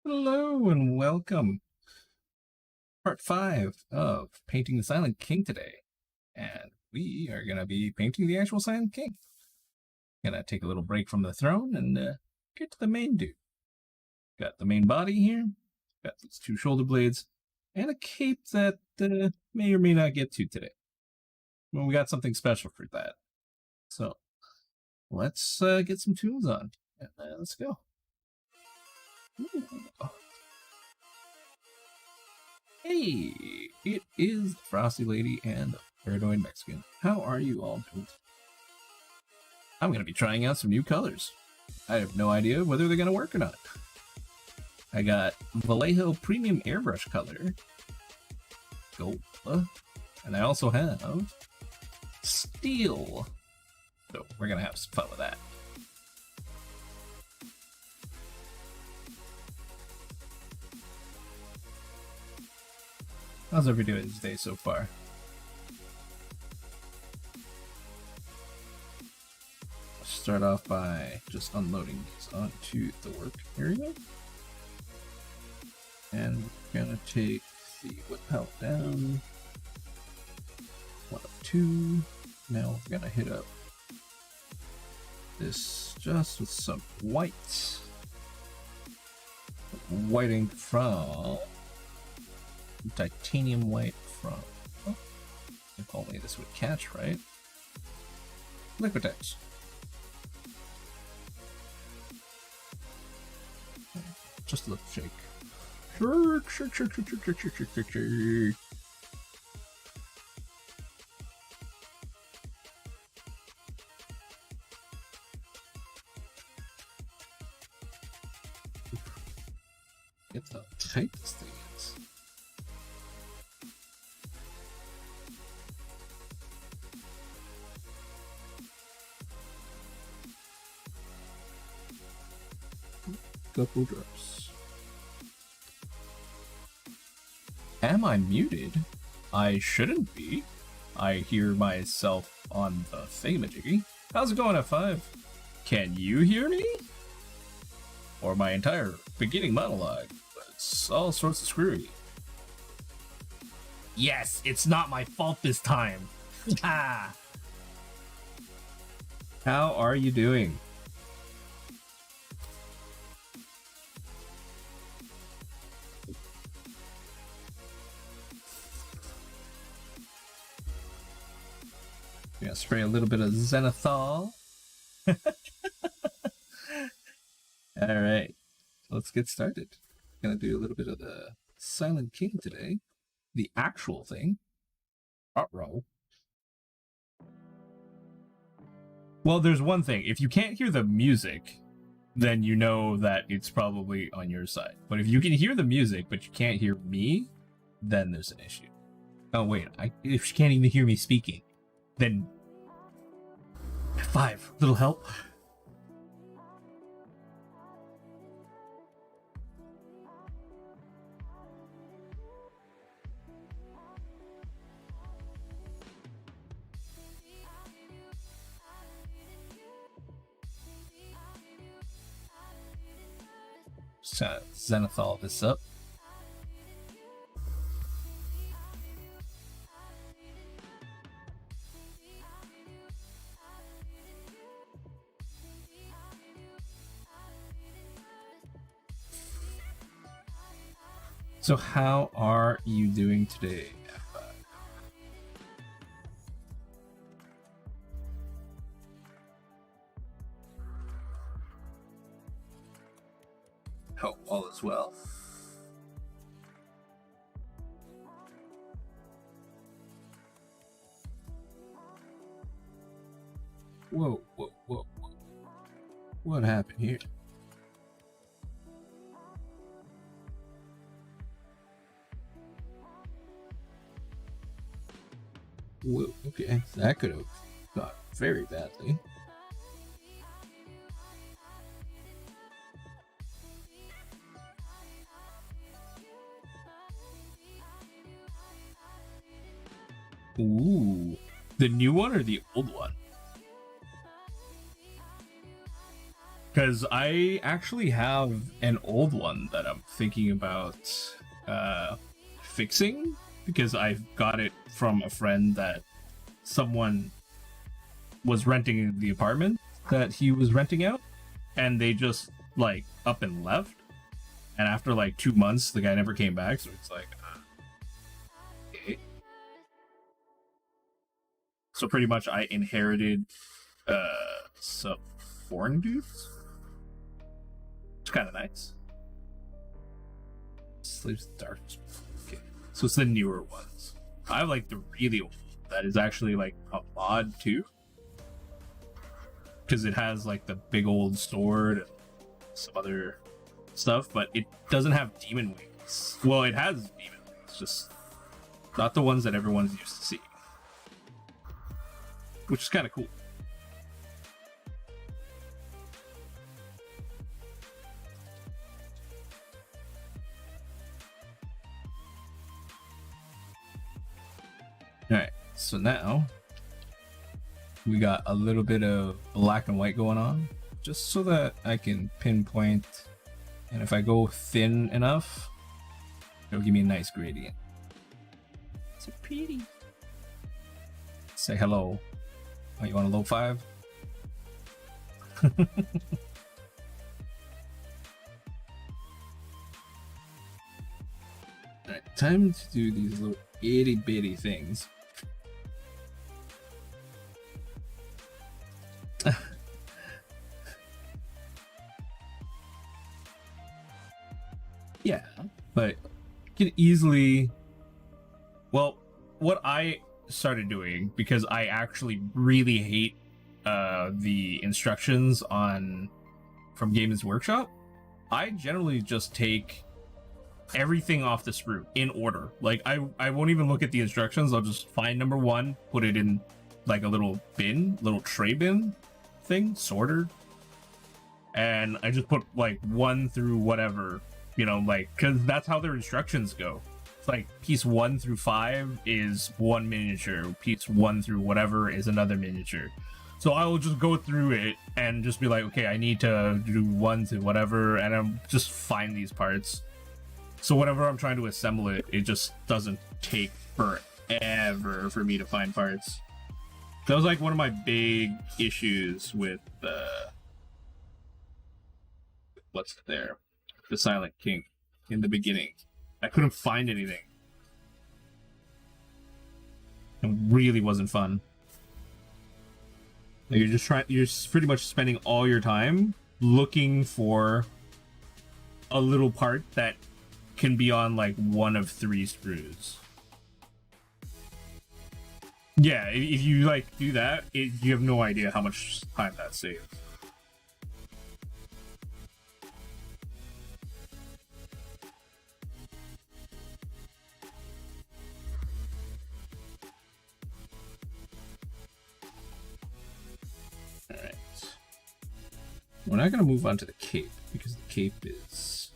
Hello and welcome. Part 5 of painting the Silent King today. And we are going to be painting the actual Silent King. Gonna take a little break from the throne and get to the main dude. Got the main body here, got these two shoulder blades, and a cape that may or may not get to today. Well, we got something special for that. So, let's get some tunes on. And let's go. Ooh. Hey, it is the Frosty Lady and the Paranoid Mexican. How are you all doing? I'm going to be trying out some new colors. I have no idea whether they're going to work or not. I got Vallejo Premium Airbrush color, gold, and I also have steel. So we're going to have some fun with that. How's everybody doing today so far? I'll start off by just unloading these onto the work area. And we're gonna take the wood palette down. 1 of 2. Now we're gonna hit up this just with some white. Whiting from titanium white from, if only this would catch, right? Liquitex. Just a little shake. Shake. Get how tight this thing is. Couple drops. Am I muted? I shouldn't be. I hear myself on the thingamajiggy. How's it going, F5? Can you hear me? Or my entire beginning monologue? It's all sorts of screwy. Yes, it's not my fault this time. Ha! How are you doing? Gonna spray a little bit of Zenithal. Alright, let's get started. Gonna do a little bit of the Silent King today. The actual thing. Uh-oh. Well, there's one thing. If you can't hear the music, then you know that it's probably on your side. But if you can hear the music, but you can't hear me, then there's an issue. Oh, wait. If you can't even hear me speaking, then 5, little help. Just trying to Zenithal this up. So how are you doing today? Hope all is well. Whoa, whoa, whoa, whoa. What happened here? Whoa, okay, that could have gone very badly. Ooh, the new one or the old one? Because I actually have an old one that I'm thinking about fixing, because I got it from a friend that someone was renting the apartment that he was renting out, and they just like up and left, and after like 2 months the guy never came back, so it's like okay. So pretty much I inherited some foreign dudes. It's kind of nice. Sleeps dark. Okay, so it's the newer ones. I have like the really old that is actually like a mod too, because it has like the big old sword and some other stuff, but it doesn't have demon wings. Well, it has demon wings, just not the ones that everyone's used to seeing, which is kind of cool. Alright, so now we got a little bit of black and white going on, just so that I can pinpoint, and if I go thin enough, it'll give me a nice gradient. So pretty. Say hello. Oh, you want a low 5? Alright, time to do these little itty bitty things. Yeah, but you can easily, well, what I started doing, because I actually really hate the instructions from Games Workshop, I generally just take everything off the sprue in order. Like I won't even look at the instructions. I'll just find number 1, put it in like a little bin, little tray bin thing, sorted, and I just put like 1 through whatever, you know, like, because that's how their instructions go. It's like piece 1 through 5 is 1 miniature, piece 1 through whatever is another miniature. So I will just go through it and just be like, okay, I need to do 1 to whatever, and I'm just find these parts. So whenever I'm trying to assemble it, it just doesn't take forever for me to find parts. That was like one of my big issues with what's there, the Silent King in the beginning. I couldn't find anything. It really wasn't fun. Like you're pretty much spending all your time looking for a little part that can be on like 1 of 3 sprues. Yeah, if you like do that, you have no idea how much time that saves. Alright. We're not going to move on to the cape, because the cape is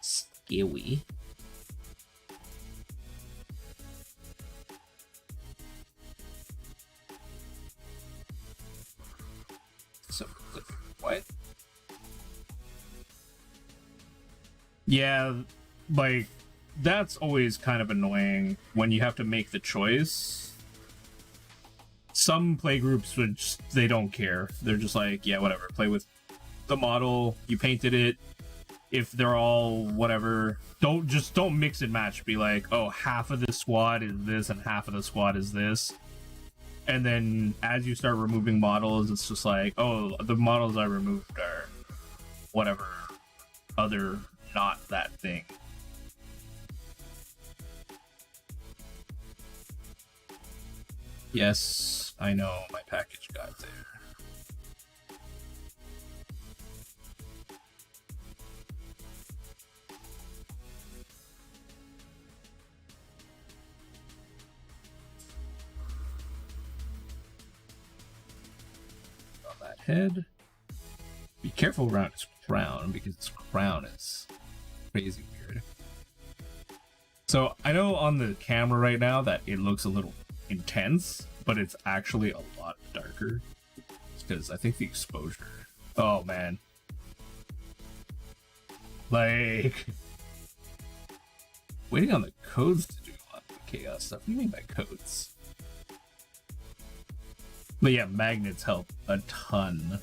scary. So, what? Yeah, like, that's always kind of annoying when you have to make the choice. Some playgroups would just, they don't care. They're just like, yeah, whatever, play with the model, you painted it. If they're all whatever, don't mix and match. Be like, oh, half of this squad is this and half of the squad is this. And then as you start removing models, it's just like, oh, the models I removed are whatever other not that thing. Yes, I know my package got there. Head. Be careful around its crown, because its crown is crazy weird. So I know on the camera right now that it looks a little intense, but it's actually a lot darker. It's because I think the exposure. Oh man, Like, waiting on the codes to do a lot of the chaos stuff. What do you mean by codes? But yeah, magnets help a ton.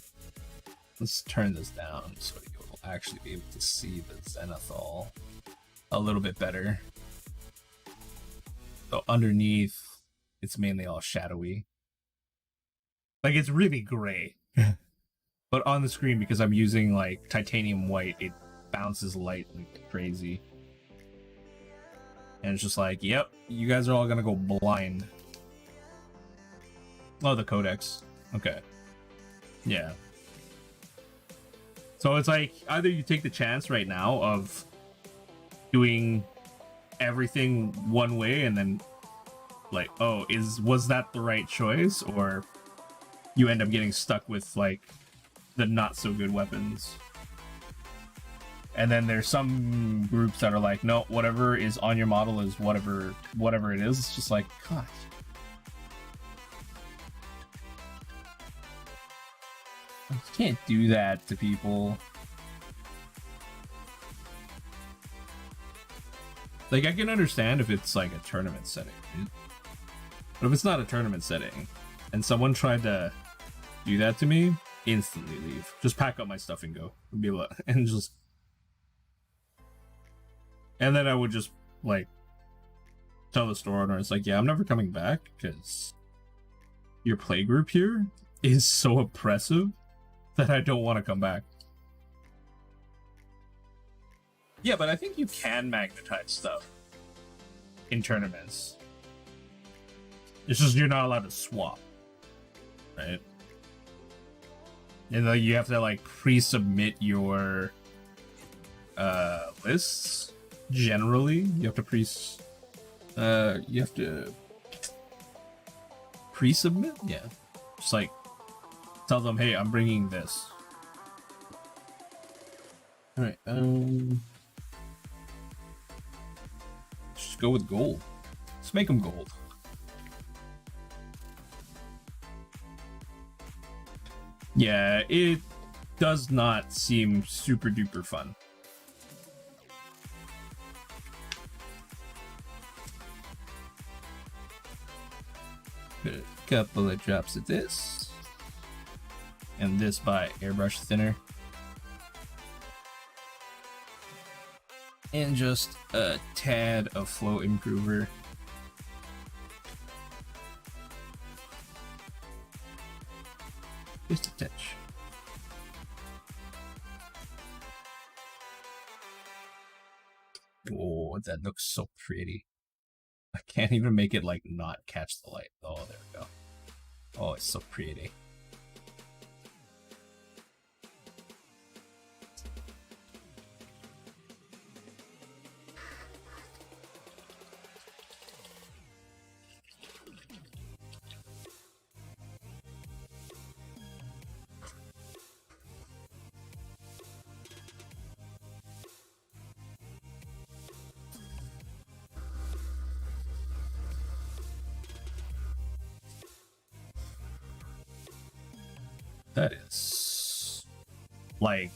Let's turn this down so you'll actually be able to see the zenithal a little bit better. So underneath, it's mainly all shadowy. Like, it's really gray. But on the screen, because I'm using like titanium white, it bounces light like crazy. And it's just like, yep, you guys are all gonna go blind. Oh, the codex. Okay. Yeah. So it's like, either you take the chance right now of doing everything one way and then like, oh, was that the right choice? Or you end up getting stuck with like the not so good weapons. And then there's some groups that are like, no, whatever is on your model is whatever it is. It's just like, gosh. You can't do that to people. Like, I can understand if it's like a tournament setting, right? But if it's not a tournament setting and someone tried to do that to me, instantly leave. Just pack up my stuff and go. And then I would just like tell the store owner, it's like, yeah, I'm never coming back because your playgroup here is so oppressive that I don't want to come back. Yeah, but I think you can magnetize stuff in tournaments. It's just you're not allowed to swap, right? And like you have to like pre-submit your lists. Generally, you have to pre-submit. Yeah, just like tell them, hey, I'm bringing this. All right. Just go with gold. Let's make them gold. Yeah, it does not seem super duper fun. Put a couple of drops of this. And this by airbrush thinner. And just a tad of flow improver. Just a touch. Oh, that looks so pretty. I can't even make it like not catch the light. Oh, there we go. Oh, it's so pretty. That is like,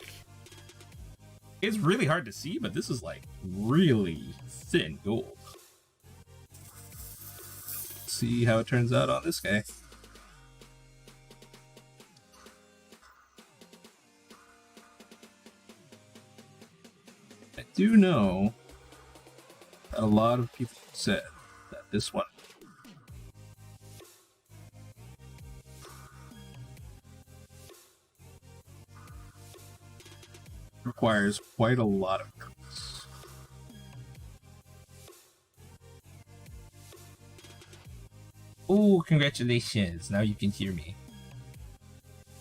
it's really hard to see, but this is like really thin gold. Let's see how it turns out on this guy. I do know that a lot of people said that this one requires quite a lot of practice. Oh, congratulations. Now you can hear me.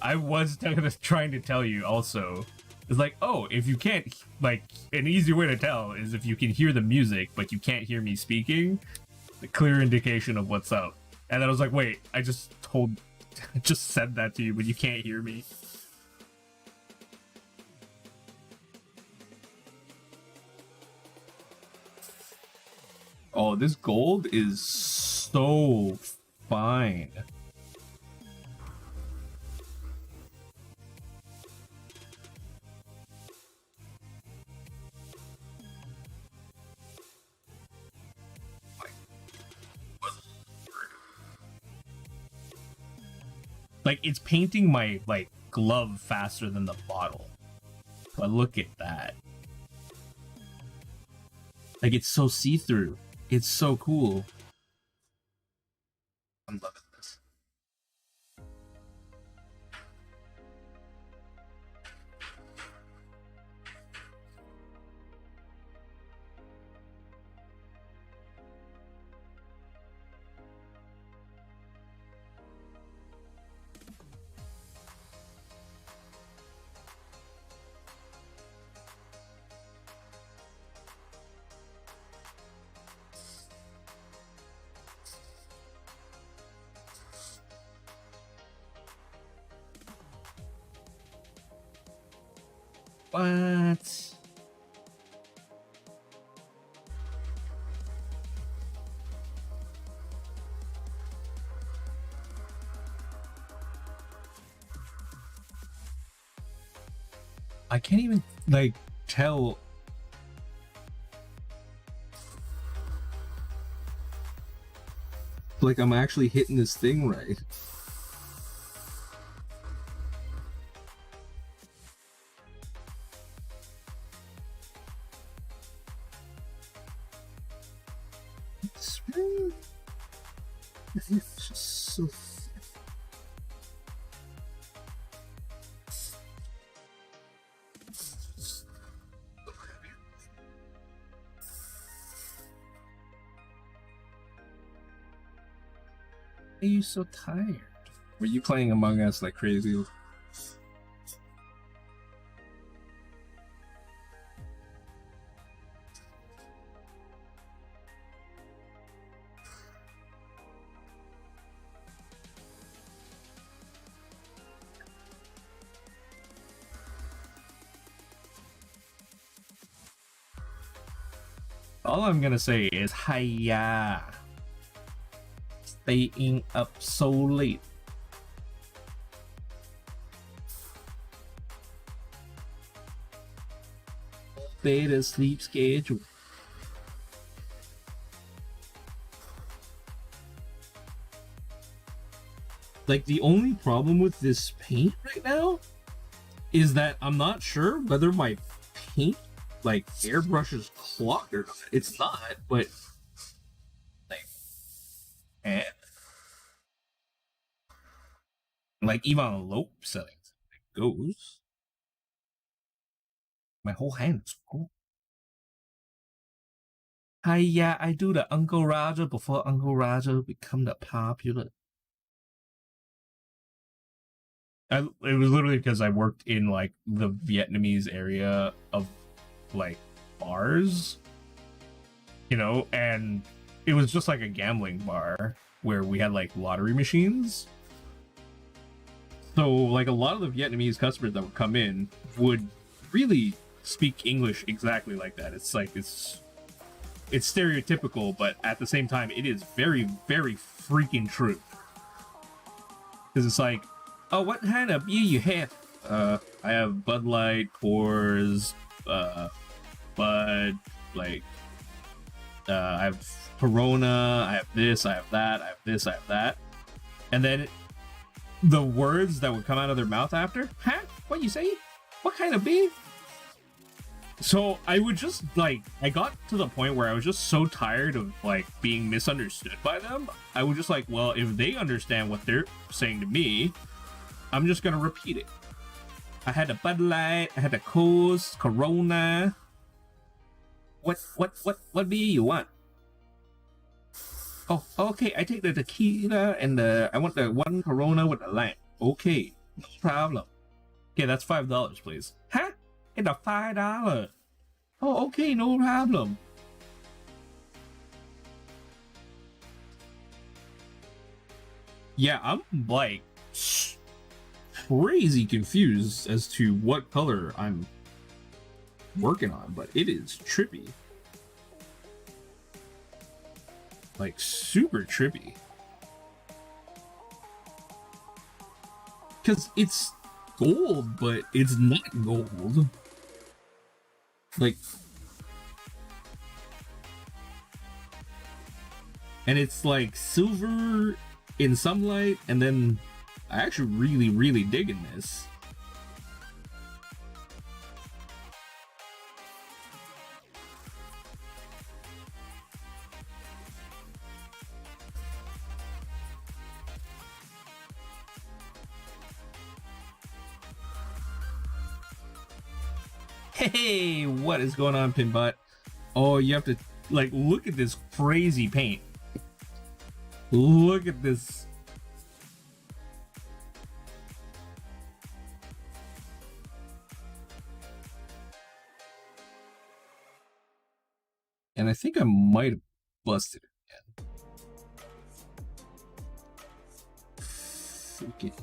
I was trying to tell you also. It's like, oh, if you can't, like, an easy way to tell is if you can hear the music, but you can't hear me speaking, a clear indication of what's up. And then I was like, wait, I just said that to you, but you can't hear me. Oh, this gold is so fine. Like, it's painting my, like, glove faster than the bottle. But look at that. Like, it's so see-through. It's so cool. I'm loving this. What? I can't even, like, tell. Like, I'm actually hitting this thing right. It's just so. Why are you so tired? Were you playing Among Us like crazy? All I'm gonna say is hiya. Staying up so late. Beta sleep schedule. Like, the only problem with this paint right now is that I'm not sure whether my paint, like, airbrush is clogged or not. It's not, but like, like, even on low settings, it goes. My whole hand is cool. Hi, yeah, I do the Uncle Roger before Uncle Roger become the popular. It was literally because I worked in, like, the Vietnamese area of, like, bars, you know, and it was just like a gambling bar where we had, like, lottery machines. So, like, a lot of the Vietnamese customers that would come in would really speak English exactly like that. It's like, it's stereotypical, but at the same time, it is very, very freaking true. Because it's like, oh, what kind of beer you have? I have Bud Light, Coors, Bud, like, I have Corona, I have this, I have that, I have this, I have that. And then the words that would come out of their mouth after, huh? What you say? What kind of beer? So I would just, like, I got to the point where I was just so tired of, like, being misunderstood by them. I was just like, well, if they understand what they're saying to me, I'm just gonna repeat it. I had a Bud Light, I had a Coors, Corona. What beer you want? Oh, okay, I take the tequila and I want the one Corona with the lime. Okay, no problem. Okay, that's $5, please. Huh? It's a $5. Oh, okay, no problem. Yeah, I'm, like, crazy confused as to what color I'm working on, but it is trippy. Like, super trippy. Because it's gold, but it's not gold. Like, and it's like silver in some light, and then I actually really digging this. Hey, what is going on, Pinbot? Oh, you have to, like, look at this crazy paint. Look at this. And I think I might have busted it again. Freaking.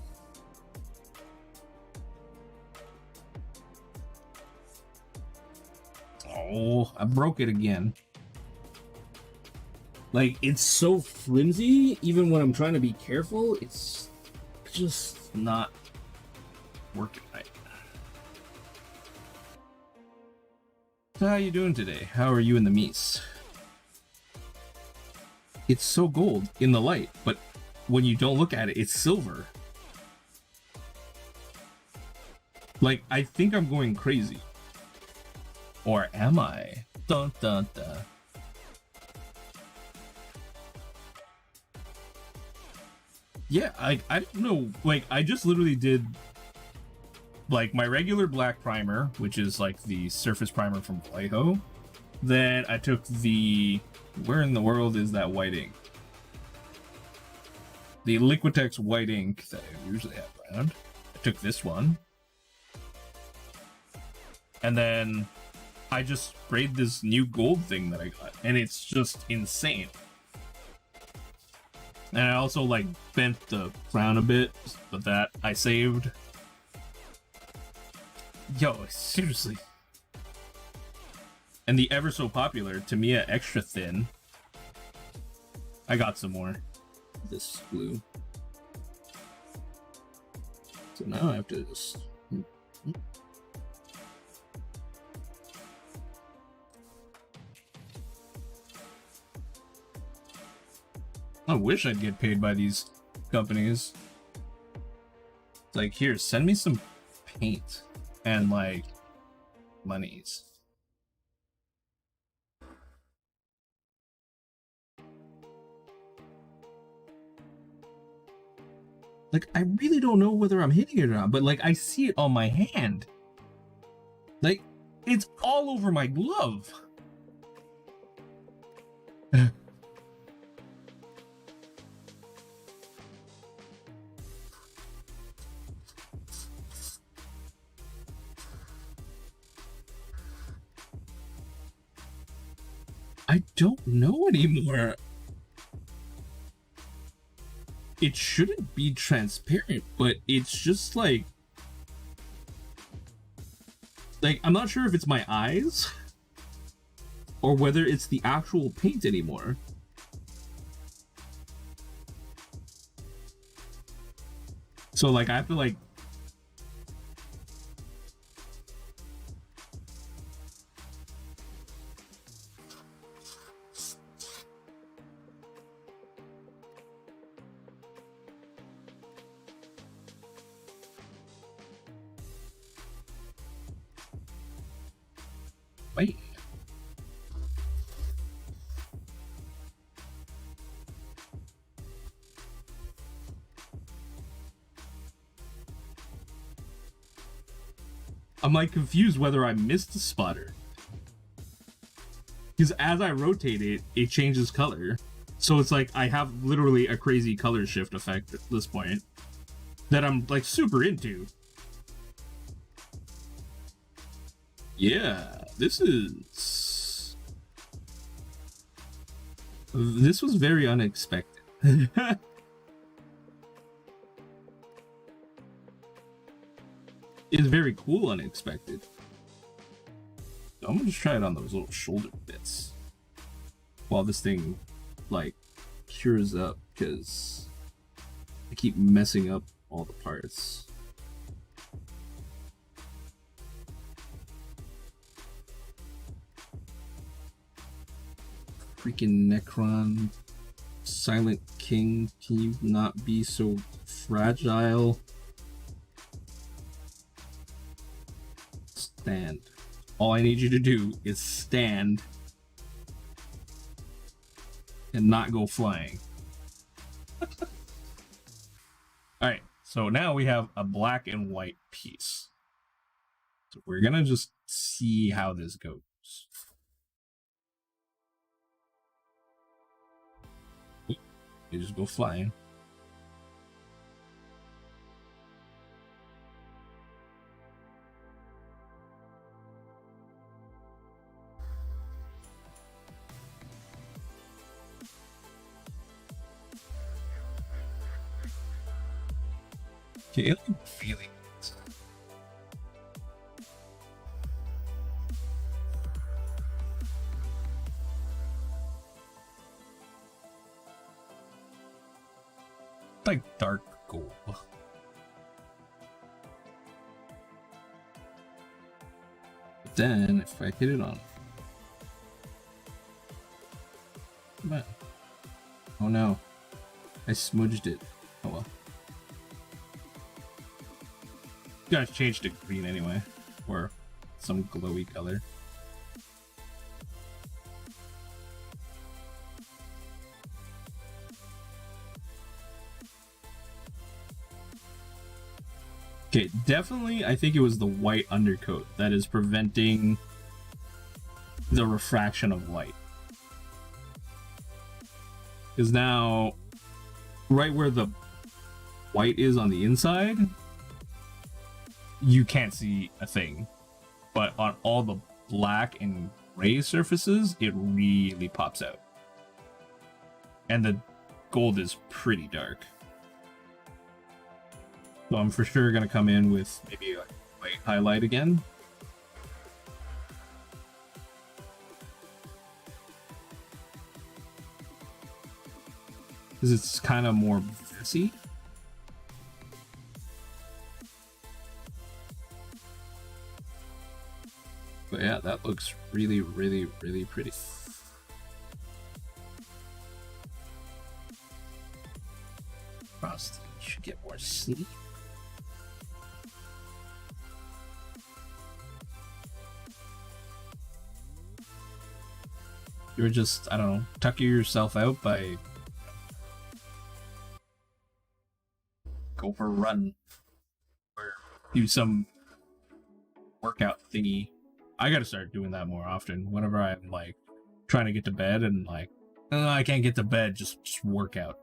Oh, I broke it again. Like, it's so flimsy, even when I'm trying to be careful, it's just not working right. So how are you doing today? How are you in the Mies? It's so gold in the light, but when you don't look at it, it's silver. Like, I think I'm going crazy. Or am I? Dun dun dun. Yeah, I don't know. Like, I just literally did like my regular black primer, which is like the surface primer from Vallejo. Then I took the, where in the world is that white ink? The Liquitex white ink that I usually have around. I took this one. And then I just sprayed this new gold thing that I got, and it's just insane. And I also like bent the crown a bit, but that I saved. Yo, seriously. And the ever so popular Tamiya Extra Thin. I got some more. This blue. So now I have to just... I wish I'd get paid by these companies. It's like, here, send me some paint and like monies. Like, I really don't know whether I'm hitting it or not, but like, I see it on my hand. Like, it's all over my glove. I don't know anymore. It shouldn't be transparent, but it's just like I'm not sure if it's my eyes or whether it's the actual paint anymore. So like I have to like wait. I'm like confused whether I missed a spotter. Because as I rotate it, it changes color. So it's like I have literally a crazy color shift effect at this point that I'm like super into. Yeah, this was very unexpected. It's very cool unexpected. I'm gonna just try it on those little shoulder bits while this thing like cures up, because I keep messing up all the parts. Freaking Necron, Silent King, can you not be so Fragile stand. All I need you to do is stand and not go flying. Alright, so now we have a black and white piece. So we're gonna just see how this goes. You just go flying. Okay, it really like dark gold. But then if I hit it on, come on. Oh no, I smudged it. Oh well. Gotta change to green anyway, or some glowy color. Okay, definitely I think it was the white undercoat that is preventing the refraction of light. Because now, right where the white is on the inside, you can't see a thing. But on all the black and gray surfaces, it really pops out. And the gold is pretty dark. So I'm for sure gonna come in with maybe a white highlight again. Because it's kind of more messy. But yeah, that looks really, really, really pretty. Frosty should get more sleep. You're just, I don't know, tucking yourself out by go for a run or do some workout thingy. I gotta start doing that more often. Whenever I'm like trying to get to bed and like, oh, I can't get to bed, just work out.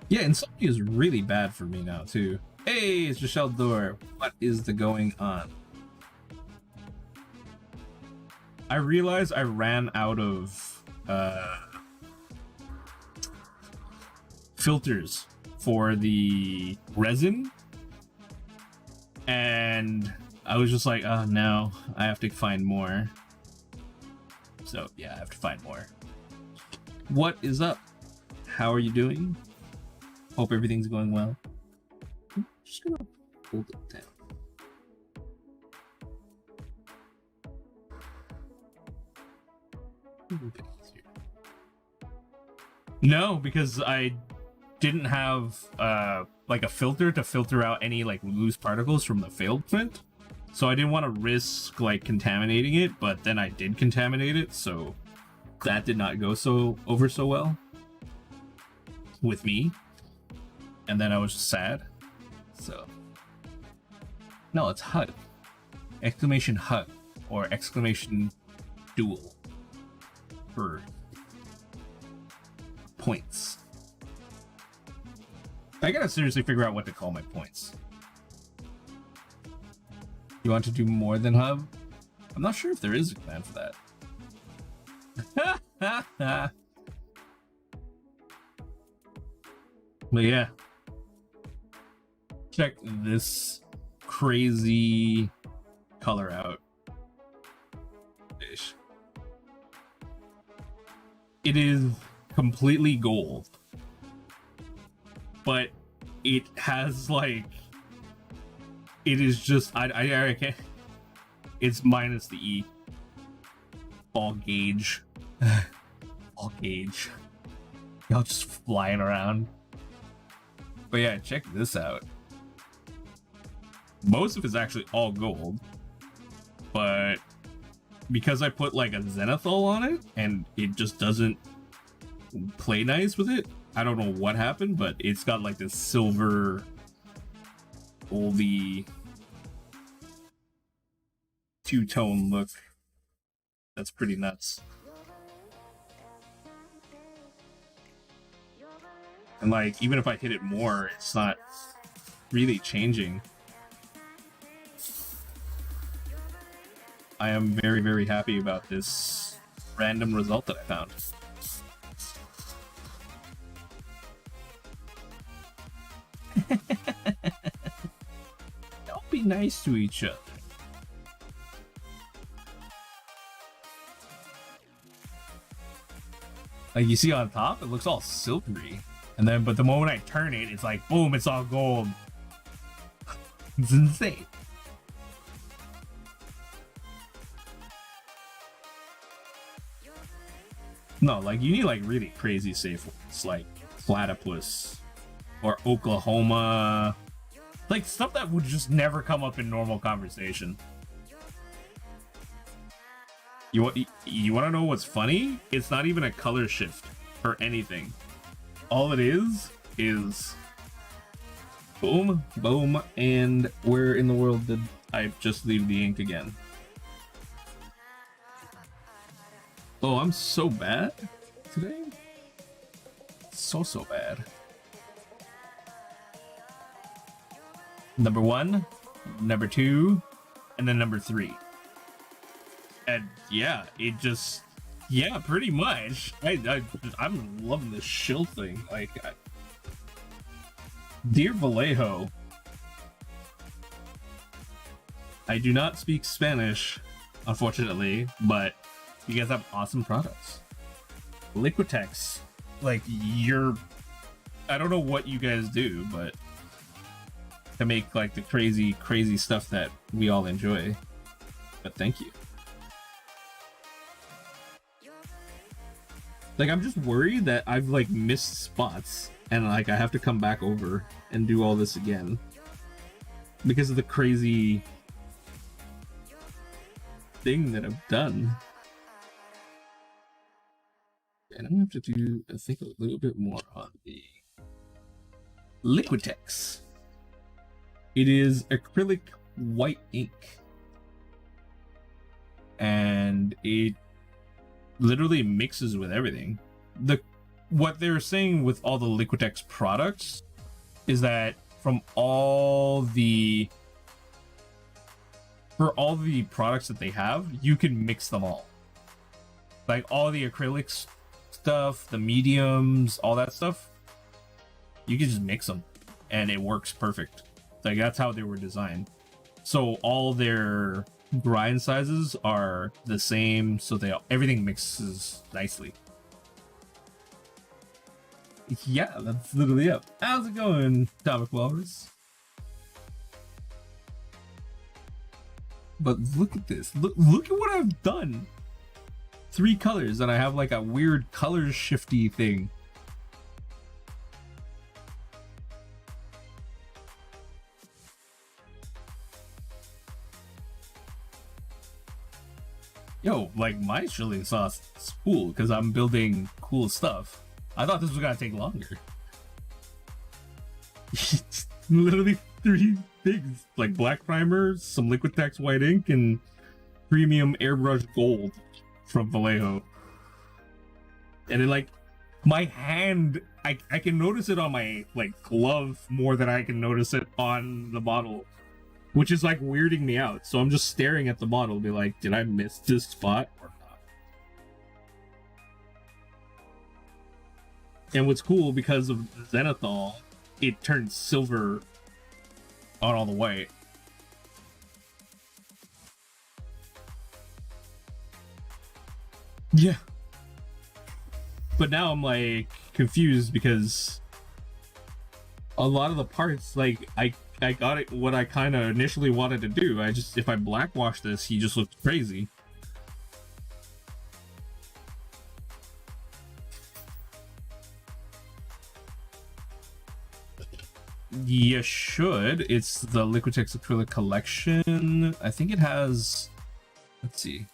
Yeah, insomnia is really bad for me now too. Hey, it's Michelle Dor. What is the going on? I realized I ran out of filters for the resin, and I was just like, oh no, I have to find more. So yeah, I have to find more. What is up? How are you doing? Hope everything's going well. I'm just gonna hold it down. A little bit easier. No, because I didn't have like a filter to filter out any like loose particles from the failed print, so I didn't want to risk like contaminating it. But then I did contaminate it, so that did not go so well with me. And then I was just sad. So no, it's HUD. Exclamation HUD or exclamation dual for points. I gotta seriously figure out what to call my points. You want to do more than hub? I'm not sure if there is a command for that. But yeah. Check this crazy color out. Ish. It is completely gold, but it has like it is just I can't. It's minus the E. Ball gauge. Ball gauge. Y'all just flying around. But yeah, check this out. Most of it's actually all gold, but because I put like a zenithal on it and it just doesn't play nice with it, I don't know what happened, but it's got like this silver oldie two-tone look. That's pretty nuts. And like, even if I hit it more, it's not really changing. I am very, very happy about this random result that I found. Don't be nice to each other. Like, you see on top, it looks all silvery. And then, but the moment I turn it, it's like, boom, it's all gold. It's insane. No, like, you need, like, really crazy safe ones, like Platypus or Oklahoma. Like, stuff that would just never come up in normal conversation. You want to know what's funny? It's not even a color shift or anything. All it is boom, boom, and where in the world did I just leave the ink again? Oh, I'm so bad today. So bad. Number 1, number 2, and then number 3. And yeah, it just, yeah, pretty much. I'm loving this shill thing. Like, dear Vallejo, I do not speak Spanish, unfortunately, but you guys have awesome products. Liquitex, like, I don't know what you guys do, but to make like the crazy stuff that we all enjoy. But thank you. Like, I'm just worried that I've like missed spots and like I have to come back over and do all this again because of the crazy thing that I've done. And I'm gonna have to do, I think, a little bit more on the Liquitex. It is acrylic white ink, and it literally mixes with everything. What they're saying with all the Liquitex products is that for all the products that they have, you can mix them all. Like all the acrylics stuff, the mediums, all that stuff, you can just mix them and it works perfect. Like, that's how they were designed. So all their grind sizes are the same, so everything mixes nicely. Yeah, that's literally it. How's it going, Comic Lovers? But look at this. Look at what I've done. 3 colors, and I have like a weird color shifty thing. Yo, like, my chili sauce is cool because I'm building cool stuff. I thought this was gonna take longer. Literally 3 things, like black primer, some Liquitex white ink, and premium airbrush gold from Vallejo. And it, like, my hand, I can notice it on my like glove more than I can notice it on the bottle, which is like weirding me out. So I'm just staring at the bottle, be like, did I miss this spot or not? And what's cool, because of zenithal, it turns silver on all the white. Yeah. But now I'm like confused because a lot of the parts, like, I I got it what I kind of initially wanted to do. If I blackwash this, he just looked crazy. You should. It's the Liquitex Acrylic Collection. I think it has... Let's see.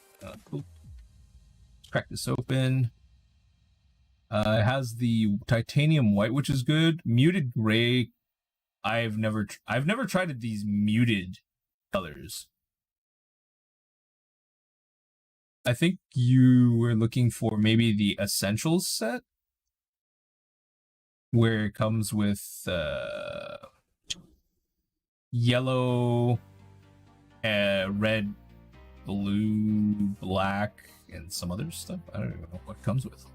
Crack this open. It has the titanium white, which is good. Muted gray. I've never tried these muted colors. I think you were looking for maybe the Essentials set, where it comes with yellow, red, blue, black, and some other stuff. I don't even know what it comes with.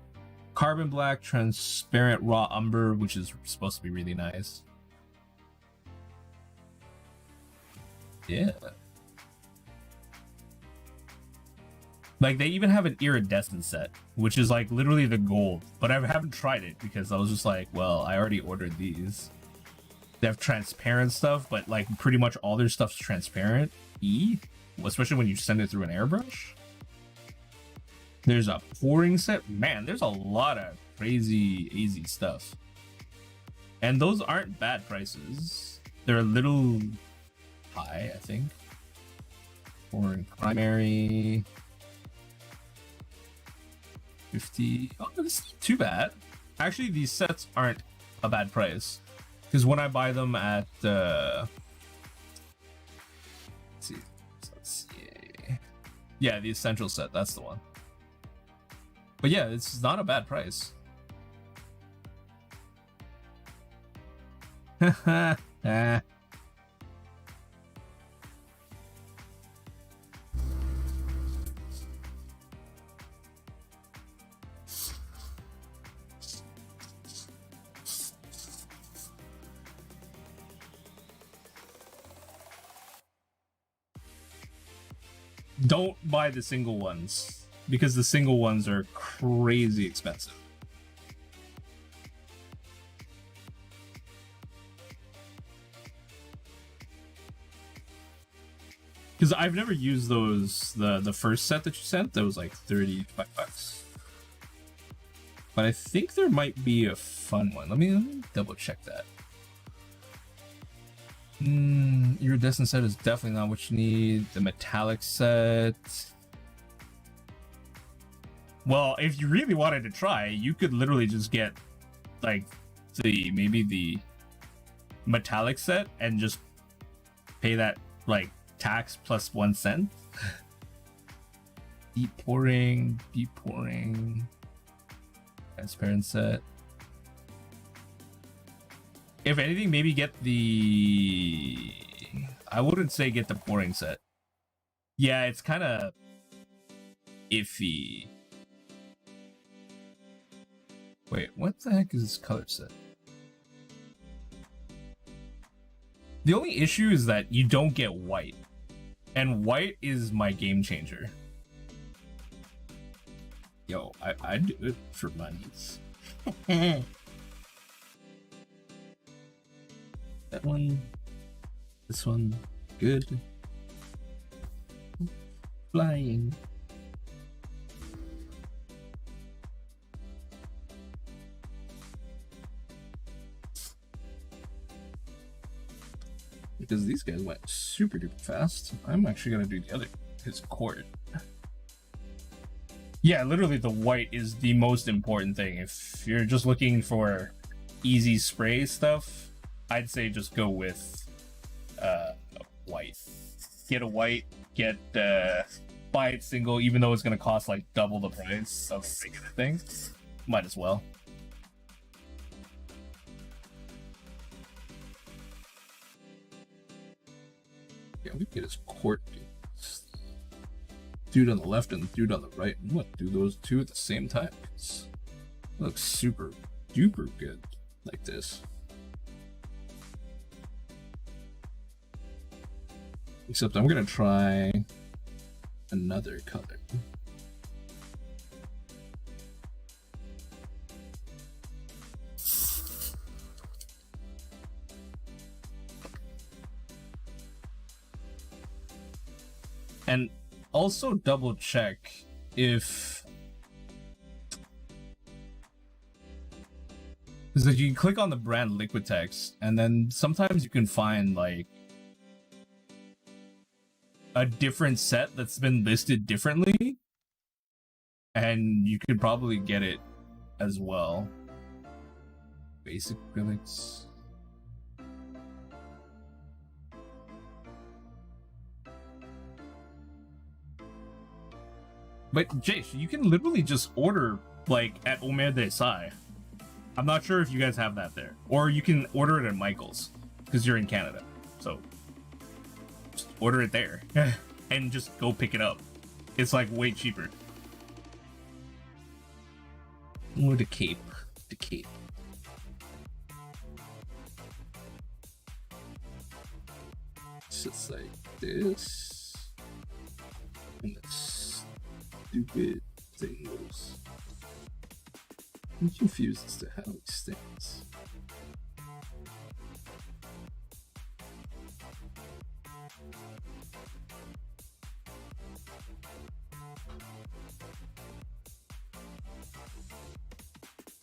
Carbon black, transparent raw umber, which is supposed to be really nice. Yeah. Like, they even have an iridescent set, which is like literally the gold, but I haven't tried it because I was just like, well, I already ordered these. They have transparent stuff, but like pretty much all their stuff's transparent. Especially when you send it through an airbrush. There's a pouring set. Man, there's a lot of crazy, easy stuff. And those aren't bad prices. They're a little high, I think. Pouring primary. 50. Oh, this isn't too bad. Actually, these sets aren't a bad price. Because when I buy them at let's see. Yeah, the essential set, that's the one. But yeah, it's not a bad price. Don't buy the single ones, because the single ones are crazy expensive. Because I've never used those, the first set that you sent, that was like 35 bucks. But I think there might be a fun one. Let me double check that. Iridescent set is definitely not what you need. The metallic set. Well, if you really wanted to try, you could literally just get like maybe the metallic set and just pay that like tax plus 1 cent. Deep pouring, transparent set. If anything, maybe get the... I wouldn't say get the pouring set. Yeah, it's kind of iffy. Wait, what the heck is this color set? The only issue is that you don't get white. And white is my game changer. Yo, I do it for monies. That one, this one, good. Flying. Because these guys went super duper fast. I'm actually gonna do the other, his cord. Yeah, literally the white is the most important thing. If you're just looking for easy spray stuff, I'd say just go with white. Get a white, buy it single, even though it's gonna cost like double the price of the regular thing. Might as well. Yeah, we get his court dude on the left and the dude on the right. And what, do those two at the same time? It looks super duper good like this. Except I'm gonna try another color. And also double check if, because like you can click on the brand Liquitex, and then sometimes you can find like a different set that's been listed differently, and you could probably get it as well. Basic acrylics. But Jace, you can literally just order like at Omer Desai. I'm not sure if you guys have that there, or you can order it at Michael's because you're in Canada. So just order it there and just go pick it up. It's like way cheaper. Or the cape, the cape. It's just like this, and this stupid thing goes. I'm confused as to how it stands.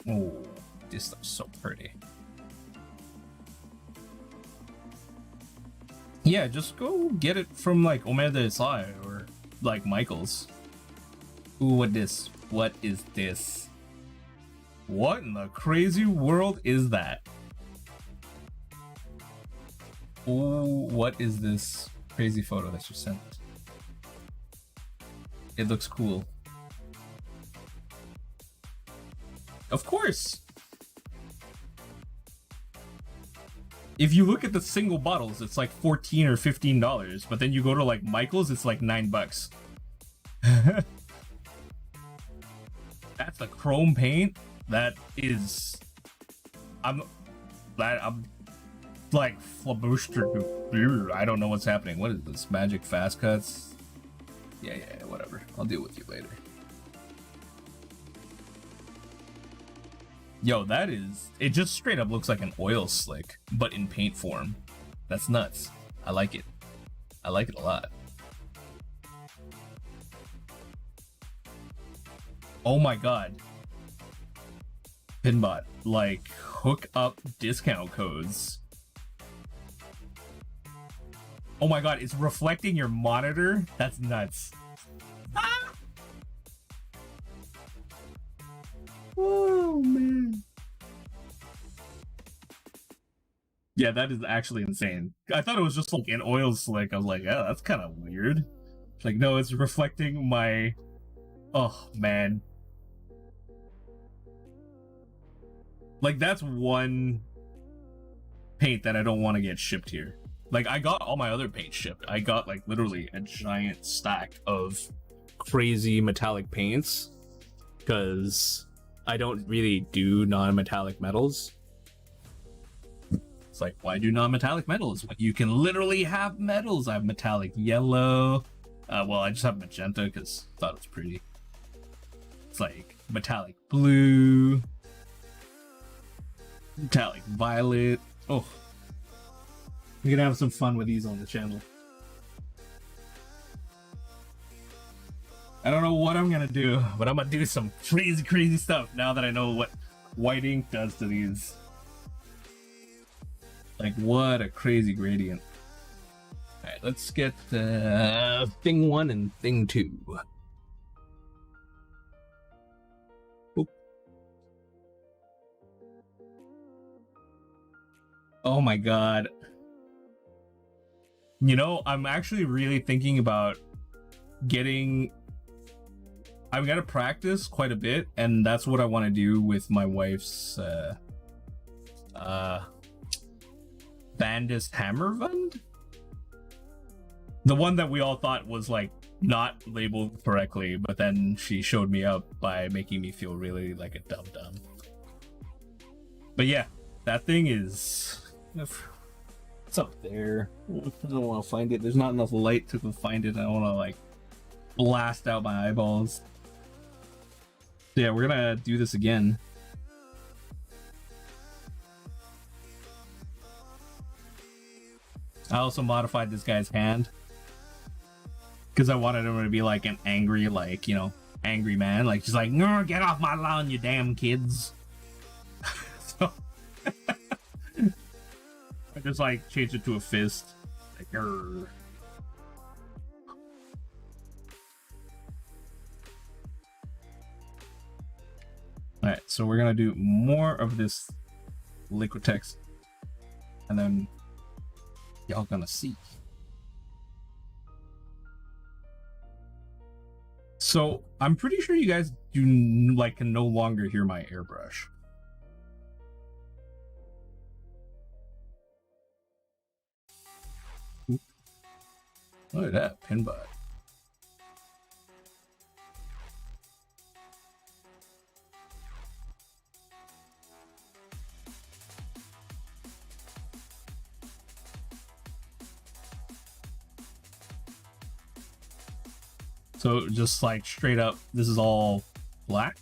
Oh, this stuff's so pretty. Yeah, just go get it from like Omer Desai or like Michael's. Ooh, what this? What is this? What in the crazy world is that? Ooh, what is this crazy photo that you sent? It looks cool. Of course! If you look at the single bottles, it's like $14 or $15, but then you go to like Michael's, it's like $9. That's the chrome paint. That is, I'm like flabooster. I don't know what's happening. What is this? Magic fast cuts? Yeah, whatever. I'll deal with you later. Yo, that is, it just straight up looks like an oil slick, but in paint form. That's nuts. I like it. I like it a lot. Oh my god. Pinbot, like, hook up discount codes. Oh my god, it's reflecting your monitor? That's nuts. Ah! Oh man. Yeah, that is actually insane. I thought it was just like an oil slick. I was like, yeah, that's kind of weird. Like, no, it's reflecting my... Oh man. Like, that's one paint that I don't want to get shipped here. Like, I got all my other paint shipped. I got, like, literally a giant stack of crazy metallic paints because I don't really do non-metallic metals. It's like, why do non-metallic metals when you can literally have metals? I have metallic yellow. Well, I just have magenta because I thought it was pretty. It's like metallic blue. Metallic violet. Oh, we're gonna have some fun with these on the channel. I don't know what I'm gonna do, but I'm gonna do some crazy stuff now that I know what white ink does to these. Like, what a crazy gradient. Alright, let's get thing 1 and thing 2. Oh my god. You know, I'm actually really thinking about getting... I've got to practice quite a bit, and that's what I want to do with my wife's Bandist Hammerwand? The one that we all thought was like not labeled correctly, but then she showed me up by making me feel really like a dum-dum. But yeah, that thing is... It's up there. I don't want to find it. There's not enough light to find it. I don't want to like blast out my eyeballs. So yeah, we're gonna do this again. I also modified this guy's hand. because I wanted him to be like an angry, like, you know, angry man, like just like, no, get off my lawn, you damn kids. So I just like changed it to a fist, like, grr. All right, so we're gonna do more of this liquid text, and then y'all gonna see. So I'm pretty sure you guys do like can no longer hear my airbrush. Oop. Look at that pin bot. So just like straight up, this is all black.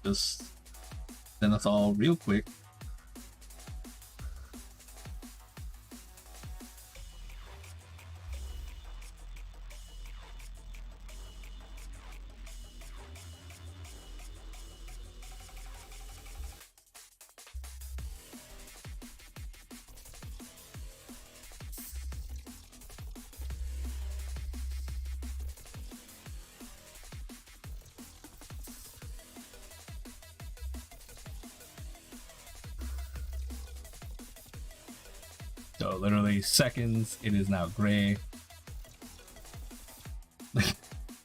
Just then that's all real quick. So literally seconds, it is now gray. Like,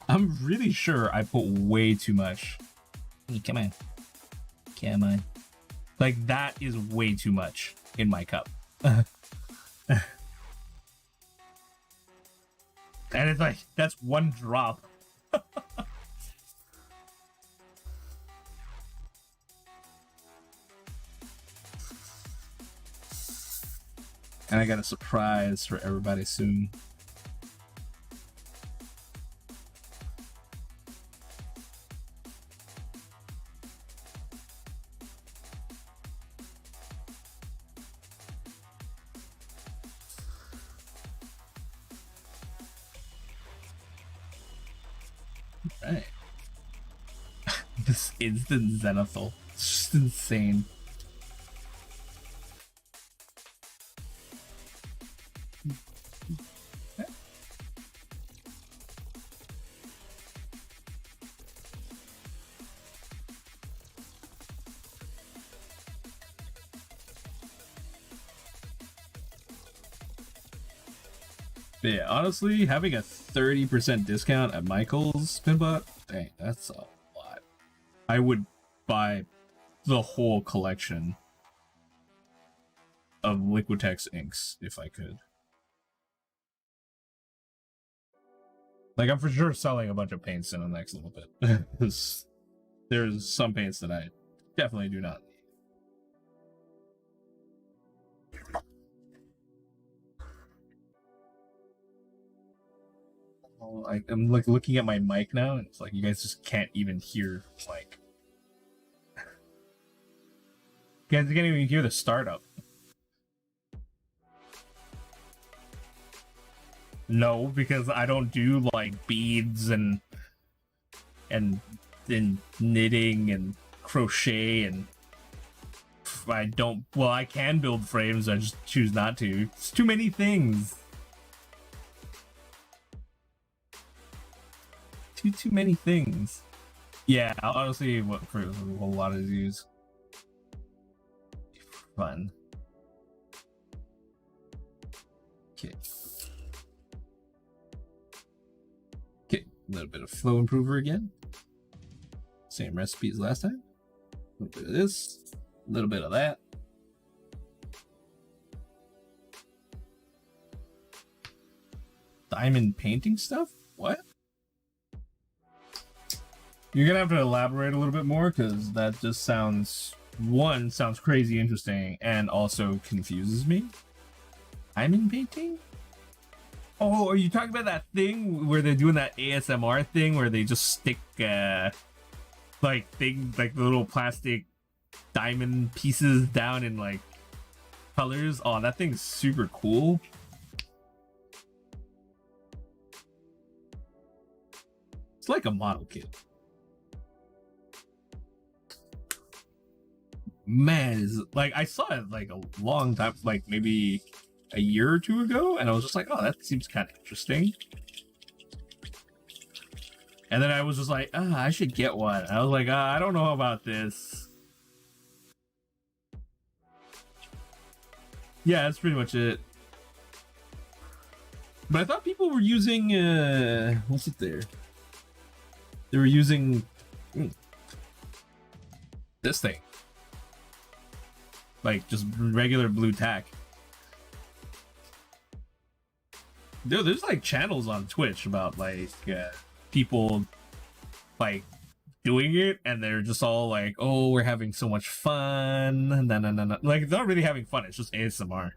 I'm really sure I put way too much. Hey, come on. Come on. Like, that is way too much in my cup. And it's like, that's one drop. And I got a surprise for everybody soon. All right. This instant zenithal. It's just insane. Yeah, honestly, having a 30% discount at Michael's Pinbot, dang, that's a lot. I would buy the whole collection of Liquitex inks if I could. Like, I'm for sure selling a bunch of paints in the next little bit. There's some paints that I definitely do not need. I'm like looking at my mic now, and it's like you guys just can't even hear, like, you guys can't even hear the startup. No, because I don't do like beads and knitting and crochet, and I don't. Well, I can build frames. I just choose not to. It's too many things. Too many things. Yeah, honestly, what for a whole lot of these. Fun. Okay. Okay, a little bit of flow improver again. Same recipe as last time. A little bit of this, a little bit of that. Diamond painting stuff? What? You're gonna have to elaborate a little bit more, because that just sounds crazy interesting, and also confuses me. Diamond painting? Oh, are you talking about that thing where they're doing that ASMR thing where they just stick like little plastic diamond pieces down in like colors? Oh, that thing's super cool. It's like a model kit. Man, is like I saw it like a long time, like maybe a year or two ago, and I was just like, oh, that seems kind of interesting. And then I was just like, I should get one. I was like, I don't know about this. Yeah, that's pretty much it. But I thought people were using what's it there? They were using this thing. Like just regular blue tack. Dude, there's like channels on Twitch about like people like doing it, and they're just all like, oh, we're having so much fun. No. Like, it's not really having fun, it's just ASMR.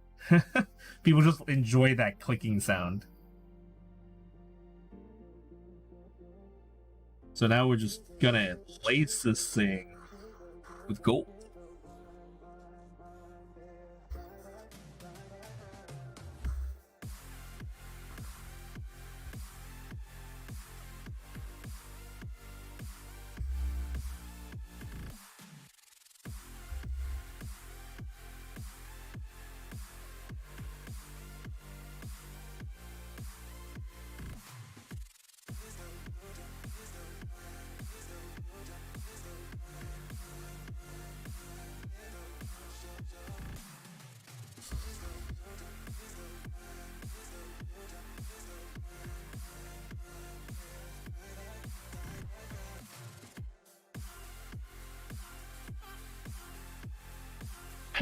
People just enjoy that clicking sound. So now we're just gonna place this thing with gold.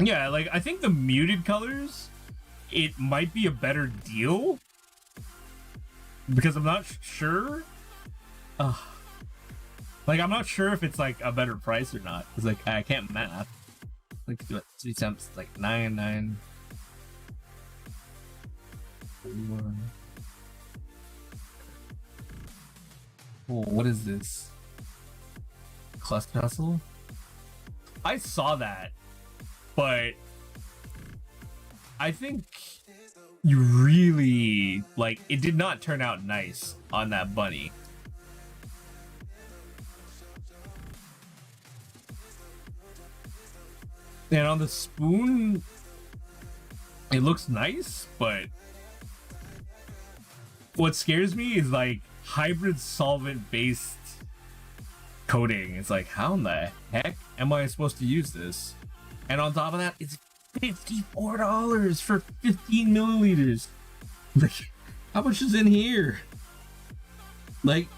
Yeah, like, I think the muted colors, it might be a better deal. Because I'm not sure. Like, I'm not sure if it's, like, a better price or not. Because, like, I can't math. Like, 3 times, like, 9. 4. Oh, what is this? Cluster Hustle? I saw that. But I think you really, like, it did not turn out nice on that bunny. And on the spoon, it looks nice, but what scares me is like hybrid solvent based coating. It's like, how in the heck am I supposed to use this? And on top of that, it's $54 for 15 milliliters. Like, how much is in here? Like,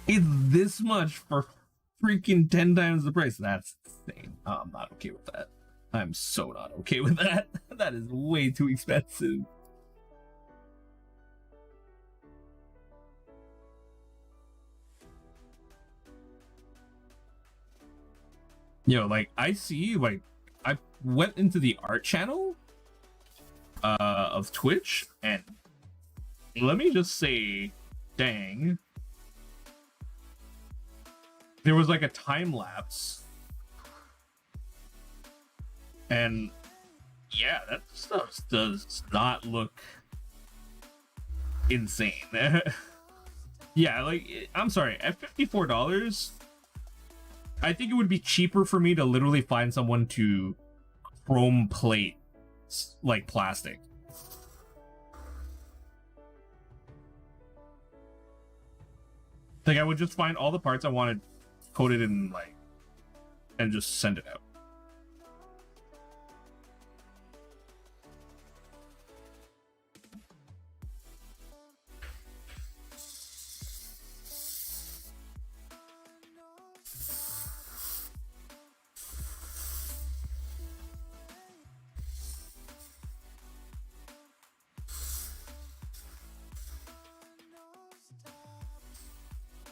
it's this much for freaking 10 times the price. That's insane. I'm not okay with that. I'm so not okay with that. That is way too expensive. Yo, like, I see, like, I went into the art channel of Twitch, and let me just say, dang, there was like a time lapse, and yeah, that stuff does not look insane. Yeah, like, I'm sorry, at $54, I think it would be cheaper for me to literally find someone to chrome plate like plastic. Like, I would just find all the parts I wanted coated in, like, and just send it out.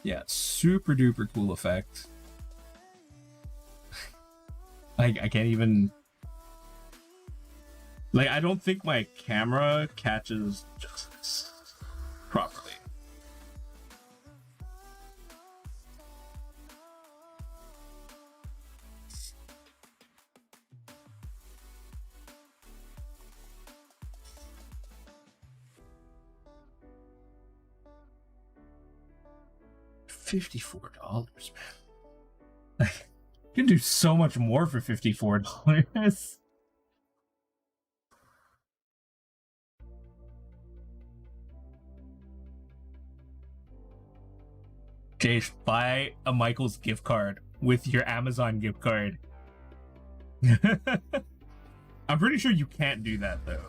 Yeah, super duper cool effect. I can't even, like, I don't think my camera catches justice properly. $54, man. You can do so much more for $54. Jace, buy a Michael's gift card with your Amazon gift card. I'm pretty sure you can't do that, though.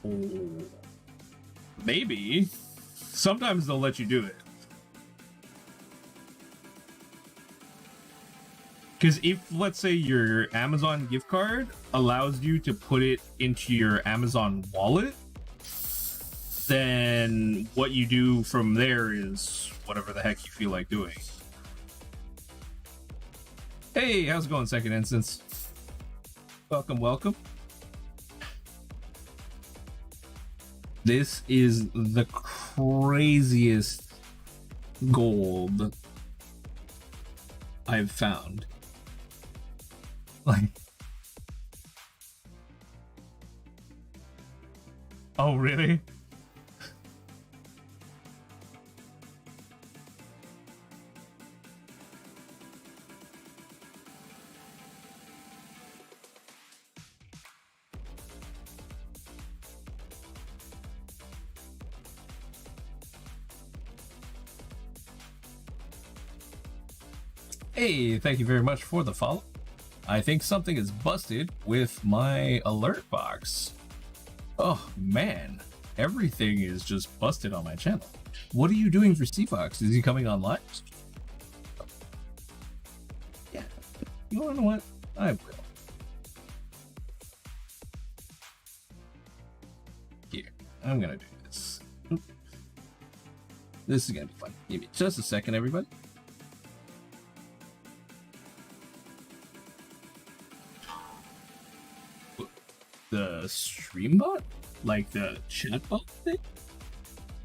Oh. Maybe. Sometimes they'll let you do it. Because if, let's say, your Amazon gift card allows you to put it into your Amazon wallet, then what you do from there is whatever the heck you feel like doing. Hey, how's it going, Second Instance? Welcome, welcome. This is the craziest gold I've found. Like, oh, really? Hey, thank you very much for the follow. I think something is busted with my alert box. Oh man, everything is just busted on my channel. What are you doing for C-Fox? Is he coming on live? Yeah, you wanna know what? I will. Here, I'm gonna do this. This is gonna be fun. Give me just a second, everybody. The stream bot, like the chatbot thing,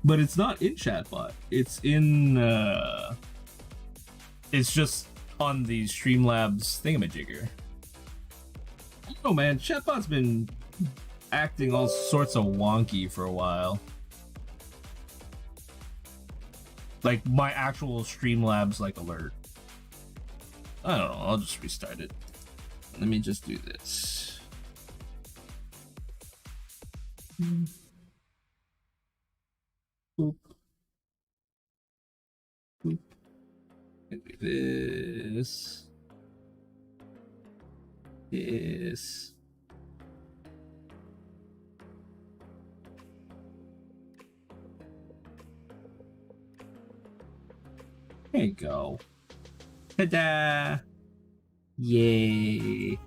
but it's not in chatbot. It's in it's just on the Streamlabs thingamajigger. Oh man, chatbot's been acting all sorts of wonky for a while. Like my actual Streamlabs like alert. I don't know. I'll just restart it. Let me just do this. Boop. Boop. Maybe this. This. There you go. Ta-da! Yay!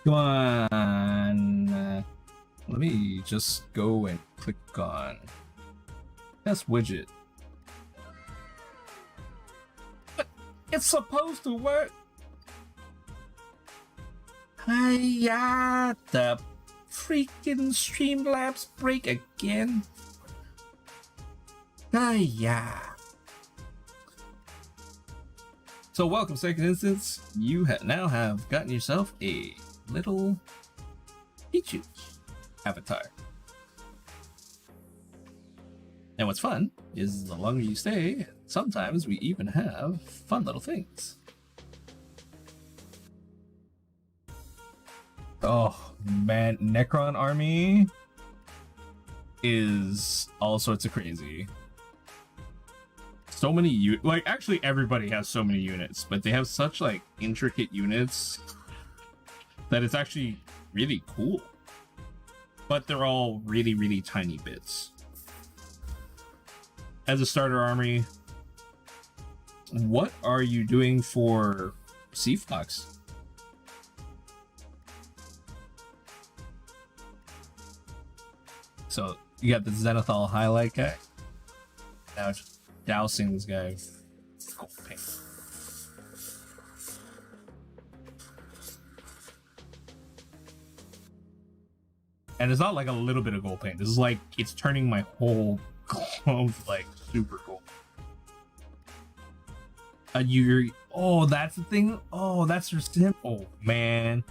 Come on. Let me just go and click on test widget. But it's supposed to work. Hiya, the freaking Streamlabs break again. Hiya. So welcome, Second Instance. You now have gotten yourself a little Pichu avatar. And what's fun is the longer you stay, sometimes we even have fun little things. Oh man, Necron army is all sorts of crazy. So many like actually everybody has so many units, but they have such like intricate units that it's actually really cool. But they're all really, really tiny bits. As a starter army, what are you doing for C-Fox? So you got the Zenithal highlight guy. Now just dousing this guy with gold paint. And it's not like a little bit of gold paint. This is like, it's turning my whole clothes like super gold. Oh, that's the thing. Oh, that's your sim. Oh man.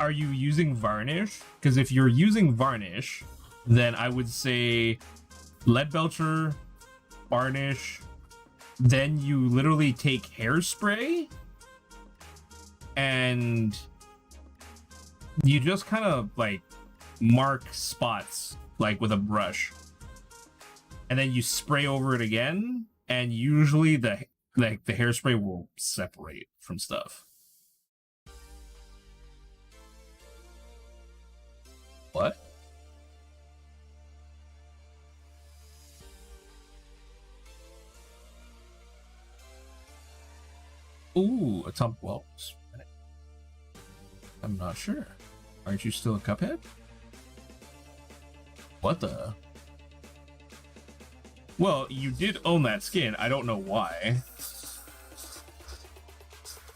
are you using varnish? Because if you're using varnish, then I would say lead belcher, varnish, then you literally take hairspray and you just kind of like mark spots like with a brush, and then you spray over it again, and usually the hairspray will separate from stuff. What? Ooh, a top well. I'm not sure. Aren't you still a Cuphead? What the? Well, you did own that skin. I don't know why.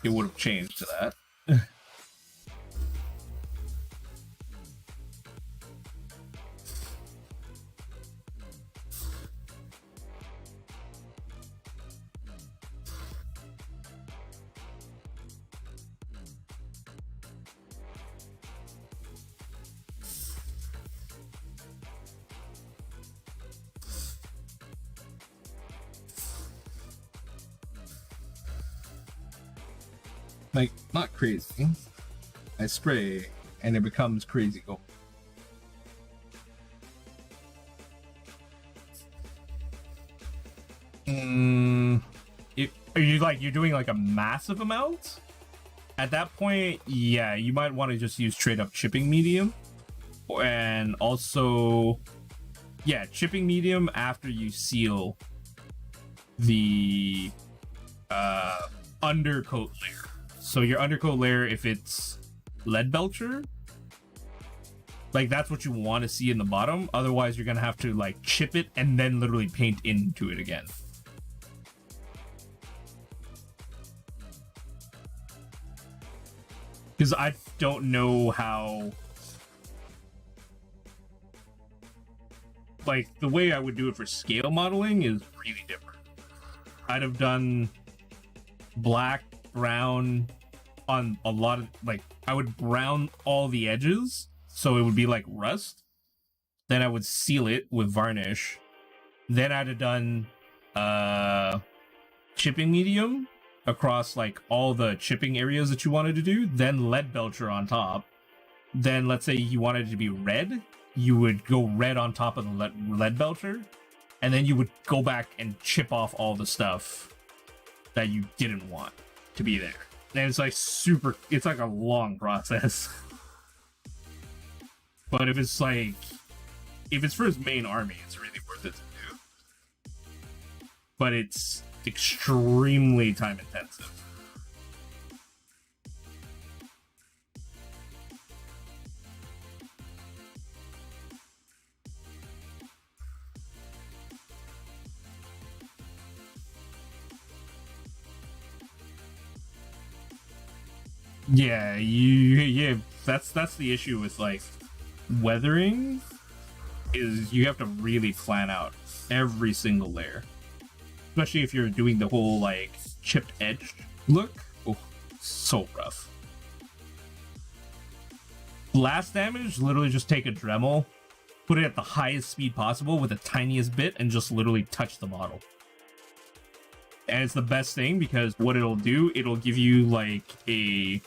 It would have changed to that. Like, not crazy. I spray and it becomes crazy gold. Are you like, you're doing like a massive amount? At that point, yeah, you might want to just use straight up chipping medium. And also, yeah, chipping medium after you seal the undercoat layer. So your undercoat layer, if it's lead belcher, like that's what you want to see in the bottom. Otherwise, you're gonna have to like chip it and then literally paint into it again. Because I don't know how, like the way I would do it for scale modeling is really different. I'd have done black, brown on a lot of, like, I would brown all the edges so it would be like rust. Then I would seal it with varnish. Then I'd have done chipping medium across like all the chipping areas that you wanted to do, then lead belcher on top. Then let's say you wanted it to be red, you would go red on top of the lead belcher, and then you would go back and chip off all the stuff that you didn't want to be there. And it's like super, it's like a long process. But if it's like, if it's for his main army, it's really worth it to do. But it's extremely time intensive. Yeah, that's the issue with like weathering, is you have to really plan out every single layer, especially if you're doing the whole like chipped edge look. Oh, so rough. Blast damage, literally just take a Dremel, put it at the highest speed possible with the tiniest bit, and just literally touch the model. And it's the best thing because what it'll do, it'll give you like a,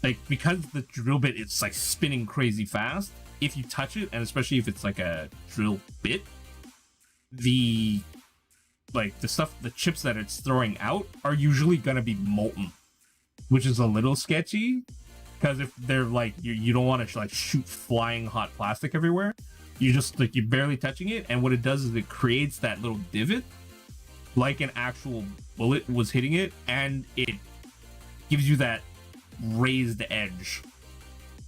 like, because the drill bit is like spinning crazy fast, if you touch it, and especially if it's like a drill bit, the like the stuff, the chips that it's throwing out are usually gonna be molten, which is a little sketchy, because if they're like, you don't want to like shoot flying hot plastic everywhere. You just like, you're barely touching it, and what it does is it creates that little divot like an actual bullet was hitting it, and it gives you that raised edge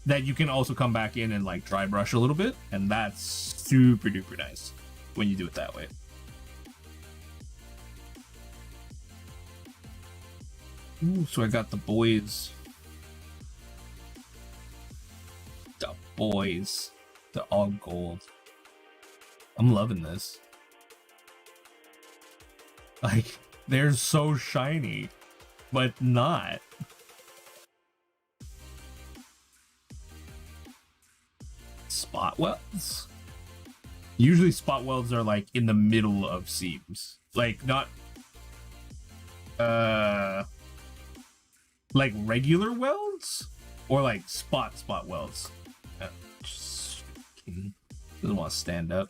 that you can also come back in and like dry brush a little bit, and that's super duper nice when you do it that way. Ooh, so I got the boys. The boys. They're all gold. I'm loving this. Like, they're so shiny, but not. spot welds. Usually spot welds are like in the middle of seams, like not like regular welds or like spot welds. Doesn't want to stand up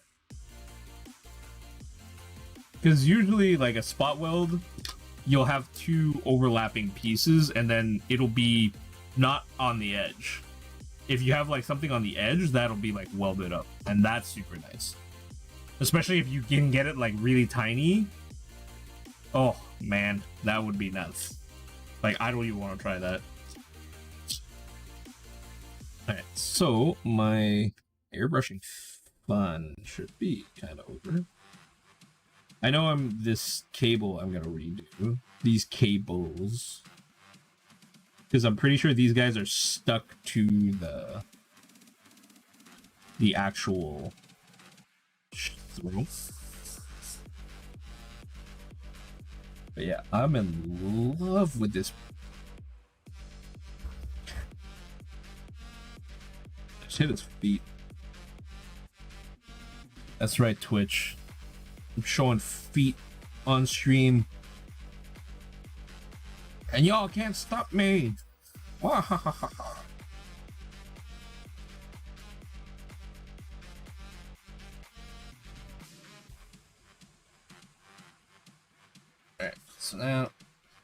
because usually like a spot weld, you'll have two overlapping pieces and then it'll be not on the edge. If you have like something on the edge, that'll be like welded up, and that's super nice. Especially if you can get it like really tiny. Oh man, that would be nuts. Like I don't even want to try that. Alright, so my airbrushing fun should be kind of over. I know this cable I'm gonna redo. These cables. Because I'm pretty sure these guys are stuck to the actual throw. But yeah, I'm in love with this. Just hit his feet. That's right, Twitch. I'm showing feet on stream. And y'all can't stop me. Wahahaha. Alright, so now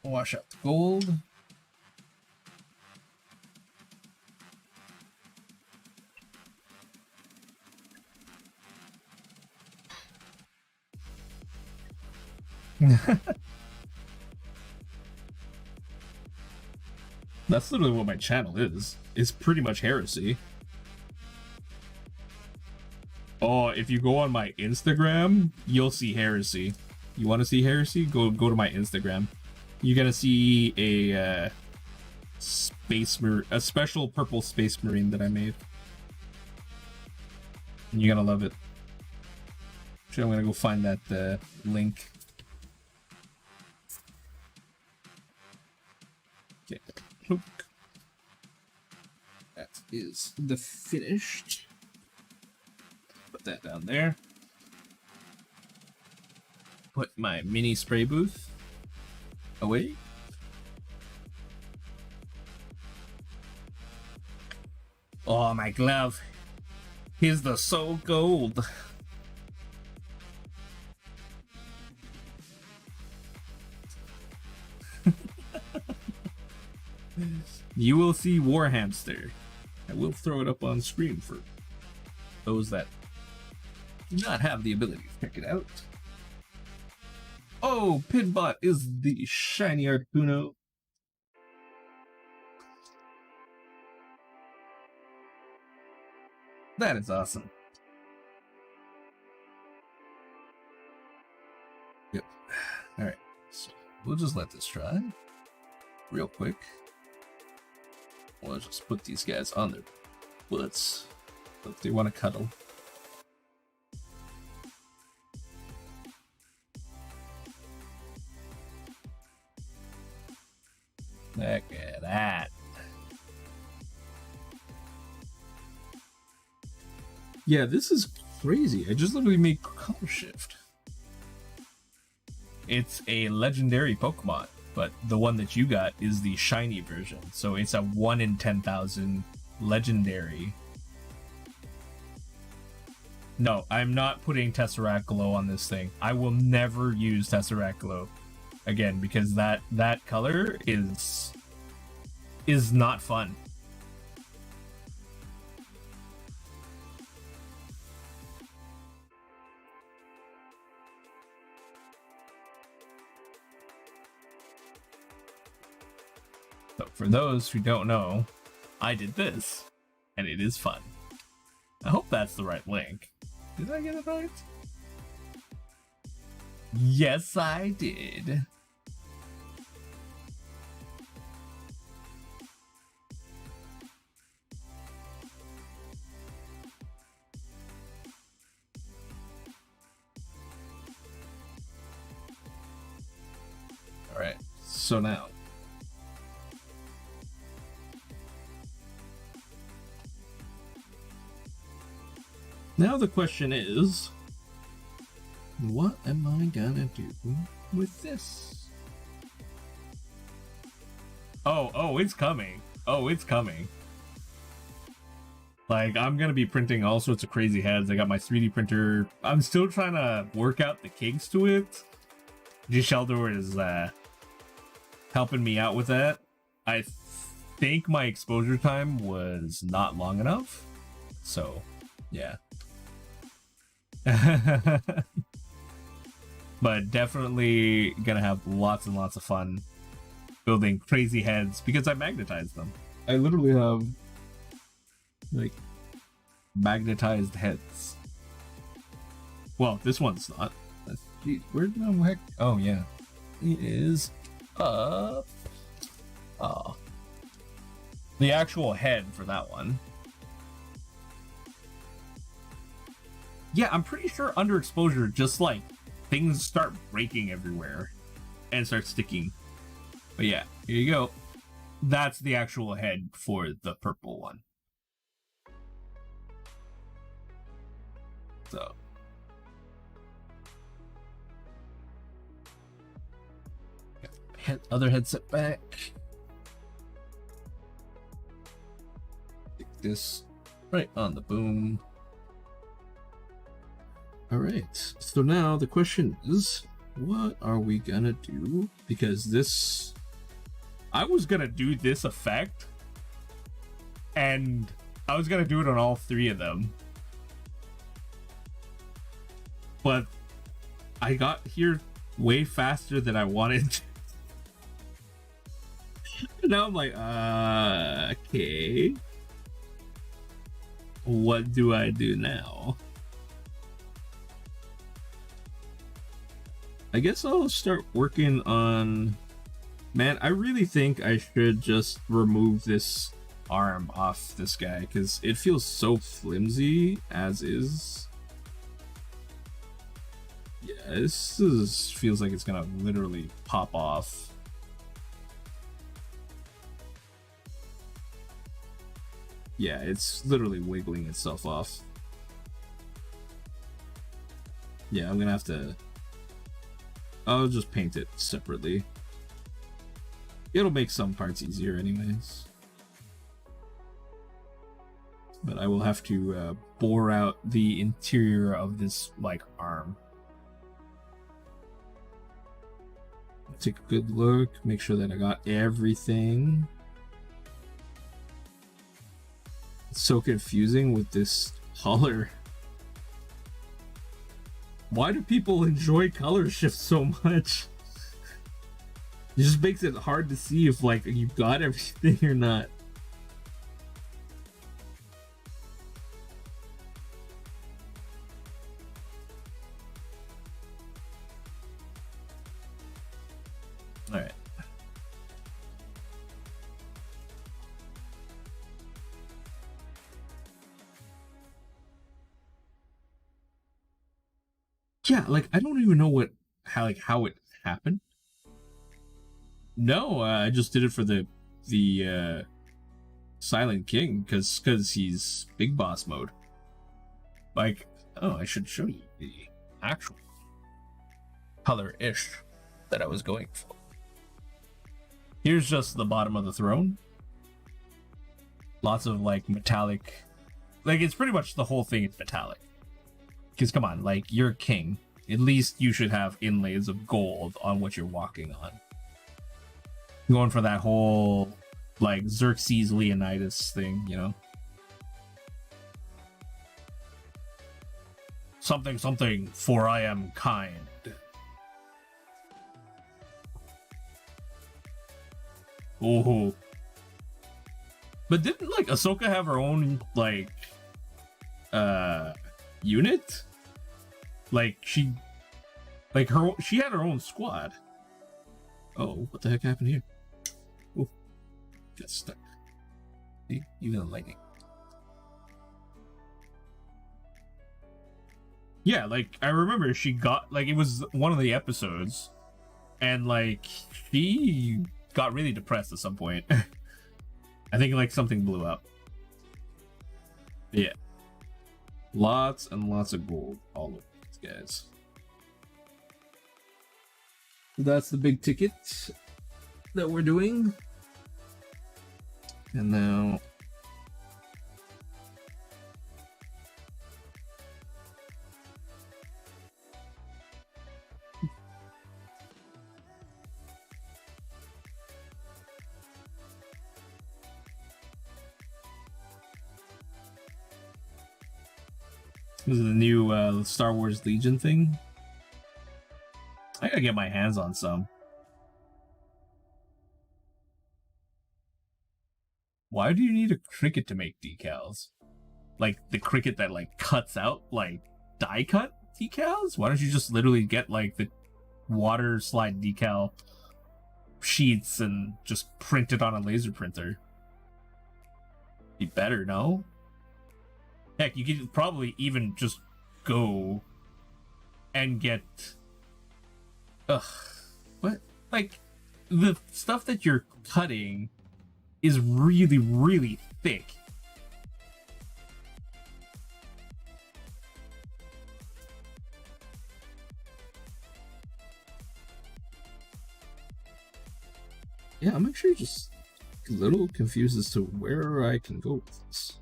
wash out the gold. That's literally what my channel is. It's pretty much heresy. Oh, if you go on my Instagram, you'll see heresy. You want to see heresy? Go to my Instagram. You're gonna see a a special purple space marine that I made. And you're gonna love it. Actually, I'm gonna go find that link. Okay. That is the finished. Put that down there. Put my mini spray booth away. Oh, my glove. Here's the soul gold. You will see Warhamster. I will throw it up on screen for those that do not have the ability to check it out. Oh, Pidbot is the shiny Articuno. That is awesome. Yep. Alright, so we'll just let this dry real quick. We'll just put these guys on their butts if they want to cuddle. Look at that. Yeah, this is crazy. I just literally made color shift. It's a legendary Pokemon, but the one that you got is the shiny version. So it's a 1 in 10,000 legendary. No, I'm not putting Tesseract Glow on this thing. I will never use Tesseract Glow again because that color is not fun. So for those who don't know, I did this, and it is fun. I hope that's the right link. Did I get it right? Yes, I did. All right, so now Now the question is, what am I gonna do with this? Oh, it's coming. Oh, it's coming. Like, I'm gonna be printing all sorts of crazy heads. I got my 3D printer. I'm still trying to work out the kinks to it. Gisheldor is helping me out with that. I think my exposure time was not long enough. So, yeah. But definitely gonna have lots and lots of fun building crazy heads because I magnetized them. I literally have like magnetized heads. Well, this one's not. Geez, where the heck? Oh yeah, it is up. Oh, the actual head for that one. Yeah, I'm pretty sure underexposure, just like things start breaking everywhere and start sticking. But yeah, here you go. That's the actual head for the purple one. So. Other headset back. Stick this right on the boom. Alright, so now the question is, what are we gonna do? Because this... I was gonna do this effect, and I was gonna do it on all three of them. But I got here way faster than I wanted to. Now I'm like, okay. What do I do now? I guess I'll start working on... Man, I really think I should just remove this arm off this guy because it feels so flimsy as is. Yeah, this feels like it's gonna literally pop off. Yeah, it's literally wiggling itself off. Yeah, I'm gonna have to... I'll just paint it separately. It'll make some parts easier anyways. But I will have to bore out the interior of this, like, arm. Take a good look, make sure that I got everything. It's so confusing with this color. Why do people enjoy color shift so much? It just makes it hard to see if, like, you got everything or not. Alright. Yeah, like, I don't even know how it happened. No, I just did it for the Silent King because he's big boss mode. Like, oh, I should show you the actual color-ish that I was going for. Here's just the bottom of the throne. Lots of, like, metallic... Like, it's pretty much the whole thing is metallic. Because, come on, like, you're a king. At least you should have inlays of gold on what you're walking on. Going for that whole, like, Xerxes Leonidas thing, you know? Something, something, for I am kind. Oh. But didn't, like, Ahsoka have her own, like, unit? Like, she had her own squad. Oh, what the heck happened here? Oh, got stuck. See? Even the lightning. Yeah, like, I remember she got, like, it was one of the episodes, and, like, she got really depressed at some point. I think, like, something blew up. Yeah. Lots and lots of gold all over these guys. That's the big ticket that we're doing. And now this is the new Star Wars Legion thing. I gotta get my hands on some. Why do you need a cricket to make decals? Like the cricket that like cuts out like die cut decals? Why don't you just literally get like the water slide decal sheets and just print it on a laser printer? Be better, no? Heck, you could probably even just go and get what? Like the stuff that you're cutting is really, really thick. Yeah, I'm actually just a little confused as to where I can go with this.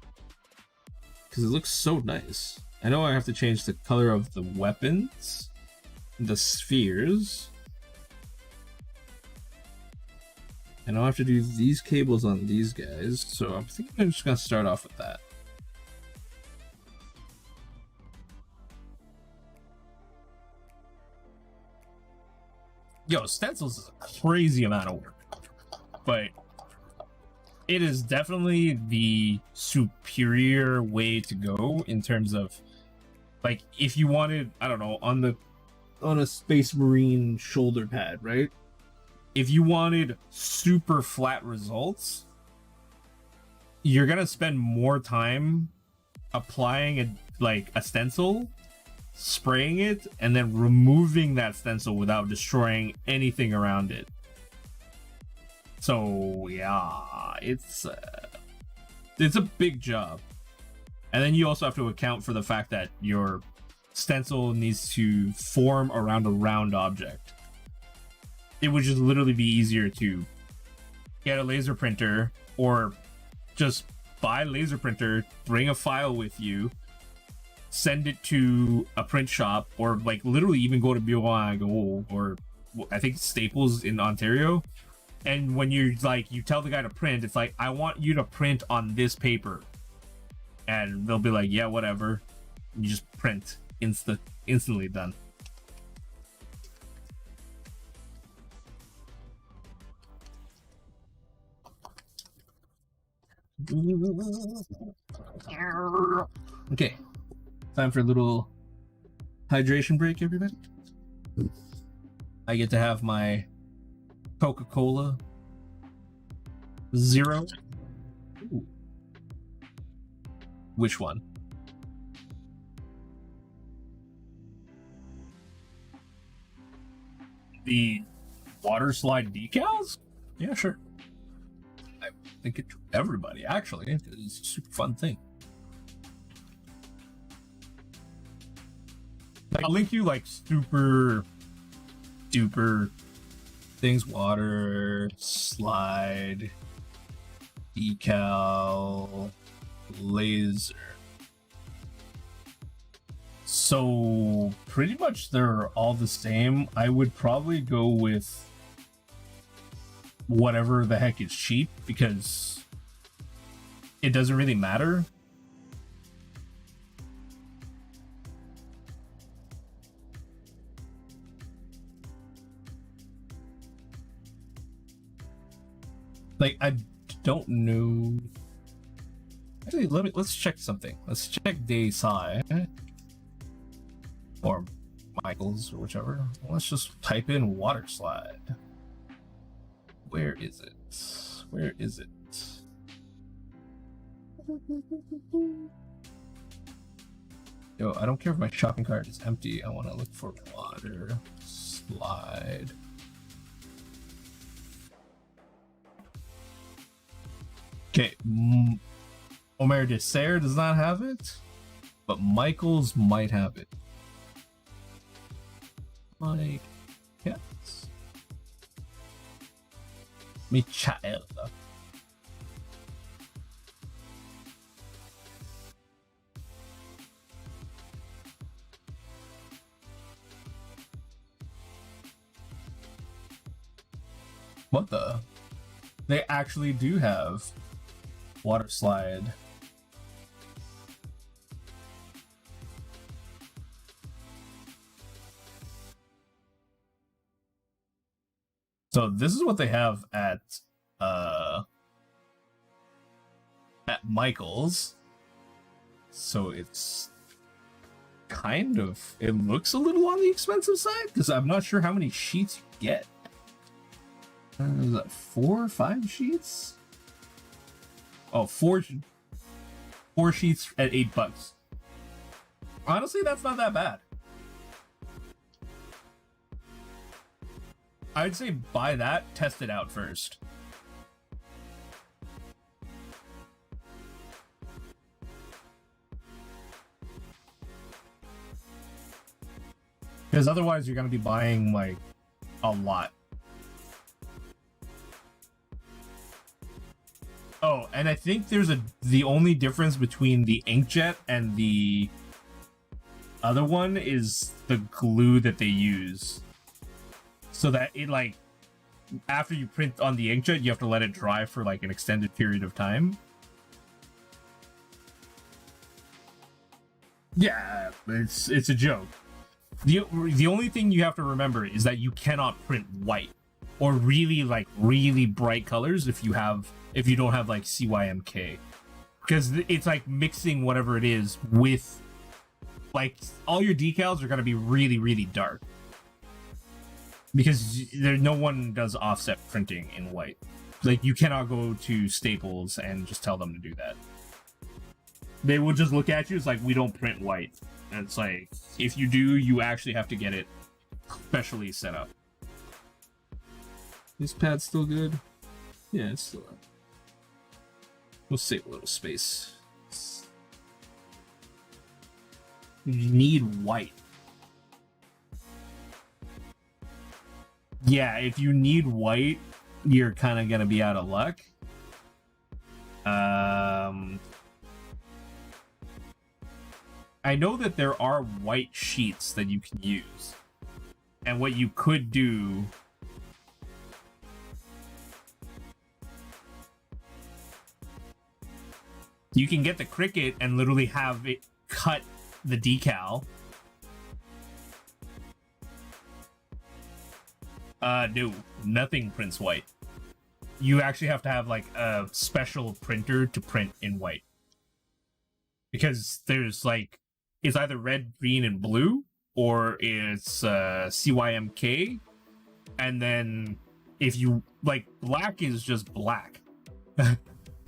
Because it looks so nice. I know I have to change the color of the weapons, the spheres. And I'll have to do these cables on these guys, so I'm thinking I'm just gonna start off with that. Yo, stencils is a crazy amount of work, but it is definitely the superior way to go in terms of, like, if you wanted, I don't know, on a Space Marine shoulder pad, right? If you wanted super flat results, you're gonna spend more time applying a stencil, spraying it, and then removing that stencil without destroying anything around it. So yeah, it's a big job. And then you also have to account for the fact that your stencil needs to form around a round object. It would just literally be easier to get a laser printer or just buy a laser printer, bring a file with you, send it to a print shop, or like literally even go to BYO or I think Staples in Ontario. And when you're like, you tell the guy to print, it's like, I want you to print on this paper. And they'll be like, yeah, whatever. You just print. Instantly done. Okay, time for a little hydration break, everybody. I get to have my Coca-Cola Zero. Ooh. Which one? The water slide decals? Yeah, sure. I think it to everybody, actually. It's a super fun thing. I'll link you like super duper things: water slide decal laser. So pretty much they're all the same. I would probably go with whatever the heck is cheap, because it doesn't really matter. Like, I don't know. Actually, let's check something. Let's check Desai or Michaels or whichever. Let's just type in water slide. Where is it? Where is it? Yo, I don't care if my shopping cart is empty. I want to look for water slide. Okay, Omer de Serre does not have it. but Michael's might have it. Mike, yes. Michael. What the? They actually do have water slide. So this is what they have at Michael's. So it's kind of, it looks a little on the expensive side because I'm not sure how many sheets you get. Is that 4 or 5 sheets? Oh, four sheets at $8. Honestly, that's not that bad. I'd say buy that, test it out first. Because otherwise you're going to be buying, like, a lot. Oh, and I think there's the only difference between the inkjet and the other one is the glue that they use. So that it, like, after you print on the inkjet, you have to let it dry for, like, an extended period of time. Yeah, it's a joke. The only thing you have to remember is that you cannot print white or really bright colors if you don't have, like, CYMK, because it's like mixing whatever it is with, like, all your decals are going to be really dark. Because no one does offset printing in white. Like, you cannot go to Staples and just tell them to do that. They will just look at you, it's like, we don't print white. And it's like, if you do, you actually have to get it specially set up. This pad's still good? Yeah, it's still up. We'll save a little space. You need white. Yeah, if you need white, you're kind of gonna be out of luck. I know that there are white sheets that you can use. And what you could do... You can get the Cricut and literally have it cut the decal. No, nothing prints white. You actually have to have, like, a special printer to print in white. Because there's, like, it's either red, green, and blue, or it's CYMK. And then if you, like, black is just black.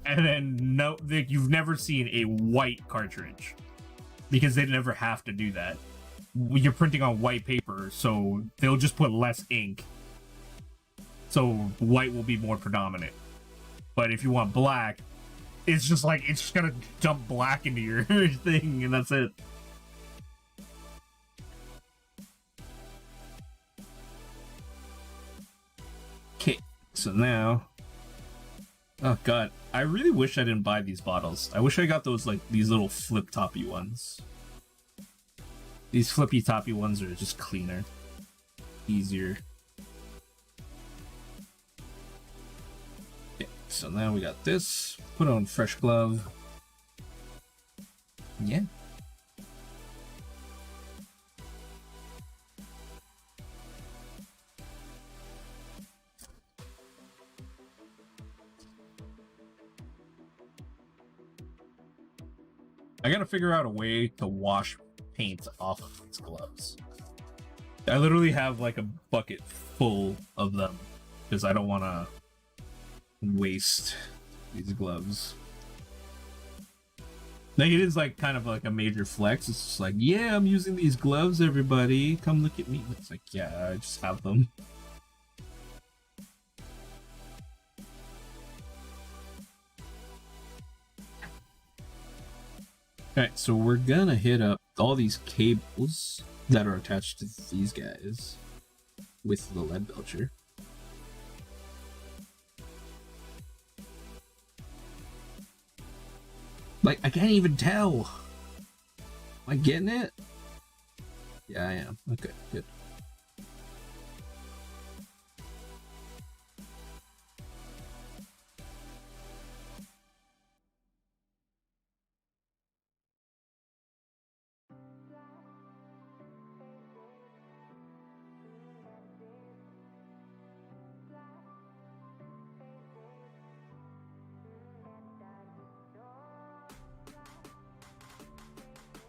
And then no, like, you've never seen a white cartridge because they never have to do that. You're printing on white paper, so they'll just put less ink. So white will be more predominant. But if you want black, it's just like, it's just gonna dump black into your thing, and that's it. Okay, so now... Oh god, I really wish I didn't buy these bottles. I wish I got those, like, these little flip-toppy ones. These flippy-toppy ones are just cleaner. Easier. Okay, so now we got this. Put on fresh glove. Yeah. I gotta figure out a way to wash paint off of these gloves. I literally have, like, a bucket full of them because I don't want to waste these gloves. Like, it is, like, kind of like a major flex. It's just like, yeah, I'm using these gloves, everybody. Come look at me. It's like, yeah, I just have them. Alright, so we're gonna hit up all these cables that are attached to these guys with the lead belcher. Like, I can't even tell. Am I getting it? Yeah, I am. Okay, good.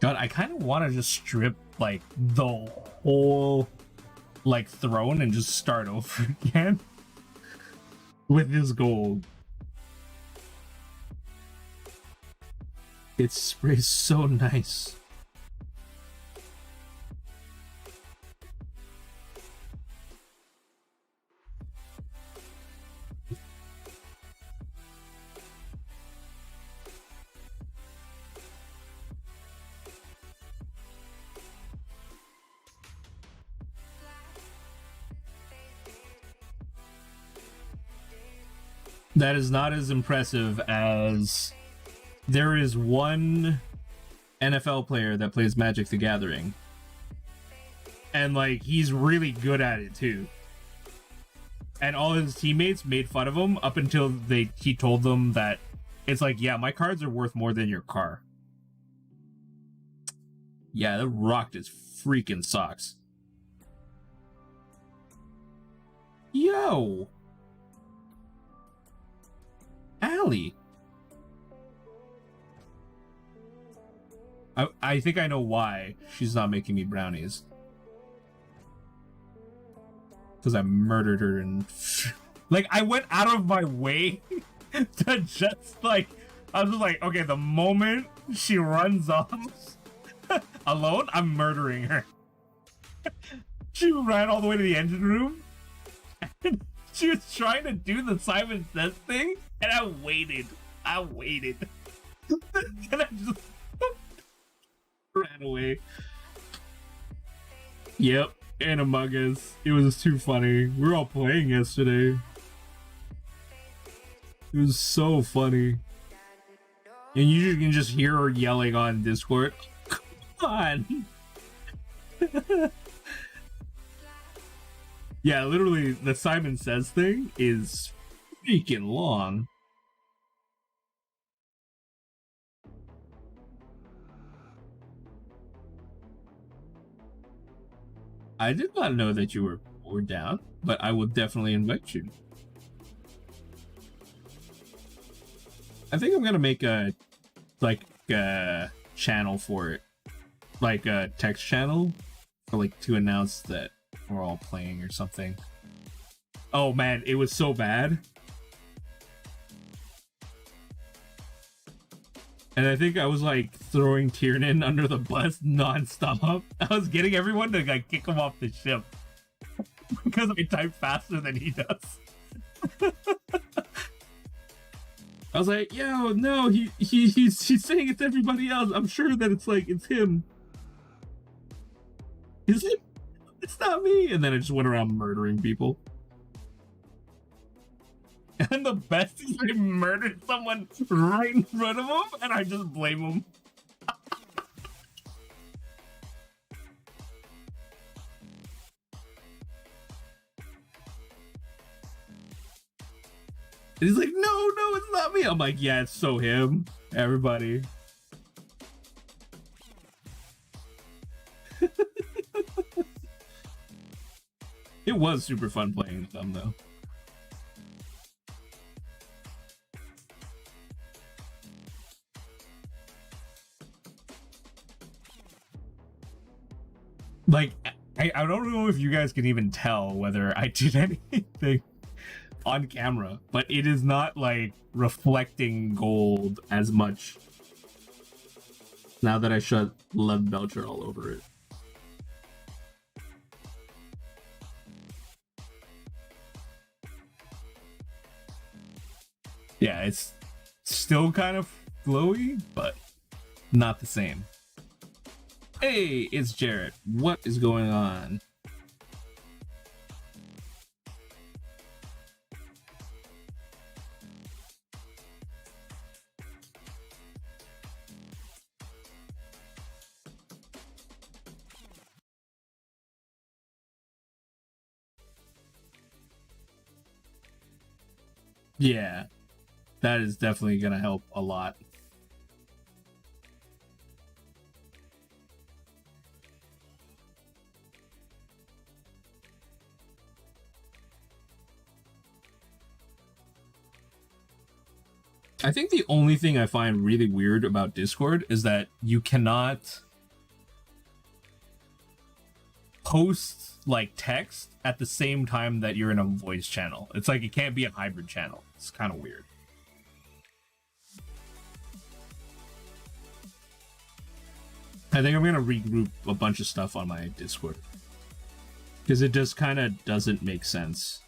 God, I kind of want to just strip, like, the whole, like, throne and just start over again with this gold. It sprays so nice. That is not as impressive as there is one NFL player that plays Magic the Gathering. And, like, he's really good at it, too. And all his teammates made fun of him up until he told them that it's like, yeah, my cards are worth more than your car. Yeah, that rocked his freaking socks. Yo! Allie. I think I know why she's not making me brownies. Because I murdered her and... like, I went out of my way to just, like... I was just like, okay, the moment she runs off alone, I'm murdering her. She ran all the way to the engine room. And she was trying to do the Simon Says thing, and I waited. And I just ran away. Yep, and Among Us. It was too funny. We were all playing yesterday. It was so funny. And you can just hear her yelling on Discord. Come on! Yeah, literally, the Simon Says thing is freaking long. I did not know that you were down, but I will definitely invite you. I think I'm gonna make a channel for it, like a text channel, for like to announce that we're all playing or something. Oh man, it was so bad. And I think I was like throwing Tiernan under the bus non-stop. I was getting everyone to like kick him off the ship because I type faster than he does. I was like, yo, no, he's saying it's everybody else. I'm sure that it's him. Is it? It's not me. And then I just went around murdering people. And the best is I murdered someone right in front of him, and I just blame him. And he's like, no, it's not me. I'm like, yeah, it's so him. Everybody. It was super fun playing with them, though. Like, I don't know if you guys can even tell whether I did anything on camera, but it is not like reflecting gold as much now that I shot lead belcher all over it. Yeah, it's still kind of glowy, but not the same. Hey, it's Jarrett. What is going on? Yeah, that is definitely gonna help a lot. I think the only thing I find really weird about Discord is that you cannot post like text at the same time that you're in a voice channel. It's like it can't be a hybrid channel. It's kind of weird. I think I'm gonna regroup a bunch of stuff on my Discord because it just kind of doesn't make sense.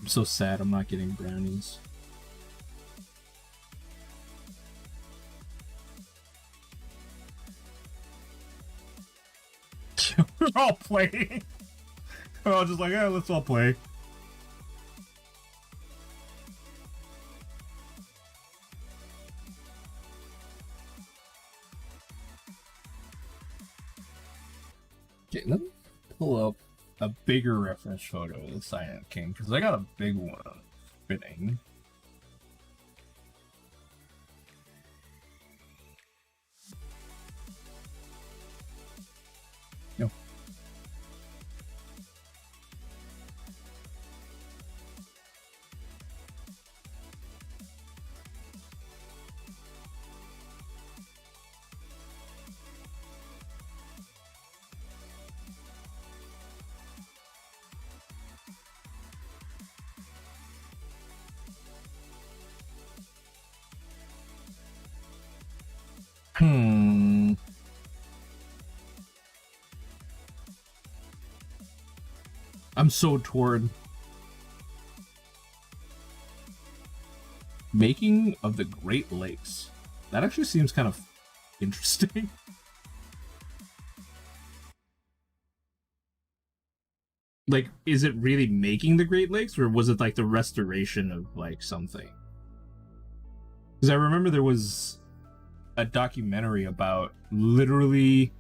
I'm so sad I'm not getting brownies. We're all playing. We're all just like, yeah, let's all play. Okay, let me pull up a bigger reference photo of the Silent King, because I got a big one fitting. No. I'm so torn. Making of the Great Lakes. That actually seems kind of interesting. Like, is it really making the Great Lakes, or was it like the restoration of like something? Because I remember there was a documentary about literally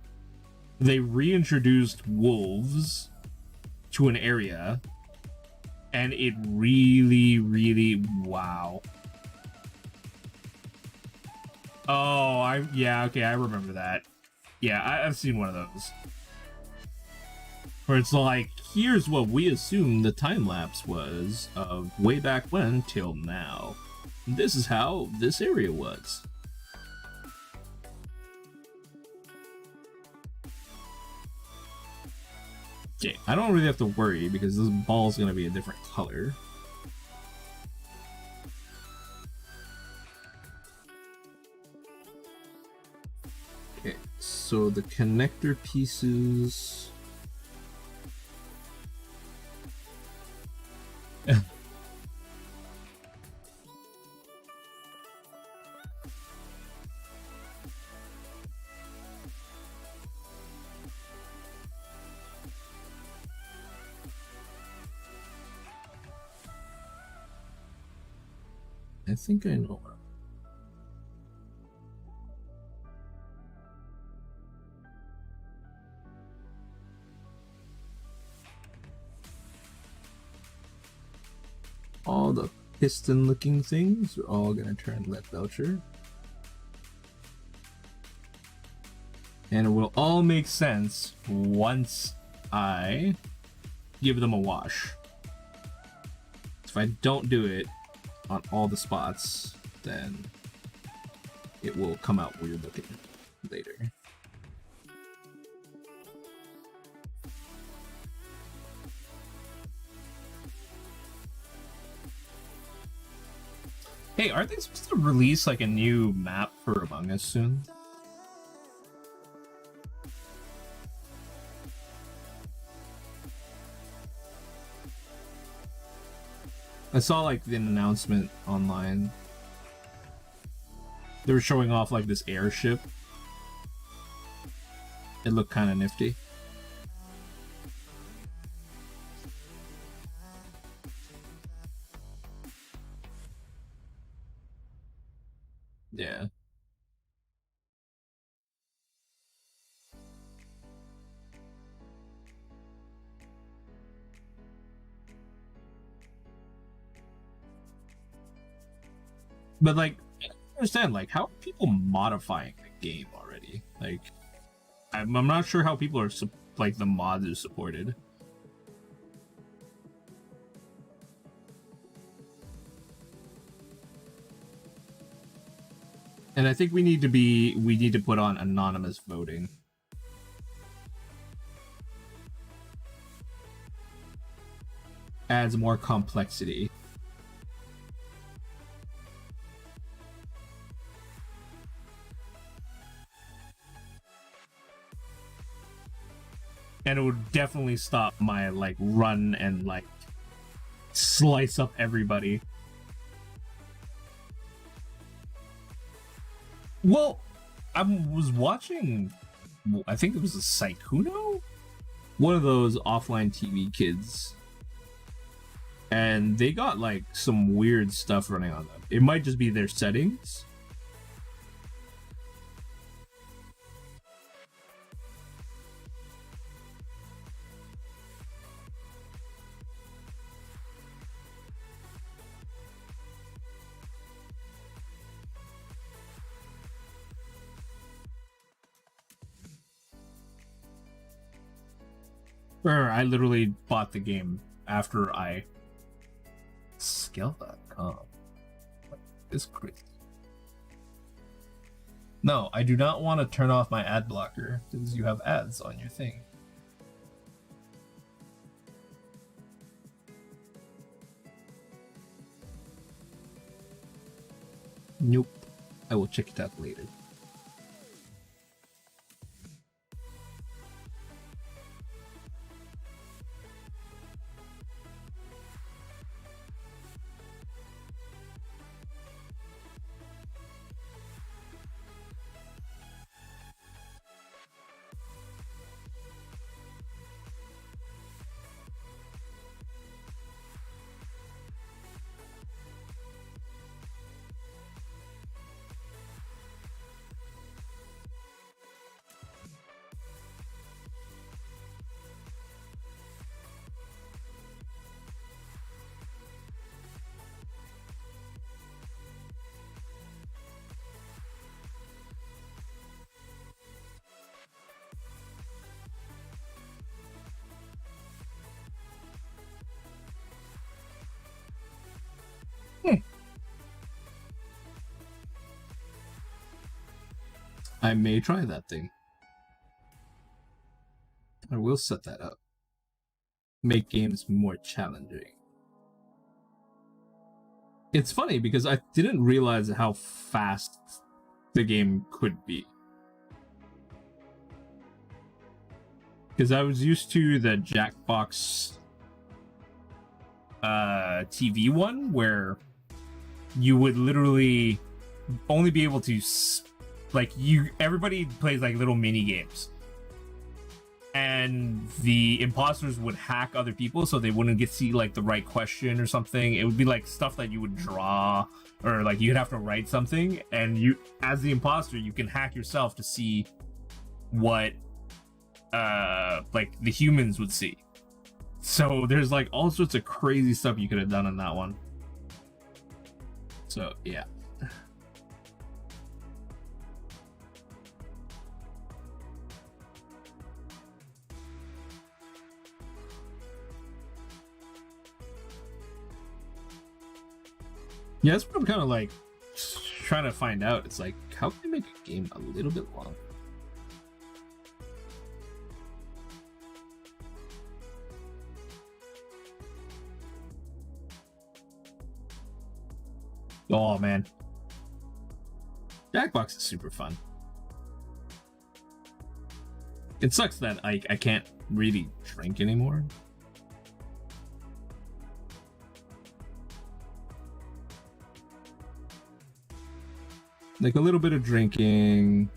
they reintroduced wolves to an area and it really wow. Oh, yeah, okay, I remember that. Yeah, I've seen one of those where it's like, here's what we assume the time lapse was of way back when till now. This is how this area was. Okay, I don't really have to worry because this ball is going to be a different color. Okay, so the connector pieces... I think I know. All the piston-looking things are all gonna turn lead belcher. And it will all make sense once I give them a wash. If I don't do it on all the spots, then it will come out weird looking later. Hey, aren't they supposed to release like a new map for Among Us soon? I saw like an announcement online. They were showing off like this airship. It looked kind of nifty. Yeah. But like, I don't understand, like, how are people modifying the game already? Like, I'm not sure how people are like the mods are supported. And I think we need to put on anonymous voting. Adds more complexity. And it would definitely stop my like run and like slice up everybody. Well, I was watching, I think it was a Saikuno? One of those offline TV kids. And they got like some weird stuff running on them. It might just be their settings. I literally bought the game after I Skill.com. It's crazy. No, I do not want to turn off my ad blocker because you have ads on your thing. Nope. I will check it out later. I may try that thing. I will set that up. Make games more challenging. It's funny because I didn't realize how fast the game could be. Because I was used to the Jackbox TV one where you would literally only be able to everybody plays like little mini games, and the imposters would hack other people so they wouldn't get to see like the right question or something. It would be like stuff that you would draw, or like you'd have to write something, and you, as the imposter, you can hack yourself to see what like the humans would see. So there's like all sorts of crazy stuff you could have done on that one. So yeah. Yeah, that's what I'm kind of like trying to find out. It's like, how can I make a game a little bit long? Oh man, Jackbox is super fun. It sucks that I can't really drink anymore. Like a little bit of drinking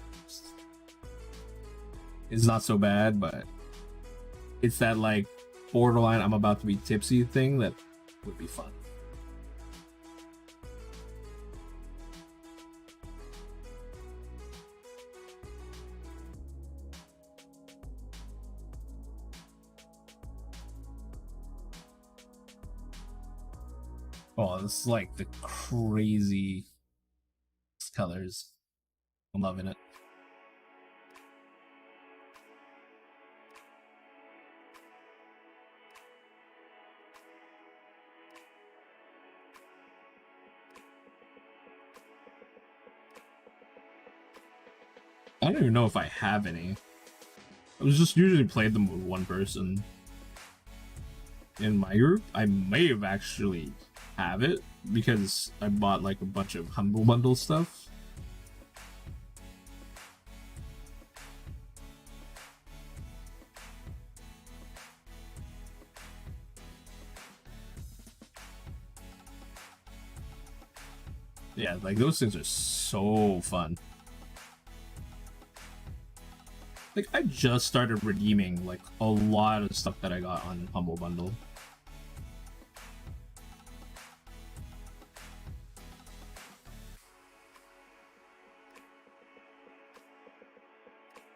is not so bad, but it's that like borderline I'm about to be tipsy thing that would be fun. Oh, this is like the crazy colors. I'm loving it. I don't even know if I have any. I was just usually played them with one person in my group. I may have actually have it because I bought like a bunch of Humble Bundle stuff. Yeah, like those things are so fun. Like I just started redeeming like a lot of stuff that I got on Humble Bundle.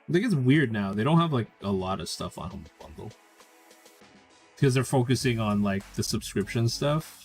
I think it's weird now. They don't have like a lot of stuff on Humble Bundle because they're focusing on like the subscription stuff.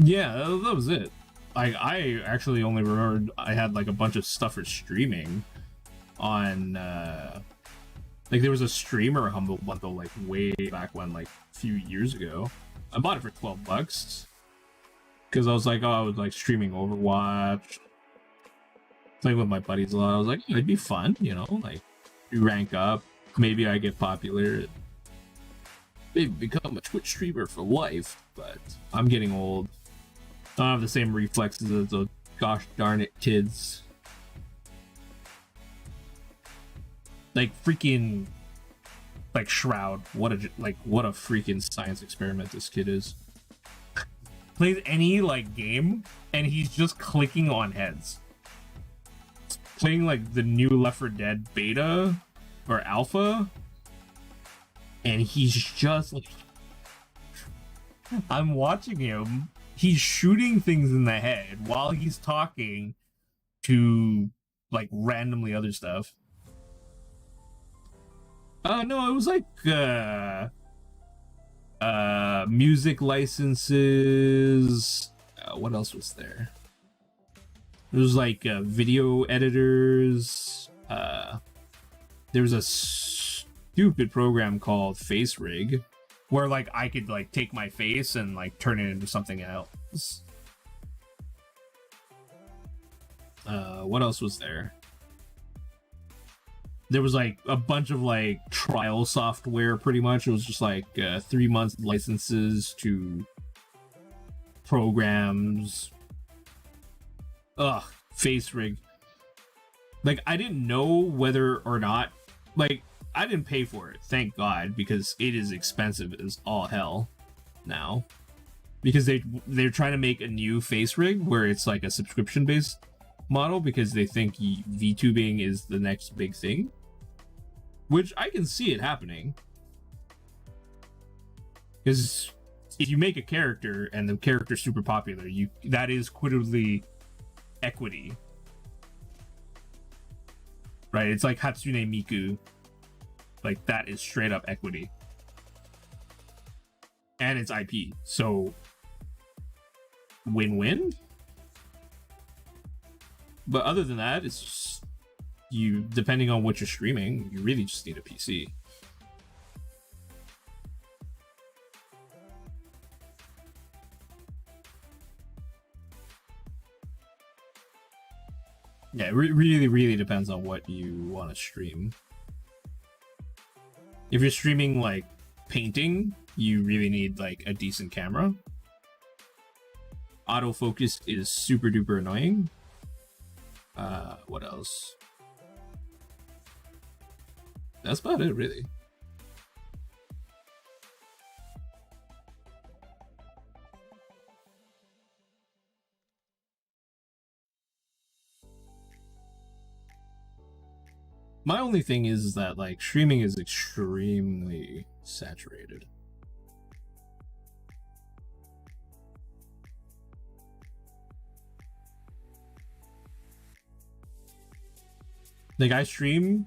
Yeah, that was it. I actually only remembered I had like a bunch of stuff for streaming on like there was a streamer Humble Bundle like way back when, like a few years ago. I bought it for $12 because I was like, oh, I was like streaming Overwatch, playing with my buddies a lot. I was like, it'd be fun, you know, like you rank up, maybe I get popular, maybe become a Twitch streamer for life. But I'm getting old. I don't have the same reflexes as those gosh darn it kids. Like freaking like Shroud. What a freaking science experiment this kid is. Plays any like game and he's just clicking on heads. Playing like the new Left 4 Dead beta or alpha, and he's just like, I'm watching him. He's shooting things in the head while he's talking to like randomly other stuff. No, it was like music licenses. What else was there? There was like video editors. There was a stupid program called Face Rig, where like I could like take my face and like turn it into something else. What else was there? There was like a bunch of like trial software, pretty much. It was just like 3 months licenses to programs. Ugh, Face Rig. Like I didn't know whether or not, like I didn't pay for it, thank God, because it is expensive as all hell now. Because they're trying to make a new Face Rig where it's like a subscription based model because they think VTubing is the next big thing. Which I can see it happening. Because if you make a character and the character's super popular, that is quiddly equity. Right? It's like Hatsune Miku. Like that is straight up equity. And it's IP. So win-win. But other than that, it's just, you, depending on what you're streaming, you really just need a PC. Yeah, it really depends on what you want to stream. If you're streaming like painting, you really need like a decent camera. Autofocus is super duper annoying. What else? That's about it, really. My only thing is that like streaming is extremely saturated. Like I stream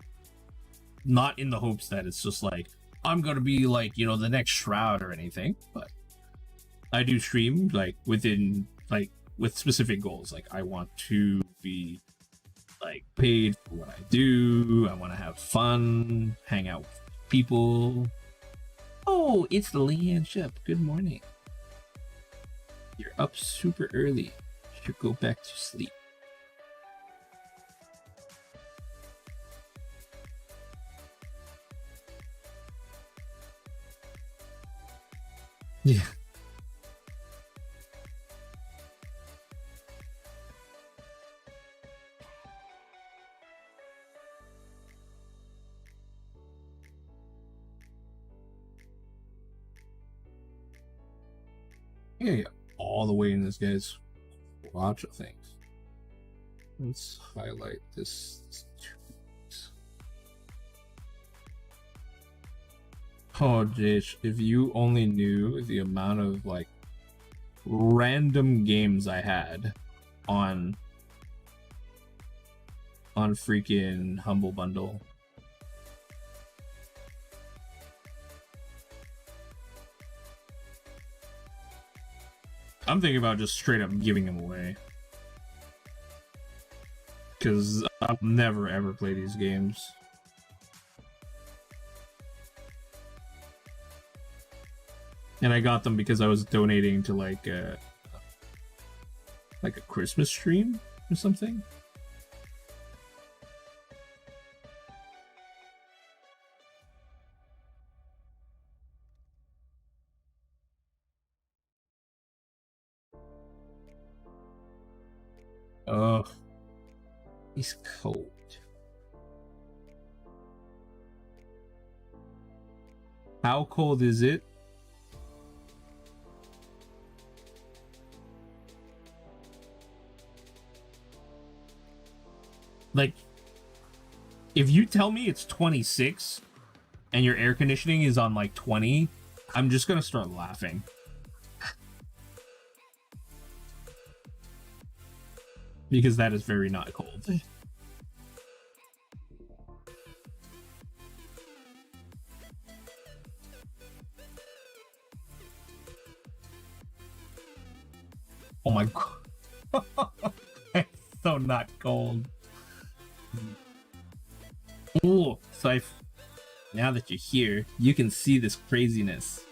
not in the hopes that it's just like I'm gonna be like, you know, the next Shroud or anything, but I do stream like within like with specific goals. Like I want to be like paid for what I do. I want to have fun, hang out with people. Oh, it's Leanne Shep. Good morning. You're up super early. Should go back to sleep. Yeah. Yeah, all the way in this guy's watch of things. Let's highlight this. Oh, Jish, if you only knew the amount of like random games I had on freaking Humble Bundle. I'm thinking about just straight up giving them away. Because I'll never ever play these games. And I got them because I was donating to like a Christmas stream or something. Ugh. He's cold. How cold is it? Like, if you tell me it's 26 and your air conditioning is on like 20, I'm just gonna start laughing. Because that is very not cold. Oh my god. It's so not cold. Ooh, so now that you're here, you can see this craziness.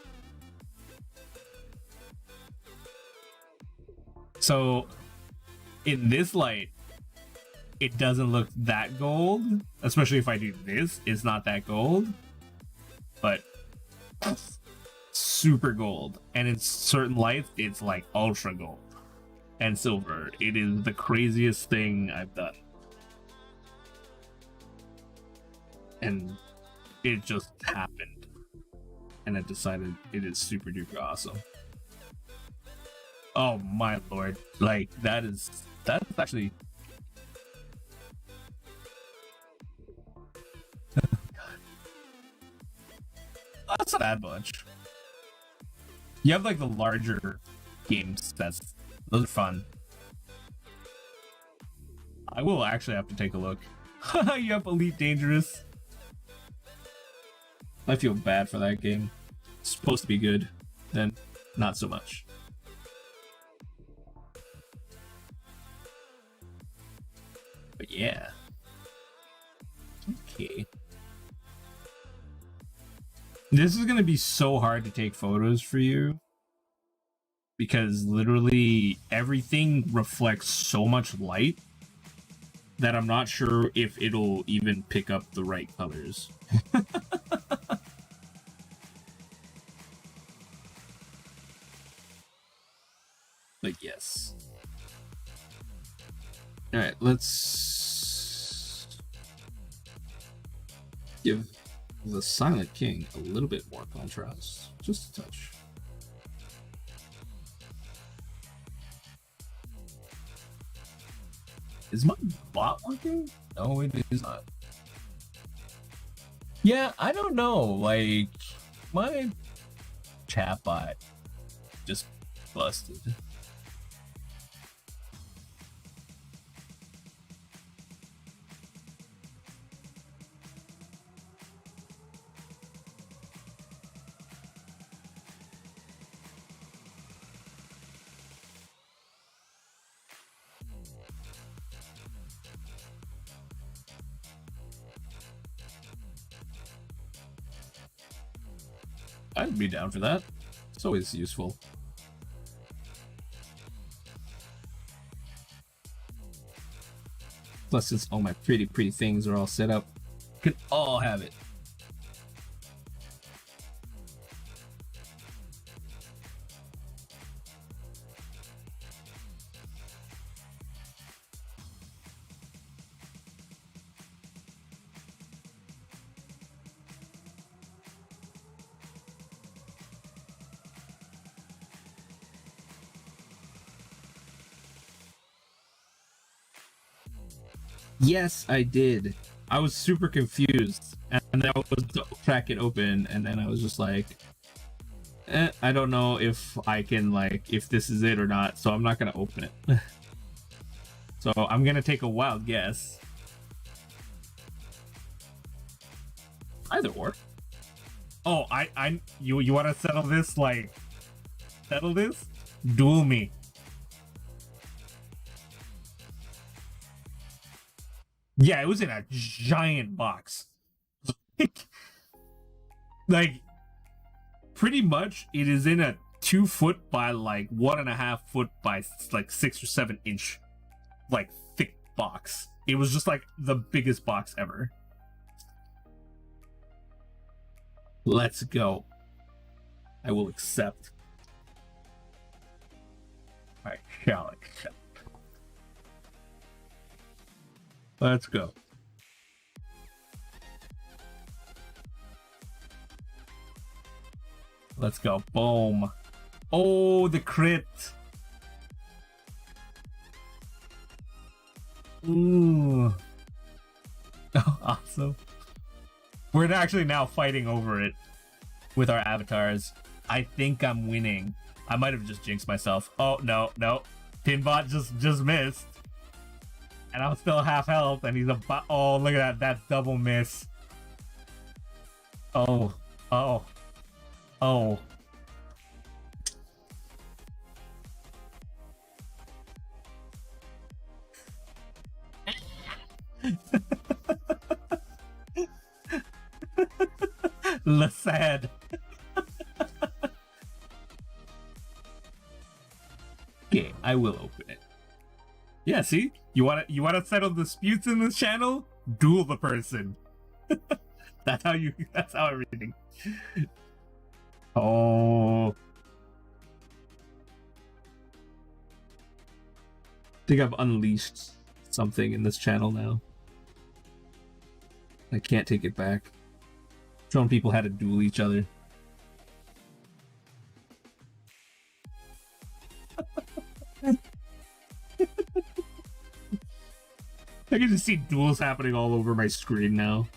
So, in this light, it doesn't look that gold. Especially if I do this, it's not that gold. But, super gold. And in certain lights, it's like ultra gold. And silver. It is the craziest thing I've done. And it just happened. And I decided it is super duper awesome. Oh my lord. Like, that's actually... That's not that much. You have like the larger games. Those are fun. I will actually have to take a look. You have Elite Dangerous. I feel bad for that game. It's supposed to be good, then not so much. But yeah. Okay. This is gonna be so hard to take photos for you. Because literally everything reflects so much light that I'm not sure if it'll even pick up the right colors. All right, let's give the Silent King a little bit more contrast, just a touch. Is my bot working? No, it is not. Yeah, I don't know. Like, my chat bot just busted. I'd be down for that. It's always useful. Plus, since all my pretty things are all set up, could all have it. Yes, I did. I was super confused, and then I was crack it open, and then I was just like, I don't know if I can, like, if this is it or not, so I'm not gonna open it. So I'm gonna take a wild guess. Either or. Oh, you want to settle this? Like, settle this? Duel me. Yeah, it was in a giant box. Like, pretty much it is in a 2 foot by like 1.5 foot by like 6 or 7 inch like thick box. It was just like the biggest box ever. Let's go. I will accept. I shall accept. Let's go. Let's go. Boom. Oh, the crit. Ooh. Oh, awesome. We're actually now fighting over it with our avatars. I think I'm winning. I might have just jinxed myself. Oh, no. Pinbot just missed. And I'm still half health, and he's about... Oh, look at that. That double miss. Oh. Sad. Okay, I will open it. Yeah, see? You wanna settle disputes in this channel? Duel the person. That's how everything. Oh. I think I've unleashed something in this channel now. I can't take it back. Showing people how to duel each other. I can just see duels happening all over my screen now.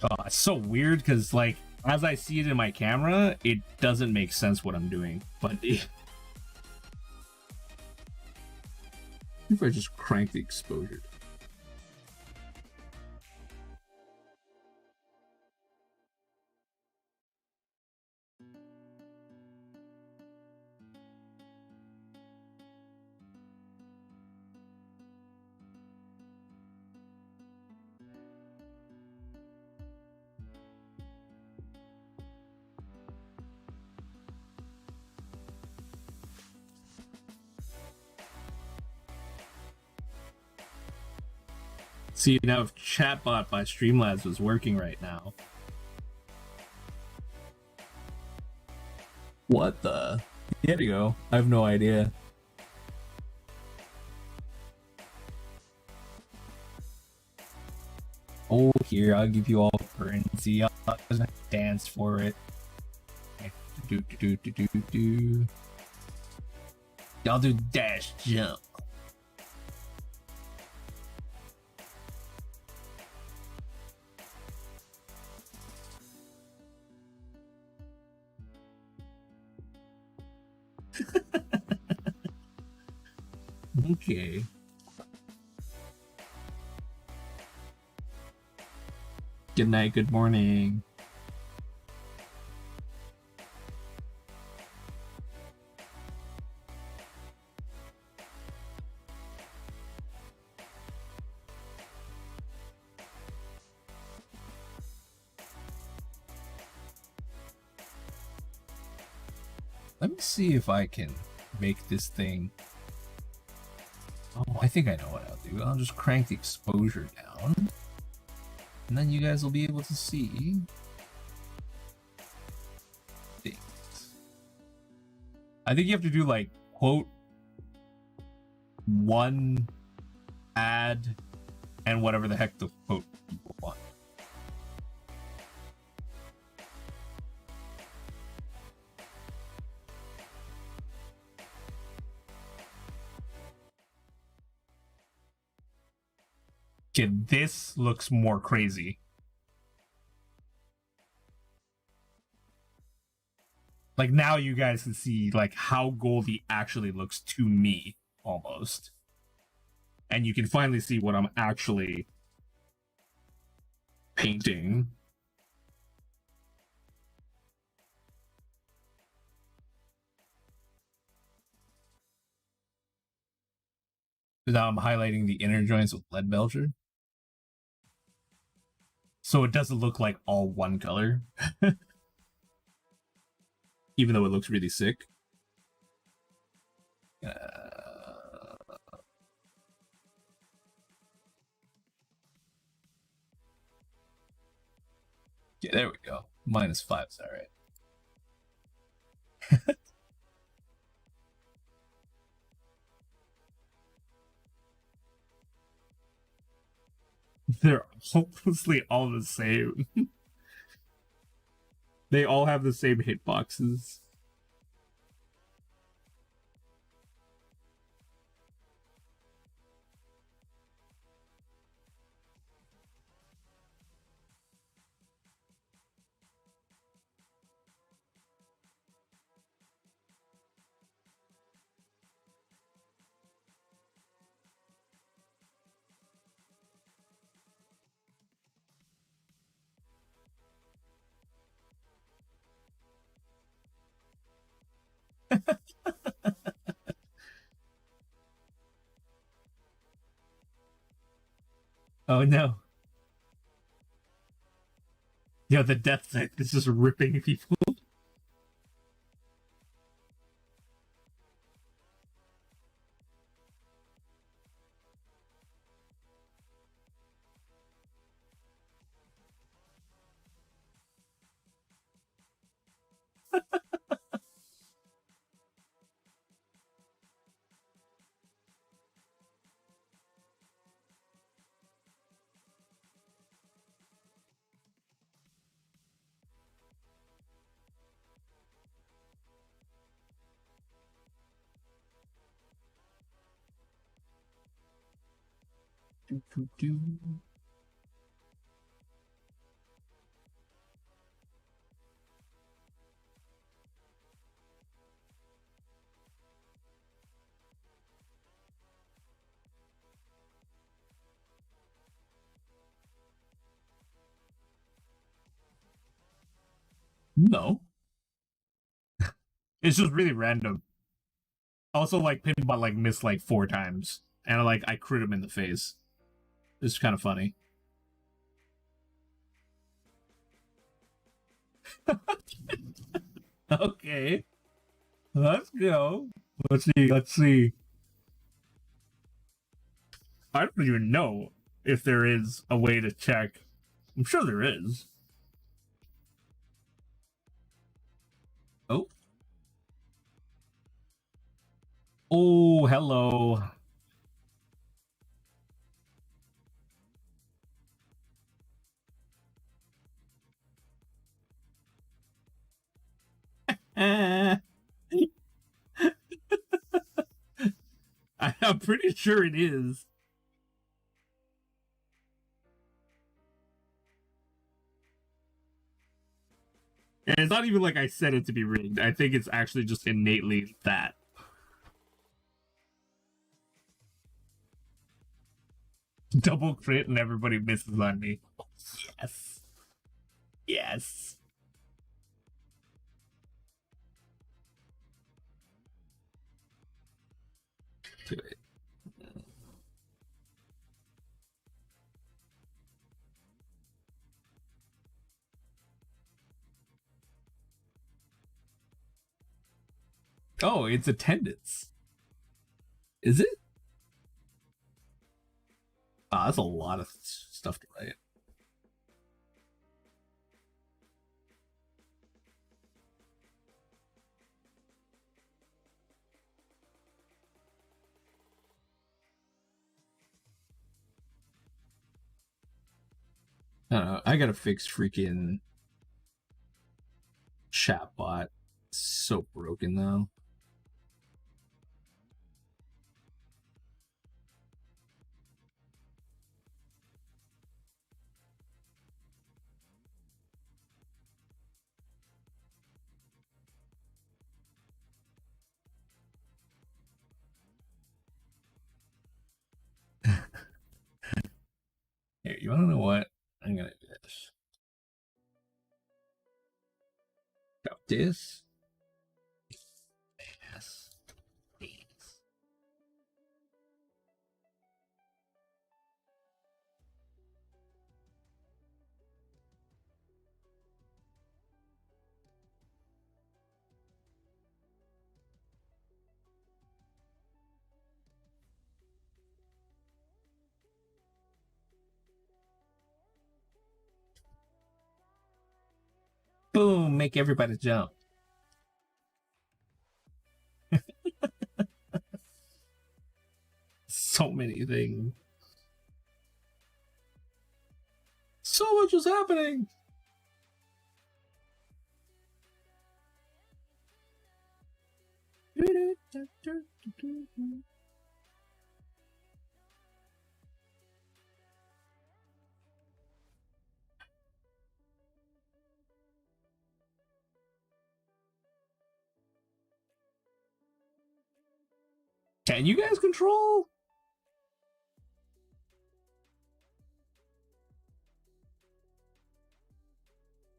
Oh, it's so weird because, like, as I see it in my camera, it doesn't make sense what I'm doing. But if I just crank the exposure. See, now if chatbot by Streamlabs was working right now. What the? There we go. I have no idea. Oh, here, I'll give you all currency. I'll dance for it. Y'all do dash jump. Okay. Good night, good morning. Let me see if I can make this thing. Oh, I think I know what I'll do. I'll just crank the exposure down. And then you guys will be able to see things. I think you have to do like quote one add and whatever the heck the quote people want. Okay, this looks more crazy. Like now you guys can see like how goldy actually looks to me almost. And you can finally see what I'm actually painting. So now I'm highlighting the inner joints with lead belcher. So it doesn't look like all one color. Even though it looks really sick. Yeah, there we go. -5 is alright. They're hopelessly all the same. They all have the same hitboxes. Oh no. Yo, the death thing is just ripping people. No. It's just really random. Also, like, Pinbot, like, missed, like, 4 times. And, like, I crit him in the face. It's kind of funny. Okay. Let's go. Let's see. I don't even know. if there is a way to check. I'm sure there is. Oh. Oh, hello. I'm pretty sure it is. And it's not even like I said it to be rigged. I think it's actually just innately that. Double crit and everybody misses on me. Yes. Yes. Do it. Oh, it's attendance. Is it? Ah, that's a lot of stuff to write. I don't know. I gotta fix freaking chatbot. It's so broken though. Here, you wanna know what? I'm gonna do this. Got this. Yes. These. Boom, make everybody jump. So many things. So much is happening. Can you guys control?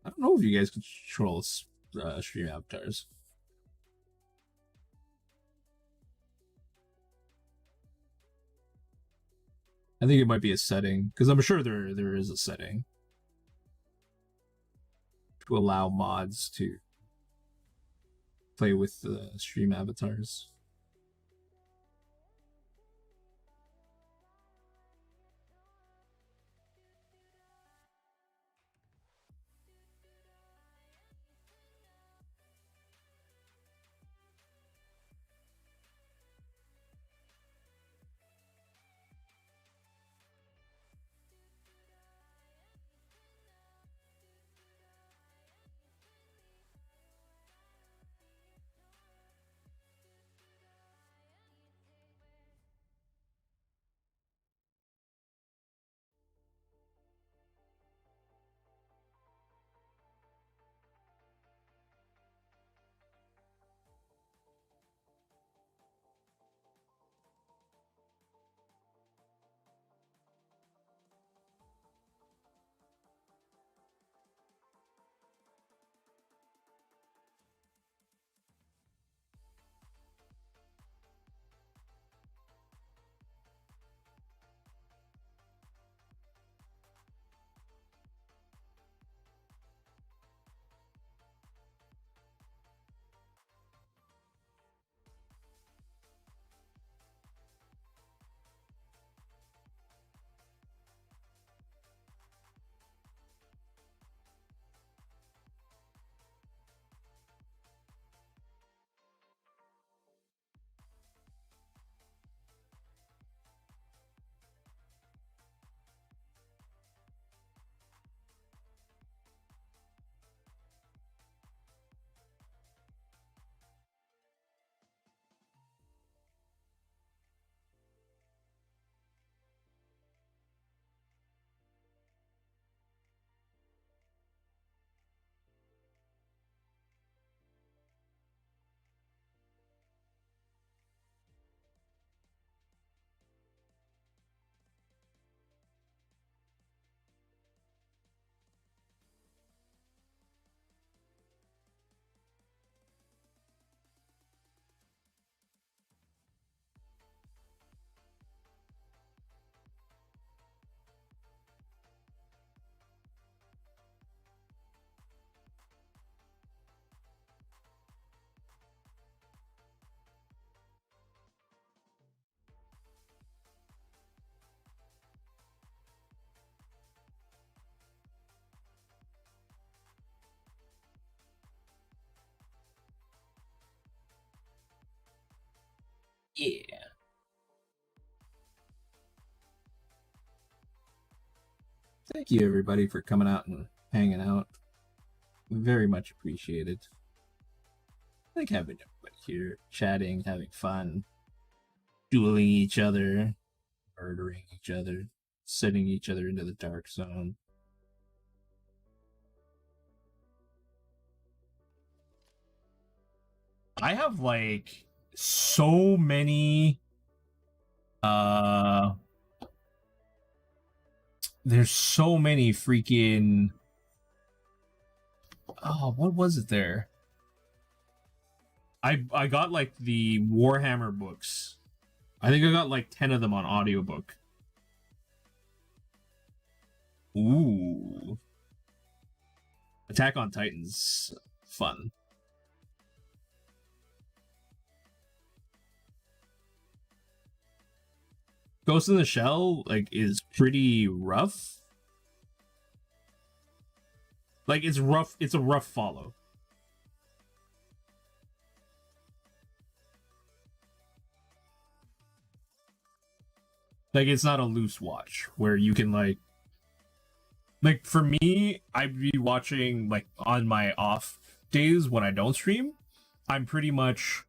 I don't know if you guys control stream avatars. I think it might be a setting because I'm sure there is a setting to allow mods to play with the stream avatars. Yeah. Thank you, everybody, for coming out and hanging out. Very much appreciated. I like having everybody here, chatting, having fun, dueling each other, murdering each other, sending each other into the dark zone. I have like so many there's so many freaking what was it there? I got like the Warhammer books. I think I got like 10 of them on audiobook. Ooh. Attack on Titan's fun. Ghost in the Shell like is pretty rough. Like it's rough, it's a rough follow. Like it's not a loose watch where you can like for me, I'd be watching like on my off days when I don't stream, I'm pretty much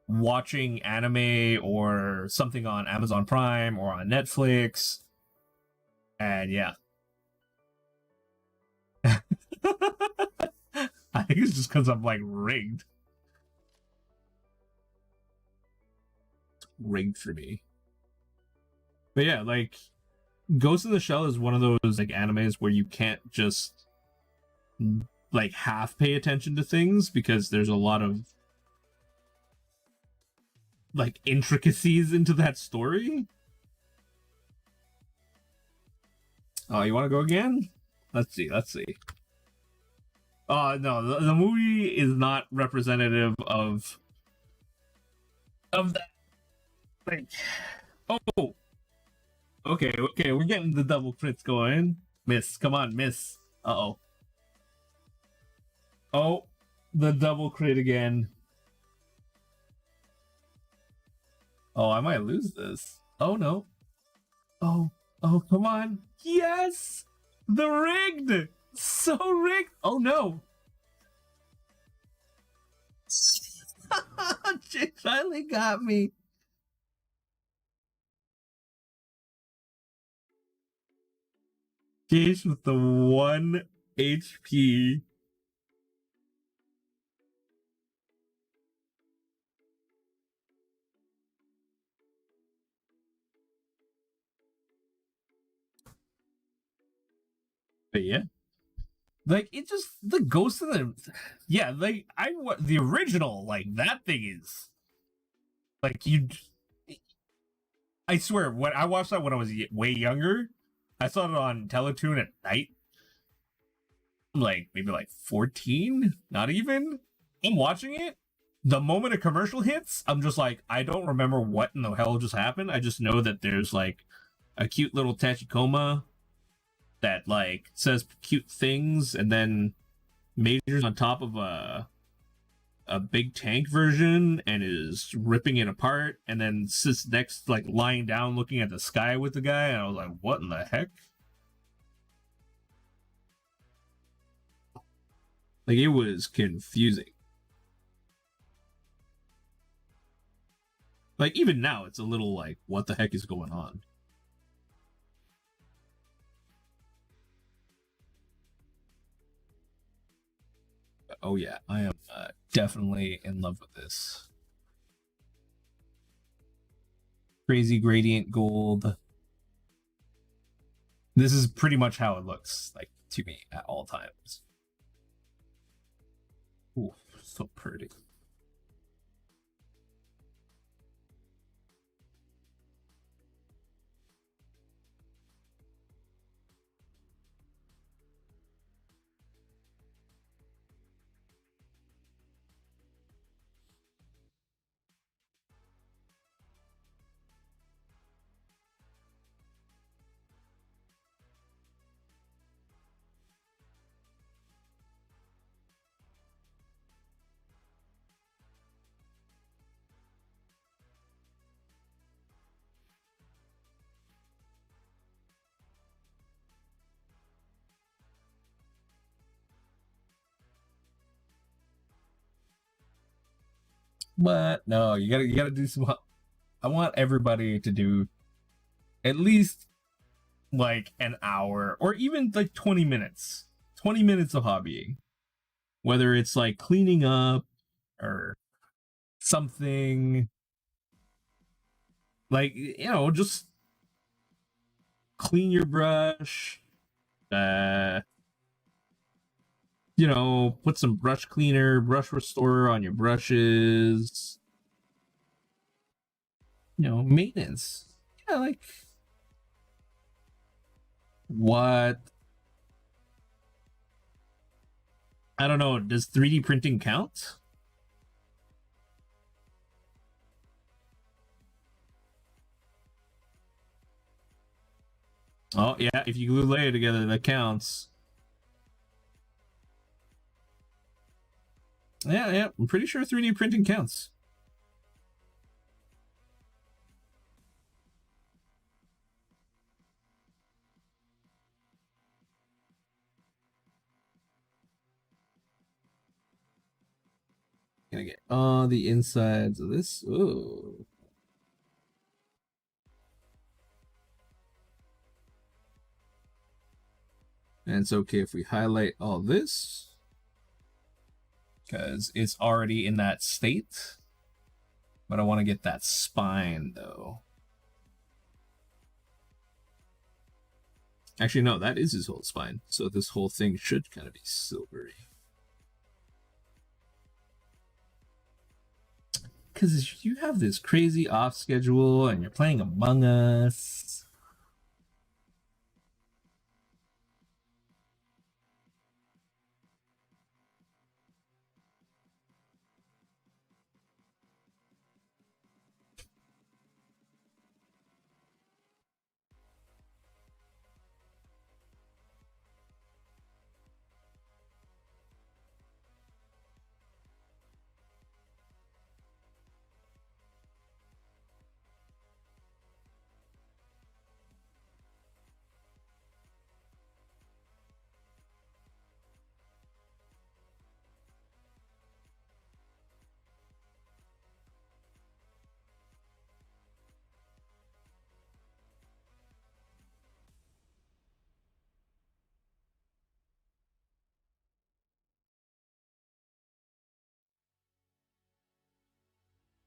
watching anime or something on Amazon Prime or on Netflix. And yeah. I think it's just because I'm like rigged. It's rigged for me. But yeah, like Ghost in the Shell is one of those like animes where you can't just like half pay attention to things because there's a lot of like intricacies into that story. Oh, you want to go again? Let's see. No, the movie is not representative of that. Like, oh, okay, we're getting the double crits going. Miss, come on, miss. Uh-oh. Oh, the double crit again. Oh, I might lose this. Oh, no. Oh, come on. Yes! The rigged! So rigged! Oh, no. She finally got me. Gage with the 1 HP. But yeah. Like, it just, the Ghost of the, yeah, like, the original, like, that thing is, like, I swear, when I watched that when I was way younger, I saw it on Teletoon at night. I'm like, maybe like 14? Not even? I'm watching it. The moment a commercial hits, I'm just like, I don't remember what in the hell just happened. I just know that there's, like, a cute little Tachikoma that like says cute things and then majors on top of a big tank version and is ripping it apart and then sits next like lying down looking at the sky with the guy, and I was like, what in the heck? Like it was confusing. Like even now it's a little like, what the heck is going on? Oh yeah, I am definitely in love with this. Crazy gradient gold. This is pretty much how it looks like to me at all times. Ooh, so pretty. But no, you gotta do some. I want everybody to do at least like an hour or even like 20 minutes. 20 minutes of hobbying. Whether it's like cleaning up or something like, just clean your brush, put some brush cleaner, brush restorer on your brushes, maintenance. Yeah, like what? I don't know. Does 3D printing count? Oh, yeah. If you glue layer together, that counts. Yeah. I'm pretty sure 3D printing counts. Gonna get all the insides of this. Ooh. And it's okay if we highlight all this because it's already in that state. But I want to get that spine though. Actually, no, that is his whole spine. So this whole thing should kind of be silvery. Because you have this crazy off schedule and you're playing Among Us.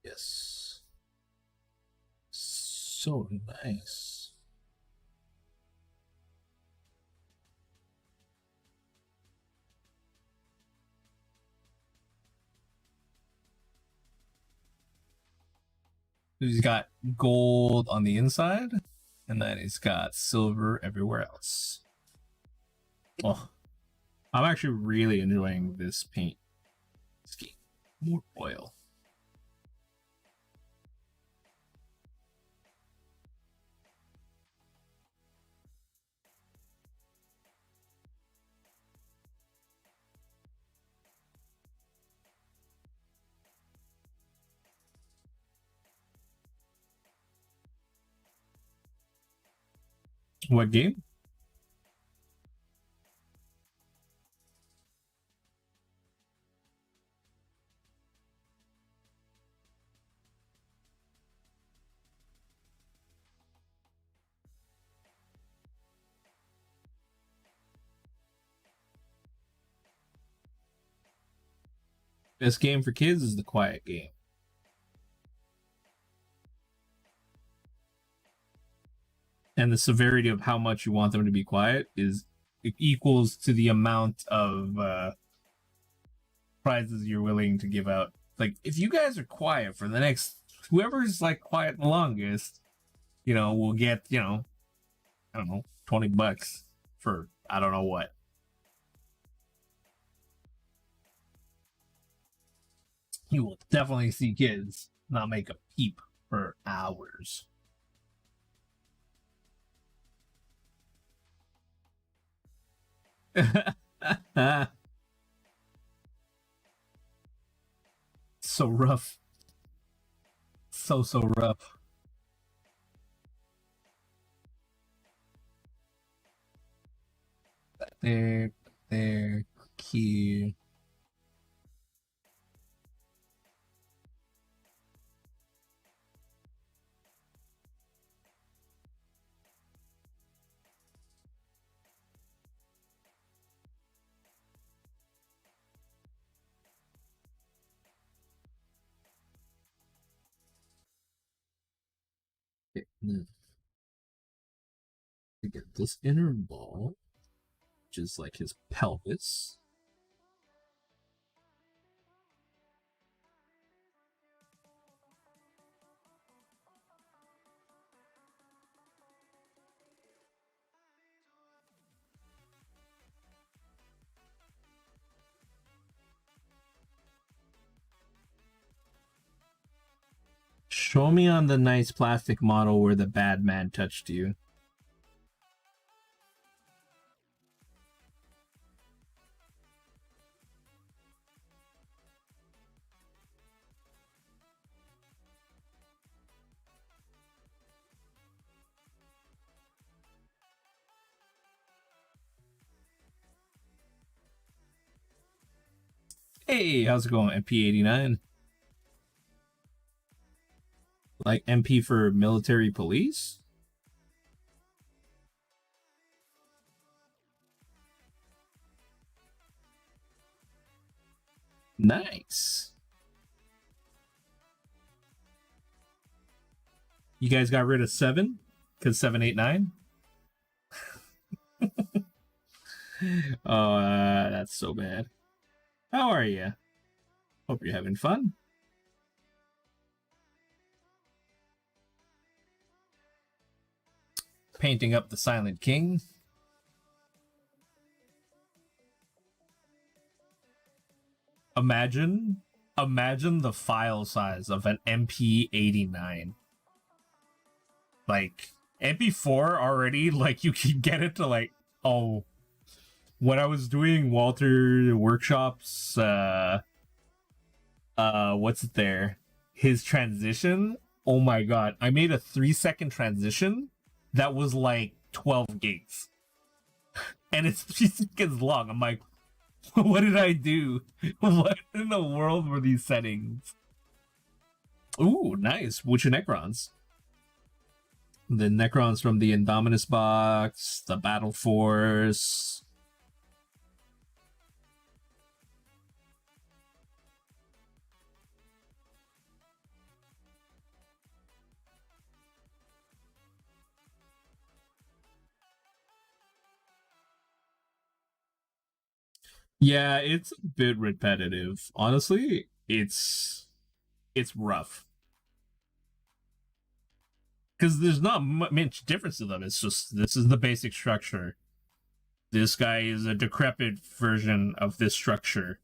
Yes. So nice. He's got gold on the inside, and then he's got silver everywhere else. Oh, I'm actually really enjoying this paint scheme. More oil. What game? Best game for kids is the quiet game. And the severity of how much you want them to be quiet is equals to the amount of prizes you're willing to give out. Like, if you guys are quiet for the next, whoever's like quiet the longest, will get, I don't know, $20 for I don't know what. You will definitely see kids not make a peep for hours. So rough. So rough. There, here. Okay, now to get this inner ball, which is like his pelvis. Show me on the nice plastic model where the bad man touched you. Hey, how's it going, MP89? Like MP for military police? Nice. You guys got rid of 7? Because 789? Oh, that's so bad. How are you? Hope you're having fun. Painting up the Silent King. Imagine the file size of an MP89. Like, MP4 already, like, you can get it to, like, oh, when I was doing Walter workshops, what's it there? His transition, oh my god, I made a 3-second transition that was like 12 gigs. And it's 3 seconds long. I'm like, what did I do? What in the world were these settings? Ooh, nice. Which necrons? The necrons from the Indominus box, the Battle Force. Yeah, it's a bit repetitive. Honestly, it's rough. Because there's not much difference to them. It's just, this is the basic structure. This guy is a decrepit version of this structure.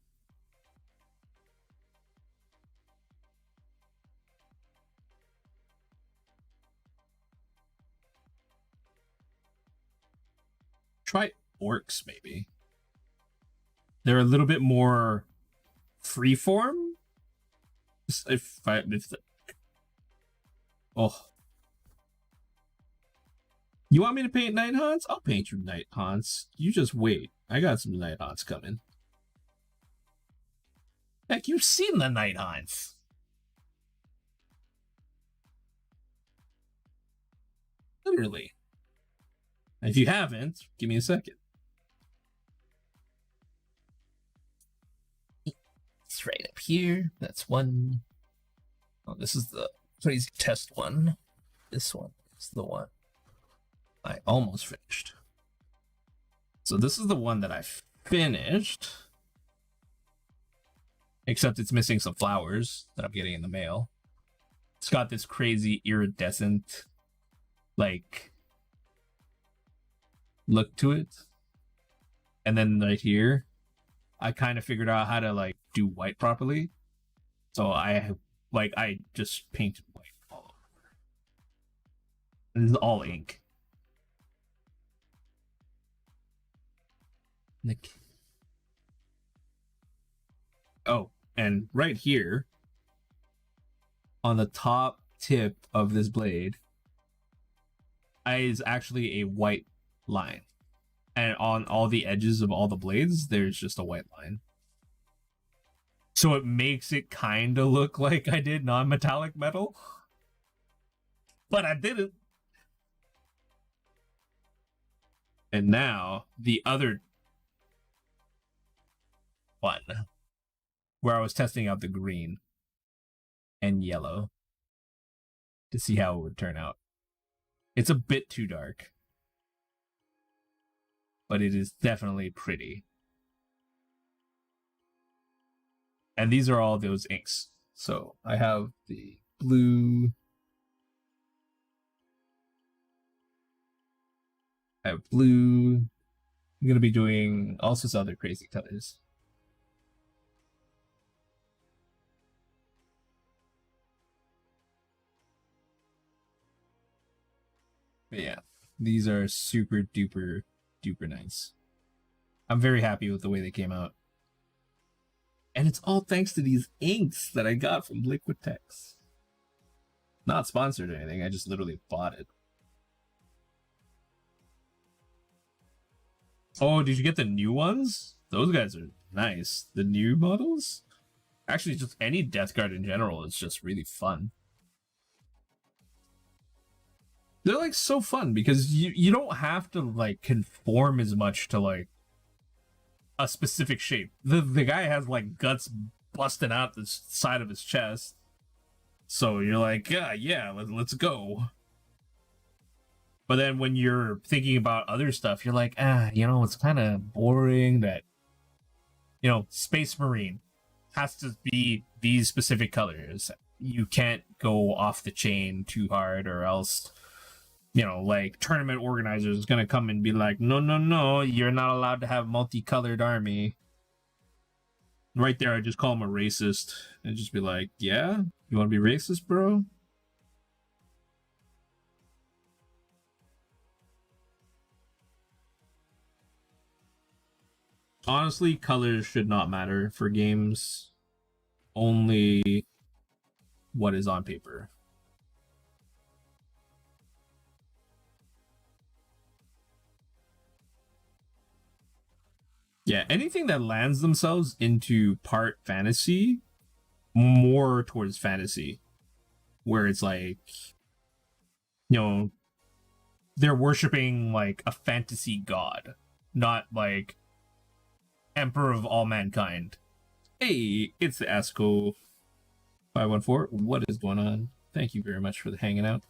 Try orcs, maybe. They're a little bit more freeform. Oh. You want me to paint Night Haunts? I'll paint you Night Haunts. You just wait. I got some Night Haunts coming. Heck, you've seen the Night Haunts. Literally. If you haven't, give me a second. It's right up here. That's one. Oh, this is the crazy test one. This one is the one I almost finished. So this is the one that I finished. Except it's missing some flowers that I'm getting in the mail. It's got this crazy iridescent, like, look to it. And then right here, I kind of figured out how to, like, do white properly. So I just painted white all over. And this is all ink. Nick. Oh, and right here, on the top tip of this blade, is actually a white line. And on all the edges of all the blades, there's just a white line. So it makes it kind of look like I did non-metallic metal. But I didn't. And now, the other one, where I was testing out the green and yellow to see how it would turn out. It's a bit too dark, but it is definitely pretty. And these are all those inks. So I have the blue. I have blue. I'm gonna be doing all sorts of other crazy colors. But yeah, these are super duper duper nice. I'm very happy with the way they came out. And it's all thanks to these inks that I got from Liquitex. Not sponsored or anything, I just literally bought it. Oh, did you get the new ones? Those guys are nice. The new models? Actually, just any Death Guard in general is just really fun. They're like so fun because you don't have to like conform as much to like a specific shape. The guy has like guts busting out the side of his chest. So you're like, yeah, let's go. But then when you're thinking about other stuff, you're like, it's kind of boring that, Space Marine has to be these specific colors. You can't go off the chain too hard or else, like tournament organizers is going to come and be like, no, you're not allowed to have multicolored army. Right there, I just call him a racist and just be like, yeah, you want to be racist, bro? Honestly, colors should not matter for games. Only what is on paper. Yeah, anything that lands themselves into part fantasy, more towards fantasy, where it's like, they're worshiping like a fantasy god, not like Emperor of all mankind. Hey, it's the Asco 514. What is going on? Thank you very much for the hanging out.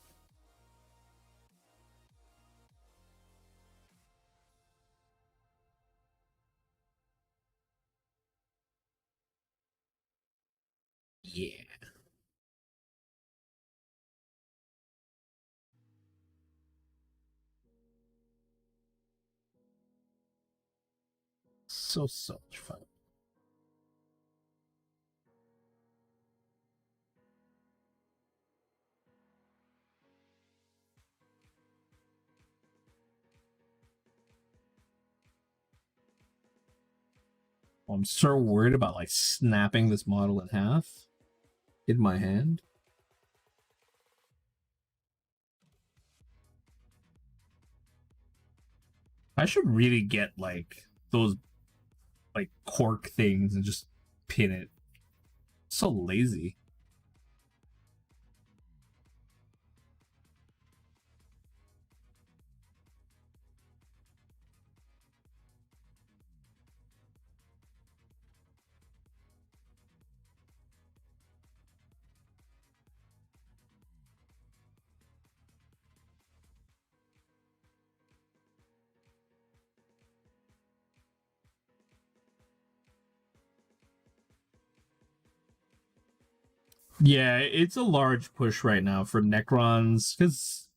Yeah. So much fun. I'm so worried about like snapping this model in half in my hand. I should really get like those like cork things and just pin it. So lazy. Yeah, it's a large push right now for necrons because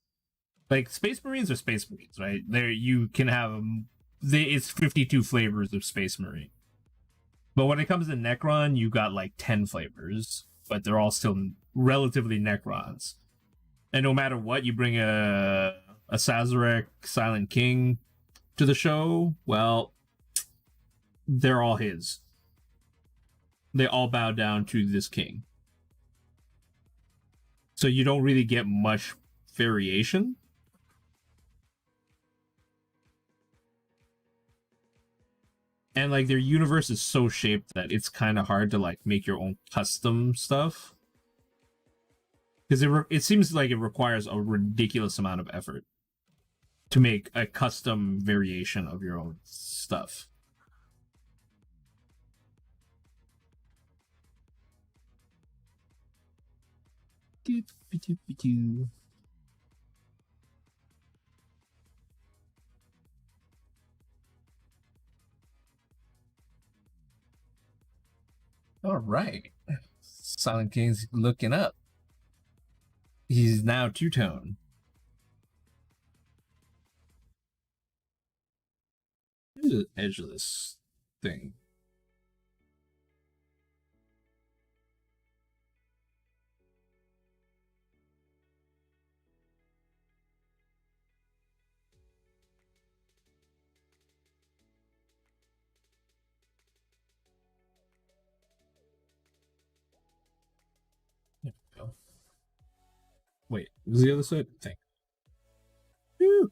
like Space Marines are Space Marines, right? There you can have it's 52 flavors of Space Marine. But when it comes to Necron, you got like 10 flavors, but they're all still relatively Necrons. And no matter what, you bring a Szarekh Silent King to the show, well, they're all his. They all bow down to this king. So you don't really get much variation. And like their universe is so shaped that it's kind of hard to like make your own custom stuff. Because it seems like it requires a ridiculous amount of effort to make a custom variation of your own stuff. All right. Silent King's looking up. He's now two-tone. Here's the edge of this thing. There we go. Wait, was the other side? Thing. Woo.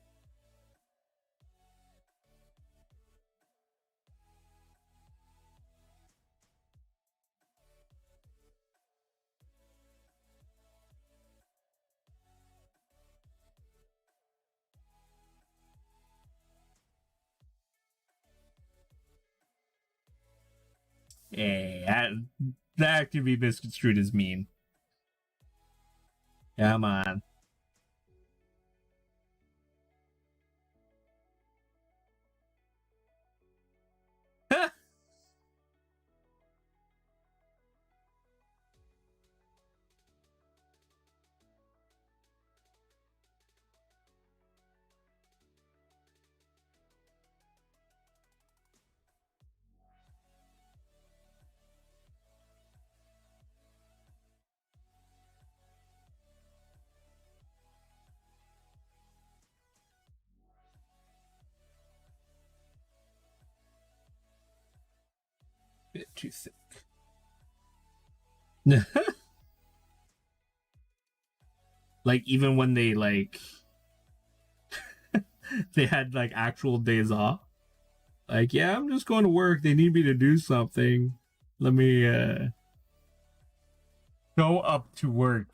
Yeah, that could be misconstrued as mean. Come on. Bit too thick. Like, even when they, like, they had, like, actual days off. Like, yeah, I'm just going to work. They need me to do something. Let me, go up to work.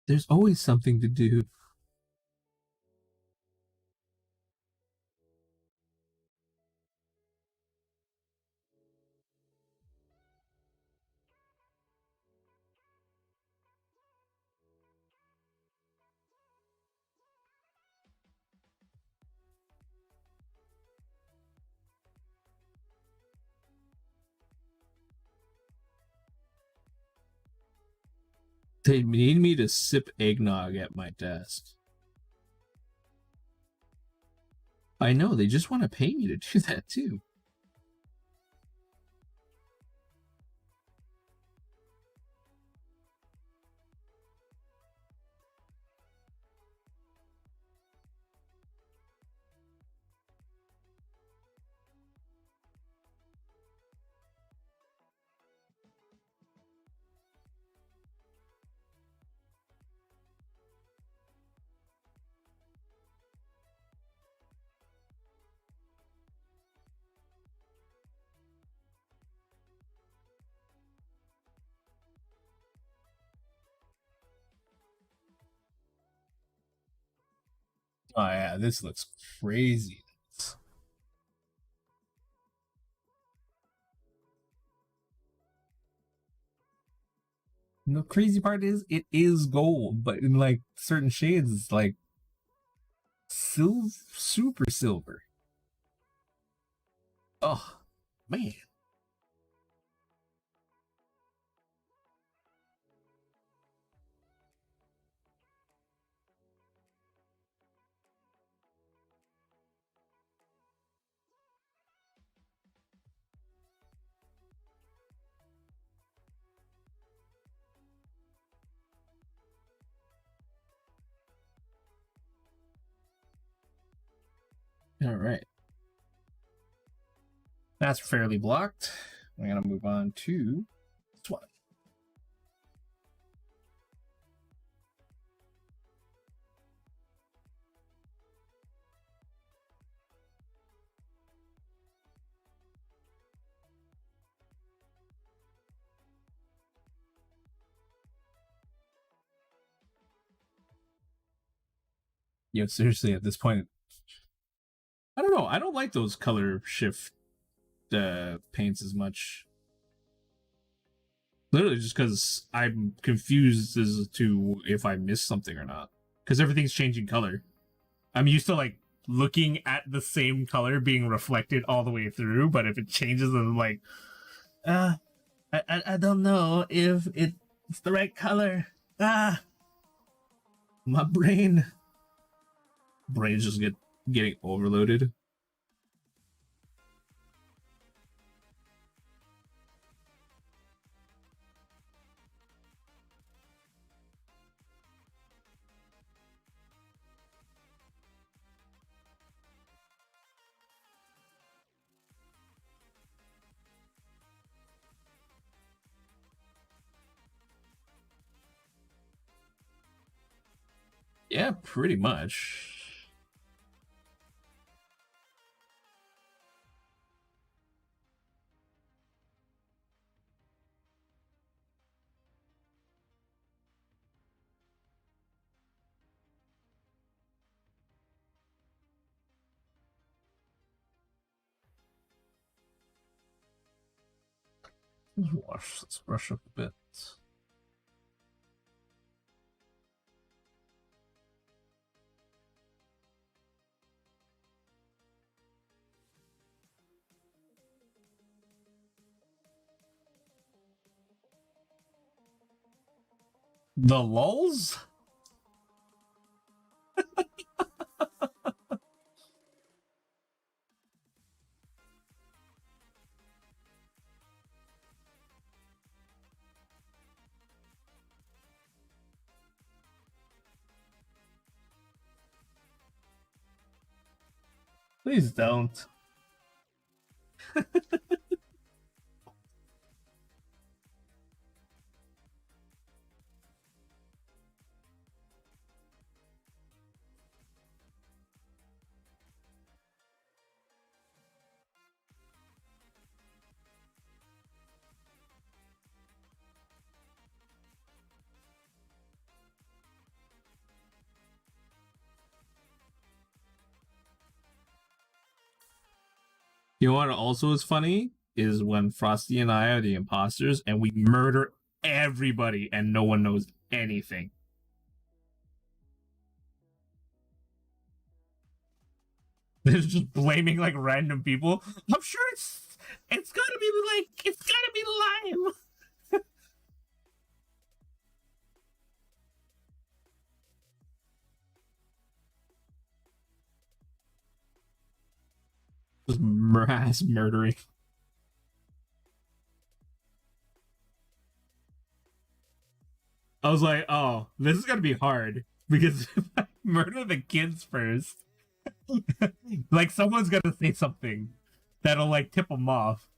There's always something to do. They need me to sip eggnog at my desk. I know, they just want to pay me to do that too. Oh yeah, this looks crazy. And the crazy part is it is gold, but in like certain shades it's like super silver. Oh man. All right. That's fairly blocked. I'm gonna move on to this one. You know, seriously, at this point, I don't know. I don't like those color shift paints as much. Literally just because I'm confused as to if I missed something or not. Because everything's changing color. I'm used to like looking at the same color being reflected all the way through, but if it changes, I'm like, I don't know if it's the right color. My brain's just getting overloaded. Yeah, pretty much. Let's brush up a bit. The lulls? Please don't. You know what also is funny is when Frosty and I are the imposters and we murder everybody and no one knows anything. They're just blaming like random people. I'm sure it's gotta be lime. Just mass murdering. I was like, oh, this is gonna be hard because if I murder the kids first, like someone's gonna say something that'll like tip them off.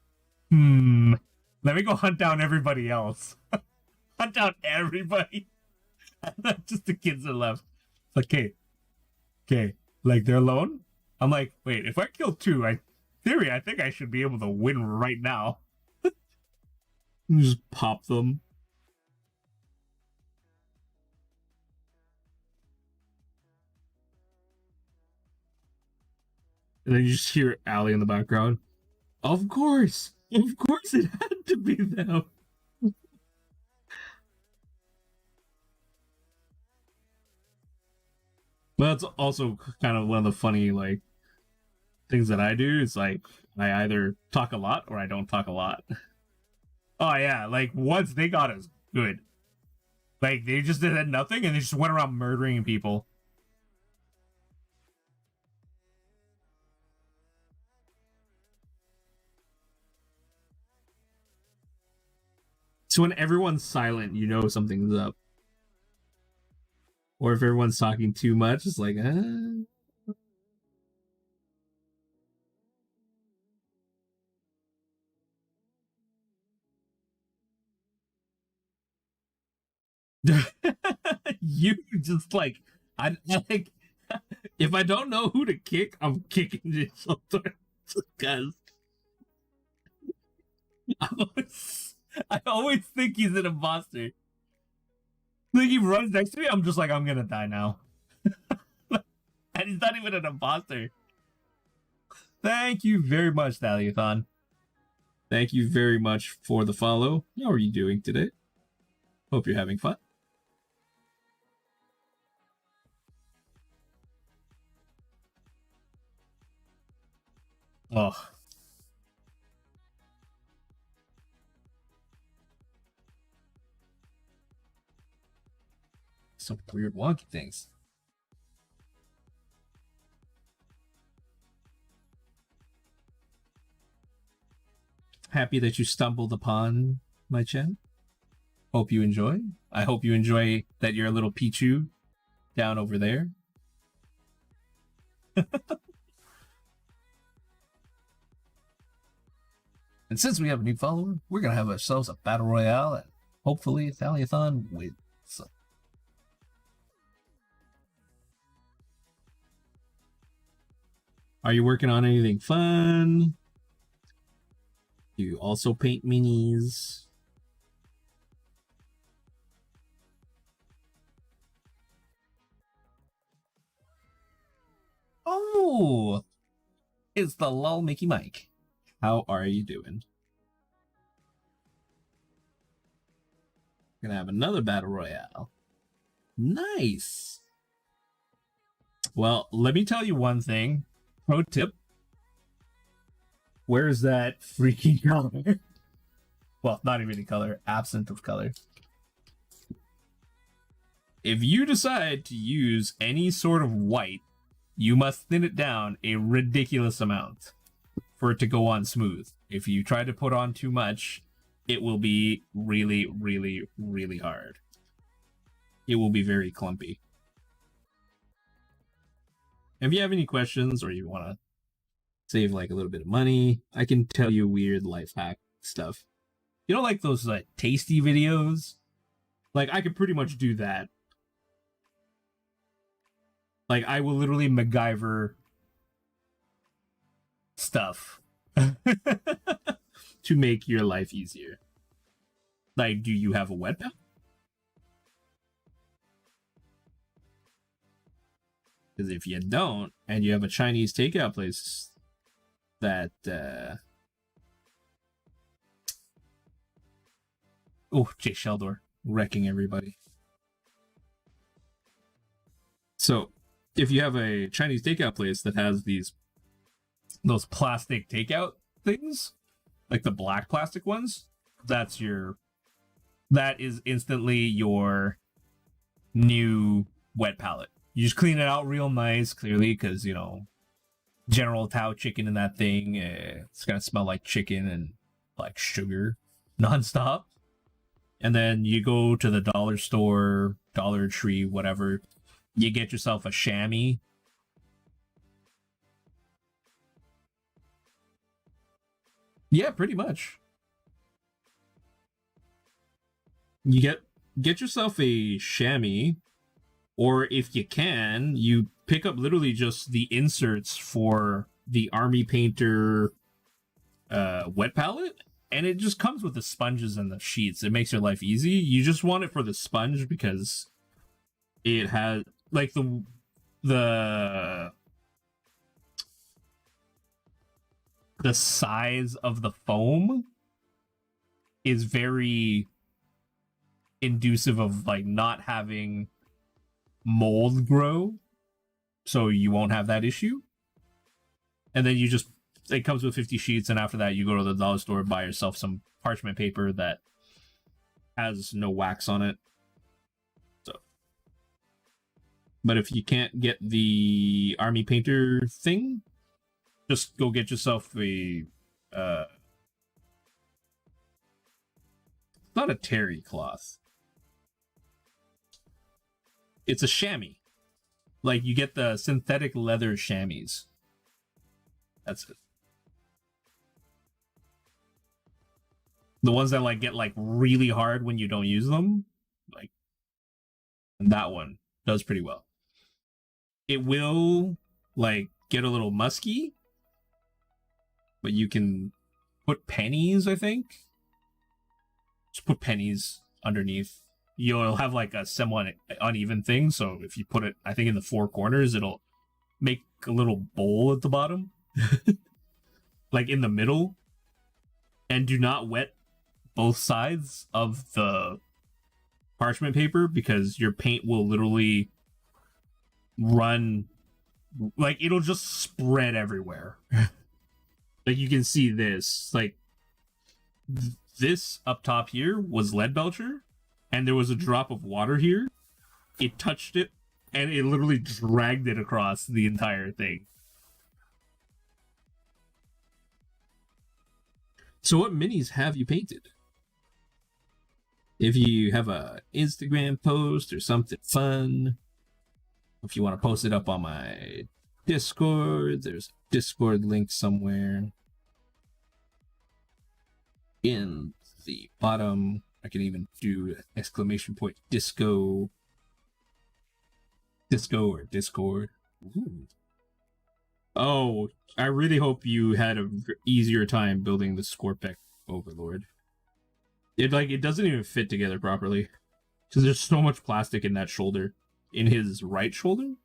Let me go hunt down everybody else. Hunt down everybody. Just the kids are left. It's like, okay, like they're alone. I'm like, wait, if I kill two, I think I should be able to win right now. Just pop them. And then you just hear Allie in the background. Of course it had to be them. But that's also kind of one of the funny like things that I do is like I either talk a lot or I don't talk a lot. Oh yeah, like once they got us good. Like they just did nothing and they just went around murdering people. So when everyone's silent, you know something's up. Or if everyone's talking too much, it's like, You just like I like if I don't know who to kick, I'm kicking the shoulder because I always think he's an imposter. Like he runs next to me, I'm just like I'm gonna die now, and he's not even an imposter. Thank you very much, Thaliathon. Thank you very much for the follow. How are you doing today? Hope you're having fun. Oh. Some weird wonky things. Happy that you stumbled upon my channel. Hope you enjoy. I hope you enjoy that you're a little Pichu down over there. And since we have a new follower, we're going to have ourselves a battle royale and hopefully a Thaliathon wins. Are you working on anything fun? Do you also paint minis? Oh, it's the lol Mickey Mike. How are you doing? Gonna have another battle royale. Nice. Well, let me tell you one thing. Pro tip. Where's that freaking color? Well, not even a color, absent of color. If you decide to use any sort of white, you must thin it down a ridiculous amount for it to go on smooth. If you try to put on too much, it will be really, really, really hard. It will be very clumpy. If you have any questions or you want to save like a little bit of money, I can tell you weird life hack stuff. You know, like those like tasty videos? Like I could pretty much do that. Like I will literally MacGyver stuff to make your life easier. Like, do you have a wet palette? Because if you don't, and you have a Chinese takeout place that oh, Jay Sheldor wrecking everybody. So if you have a Chinese takeout place that has those plastic takeout things, like the black plastic ones, that is instantly your new wet palette. You just clean it out real nice, clearly, because, you know, General Tao chicken in that thing, it's gonna smell like chicken and like sugar nonstop. And then you go to the dollar store, Dollar Tree, whatever, you get yourself a chamois. Yeah, pretty much. You get yourself a chamois, or if you can, you pick up literally just the inserts for the Army Painter wet palette, and it just comes with the sponges and the sheets. It makes your life easy. You just want it for the sponge because it has like the size of the foam is very inducive of like not having mold grow, so you won't have that issue. And then it comes with 50 sheets, and after that you go to the dollar store, buy yourself some parchment paper that has no wax on it. So, but if you can't get the Army Painter thing, just go get yourself a not a terry cloth. It's a chamois. Like, you get the synthetic leather chamois. That's it. The ones that like get like really hard when you don't use them. Like, and that one does pretty well. It will like get a little musky, but you can put pennies, I think. Just put pennies underneath. You'll have like a somewhat uneven thing, so if you put it, I think, in the four corners, it'll make a little bowl at the bottom. Like in the middle. And do not wet both sides of the parchment paper, because your paint will literally run, like, it'll just spread everywhere. Like, you can see this, like, this up top here was lead belcher, and there was a drop of water here. It touched it, and it literally dragged it across the entire thing. So what minis have you painted? If you have a Instagram post or something fun, if you want to post it up on my Discord, there's a Discord link somewhere in the bottom. I can even do exclamation point disco or Discord. Ooh. Oh, I really hope you had an easier time building the Scorpec Overlord. It doesn't even fit together properly, because there's so much plastic in that shoulder, in his right shoulder.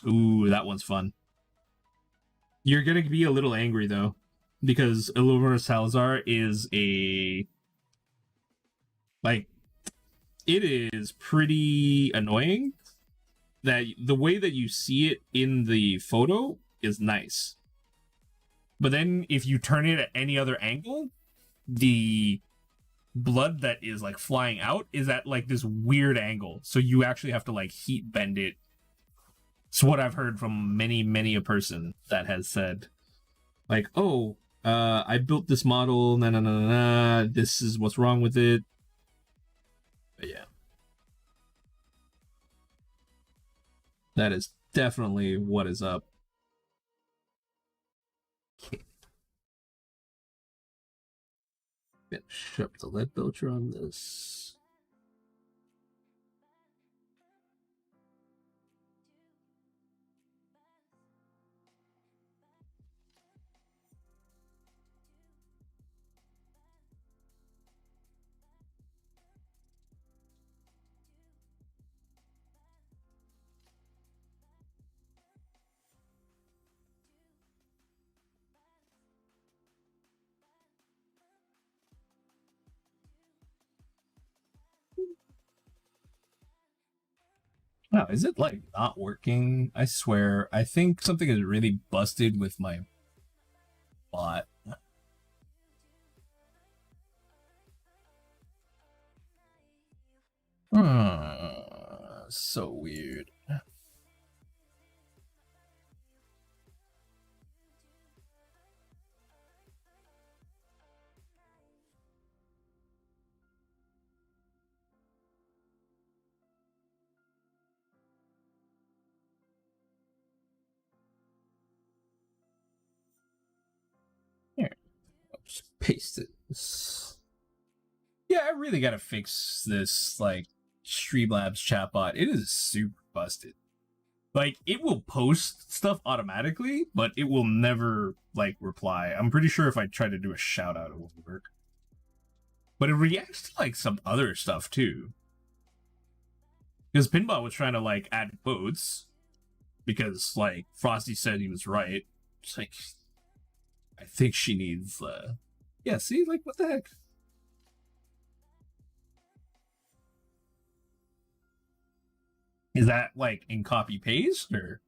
Ooh, that one's fun. You're gonna be a little angry though, because Illuminor Salazar is it is pretty annoying that the way that you see it in the photo is nice, but then if you turn it at any other angle, the blood that is like flying out is at like this weird angle, so you actually have to like heat bend it. It's what I've heard from many a person that has said, like, oh, I built this model, this is what's wrong with it. But yeah, that is definitely what is up. Okay. Finish up the lead belcher on this. Wow, is it like not working? I swear, I think something is really busted with my bot. So weird. Here, I'll just paste it. Yeah, I really gotta fix this, like, Streamlabs chatbot. It is super busted. Like, it will post stuff automatically, but it will never, like, reply. I'm pretty sure if I try to do a shout out, it won't work. But it reacts to, like, some other stuff, too. Because Pinbot was trying to, like, add quotes, because, like, Frosty said he was right. It's like, I think she needs, yeah, see, like, what the heck? Is that, like, in copy-paste, or?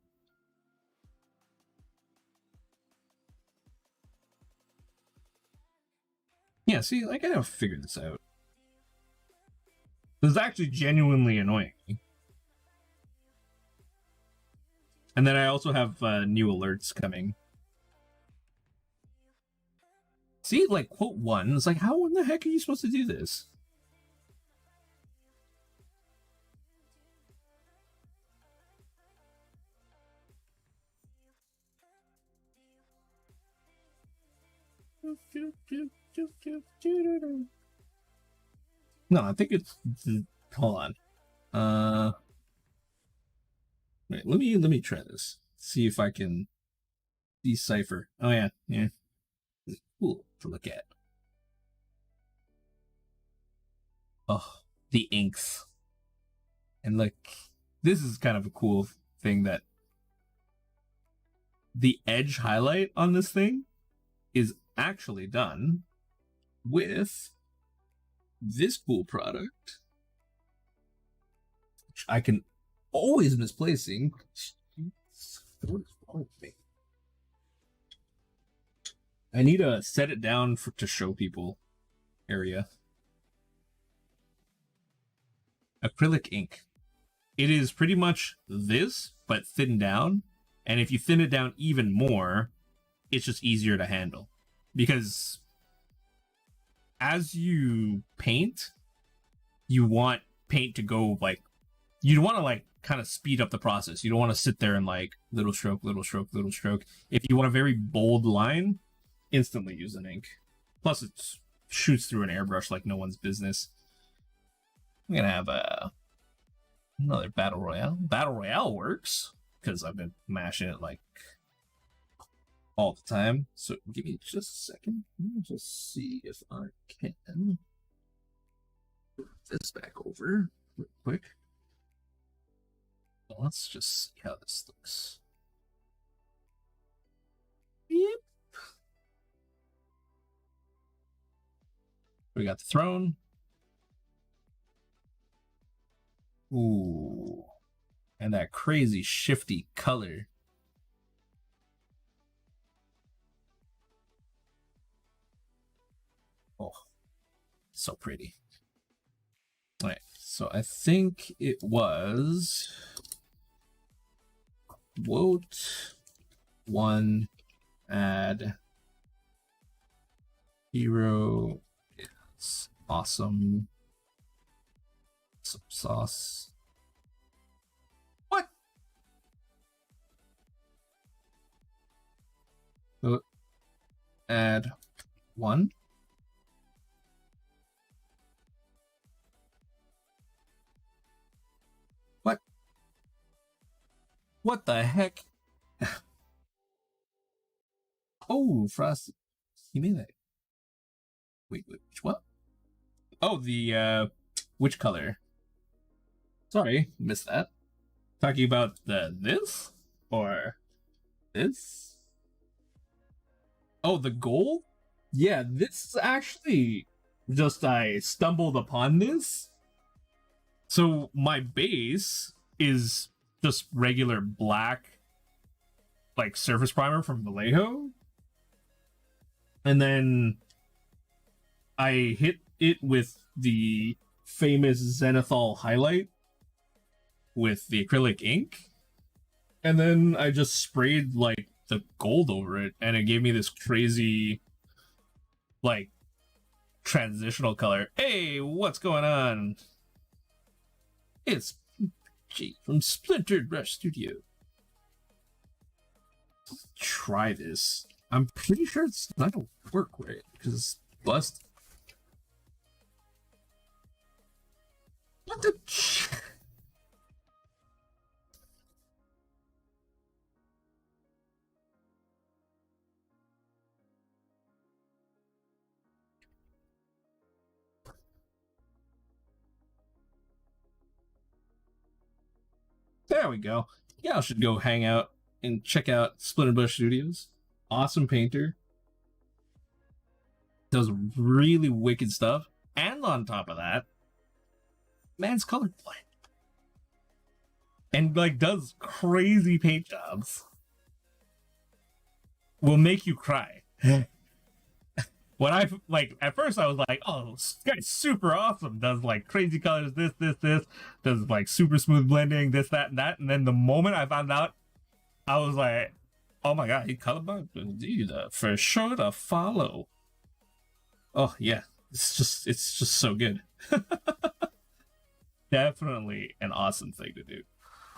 Yeah, see, like, I gotta figure this out. This is actually genuinely annoying. And then I also have new alerts coming. See, like, quote 1, it's like, how in the heck are you supposed to do this? No, I think it's, hold on. Wait, let me try this. See if I can decipher. Oh yeah, yeah. It's cool to look at. Oh, the inks. And like, this is kind of a cool thing that the edge highlight on this thing is actually done with this cool product, which I can always misplacing. What is wrong with me? I need to set it down to show people area. Acrylic ink. It is pretty much this, but thinned down. And if you thin it down even more, it's just easier to handle. Because as you paint, you want paint to go like, you want to like kind of speed up the process. You don't want to sit there and like little stroke, little stroke, little stroke. If you want a very bold line, instantly use an ink. Plus it shoots through an airbrush like no one's business. I'm gonna have another battle royale. Battle royale works because I've been mashing it like all the time. So give me just a second. Let me just see if I can move this back over real quick. Well, let's just see how this looks. Yep. We got the throne. Ooh. And that crazy shifty color. Oh, so pretty. All right, so I think it was quote 1 add hero is awesome. Some sauce. What? Add 1. What? What the heck? Oh, Frost. He made that. Wait, which what? Oh, the which color? Sorry, missed that. Talking about this or this? Oh, the gold? Yeah, this is actually just I stumbled upon this. So my base is just regular black, like surface primer from Vallejo. And then I hit it with the famous Zenithal highlight with the acrylic ink. And then I just sprayed like the gold over it, and it gave me this crazy like transitional color. Hey, what's going on? It's G from Splintered Brush Studio. Let's try this. I'm pretty sure it's not gonna work right because it's busted. What the? There we go. Yeah, I should go hang out and check out Splintered Brush Studios. Awesome painter. Does really wicked stuff. And on top of that, man's colorblind. And like does crazy paint jobs. Will make you cry. When I like at first I was like, oh, this guy's super awesome. Does like crazy colors, this. Does like super smooth blending, this, that, and that. And then the moment I found out, I was like, oh my god, he colorblind, dude, for sure to follow. Oh yeah, it's just so good. Definitely an awesome thing to do.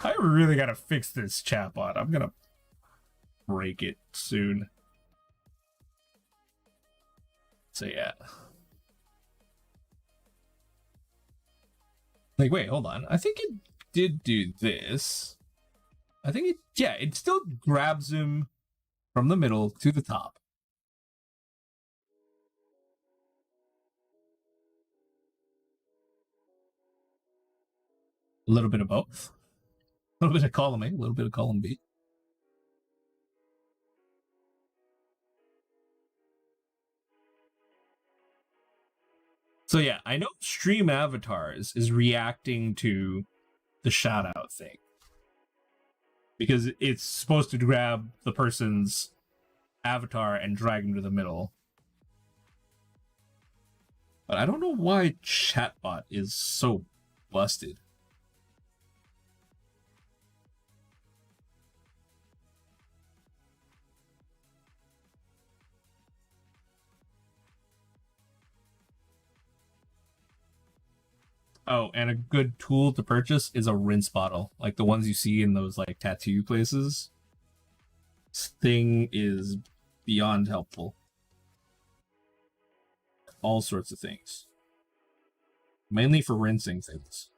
I really gotta fix this chatbot. I'm gonna break it soon. So yeah. Like, wait, hold on. I think it did do this. I think it, yeah, it still grabs him from the middle to the top. A little bit of both. A little bit of column A, a little bit of column B. So yeah, I know stream avatars is reacting to the shout out thing. Because it's supposed to grab the person's avatar and drag them to the middle. But I don't know why chatbot is so busted. Oh, and a good tool to purchase is a rinse bottle, like the ones you see in those like tattoo places. This thing is beyond helpful. All sorts of things. Mainly for rinsing things.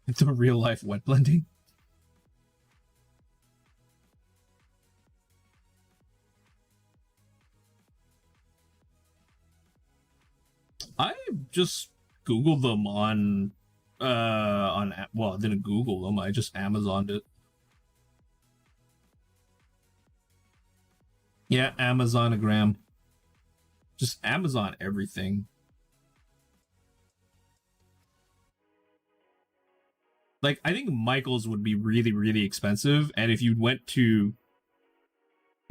It's a real life wet blending. I just Googled them on well, I didn't Google them, I just Amazoned it. Yeah, Amazonogram. Just Amazon everything. Like, I think Michael's would be really, really expensive, and if you went to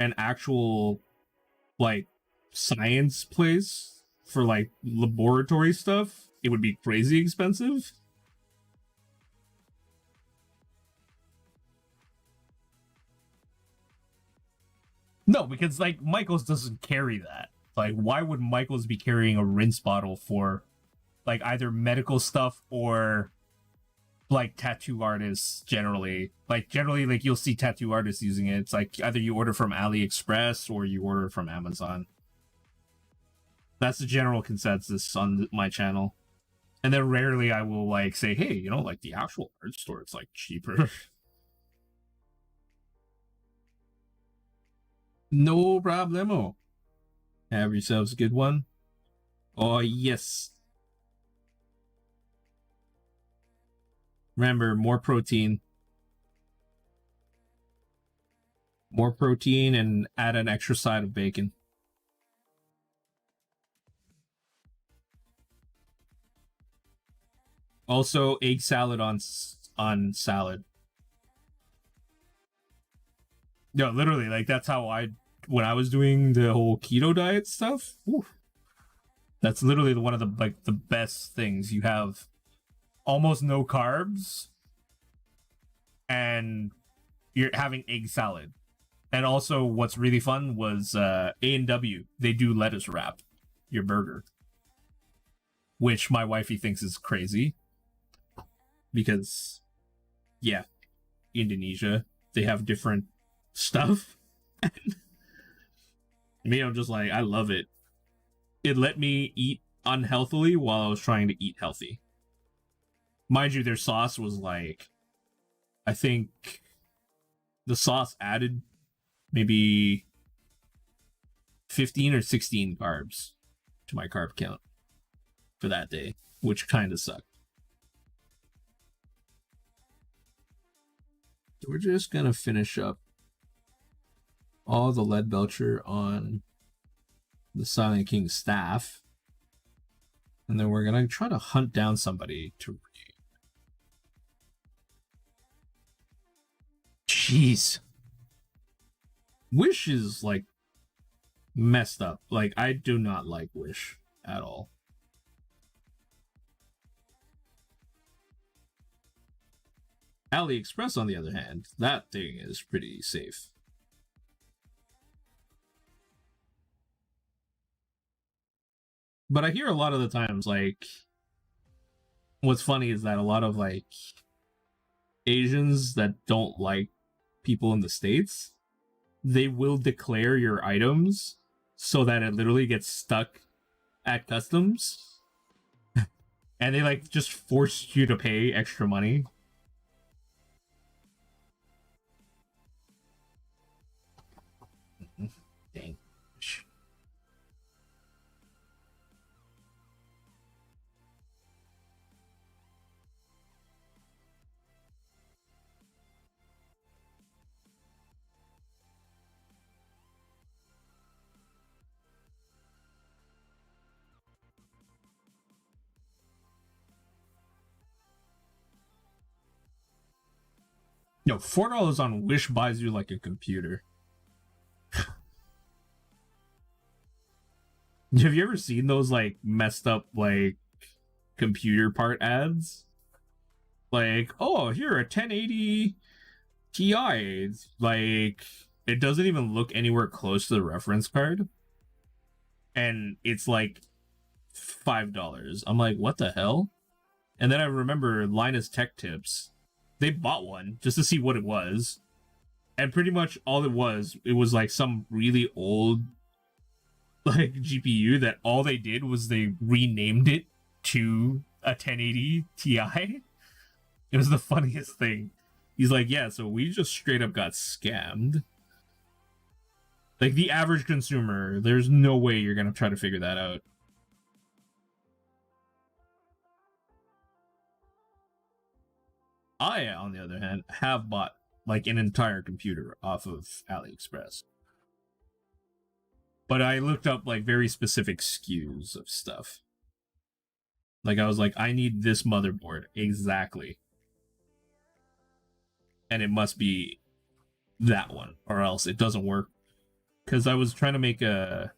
an actual, like, science place for, like, laboratory stuff, it would be crazy expensive. No, because, like, Michael's doesn't carry that. Like, why would Michael's be carrying a rinse bottle for, like, either medical stuff or like tattoo artists generally? Like generally, like you'll see tattoo artists using it. It's like either you order from AliExpress or you order from Amazon. That's the general consensus on my channel. And then rarely I will like say, hey, you know, like the actual art store, it's like cheaper. No problemo. Have yourselves a good one. Oh yes. Remember, more protein. More protein and add an extra side of bacon. Also, egg salad on salad. No, literally, like that's how when I was doing the whole keto diet stuff. Whew, that's literally one of the best things. You have almost no carbs, and you're having egg salad. And also, what's really fun was A&W. They do lettuce wrap your burger, which my wifey thinks is crazy because, yeah, Indonesia, they have different stuff. Me, I'm just like, I love it. It let me eat unhealthily while I was trying to eat healthy. Mind you, their sauce was like, I think the sauce added maybe 15 or 16 carbs to my carb count for that day, which kind of sucked. So we're just going to finish up all the lead belcher on the Silent King staff. And then we're going to try to hunt down somebody to raid. Jeez. Wish is, like, messed up. Like, I do not like Wish at all. AliExpress, on the other hand, that thing is pretty safe. But I hear a lot of the times, like, what's funny is that a lot of, like, Asians that don't like people in the States, they will declare your items so that it literally gets stuck at customs. And they, like, just force you to pay extra money. Dang. Yo, $4 on Wish buys you like a computer. Have you ever seen those like messed up like computer part ads? Like, oh, here a 1080 Ti. It's like it doesn't even look anywhere close to the reference card, and it's like $5. I'm like, what the hell? And then I remember Linus Tech Tips. They bought one just to see what it was, and pretty much all it was like some really old like GPU that all they did was they renamed it to a 1080 Ti. It was the funniest thing. He's like, yeah, so we just straight up got scammed. Like, the average consumer, there's no way you're gonna try to figure that out. I, on the other hand, have bought like an entire computer off of AliExpress. But I looked up like very specific SKUs of stuff. Like, I was like, I need this motherboard exactly. And it must be that one, or else it doesn't work. Because I was trying to make a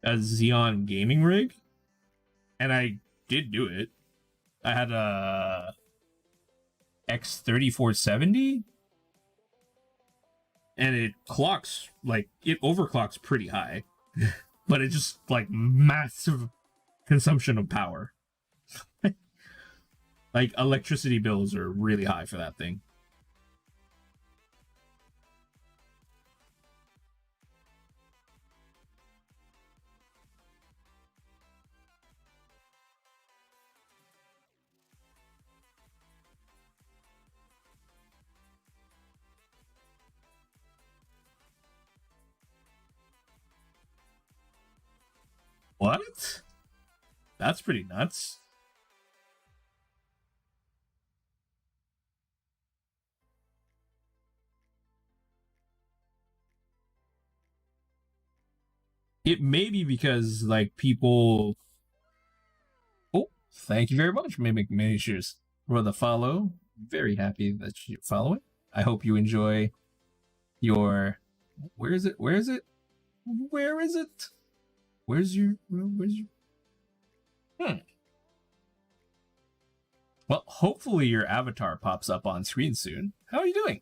Xeon gaming rig, and I did do it. I had a X3470, and it clocks, like, it overclocks pretty high, but it just, like, massive consumption of power. Like, electricity bills are really high for that thing. What? That's pretty nuts. It may be because, like, people... Oh, thank you very much, Mimic Measures, for the follow. Very happy that you're following. I hope you enjoy your... Where is it? Where is it? Where is it? Where's your... Well, hopefully your avatar pops up on screen soon. How are you doing?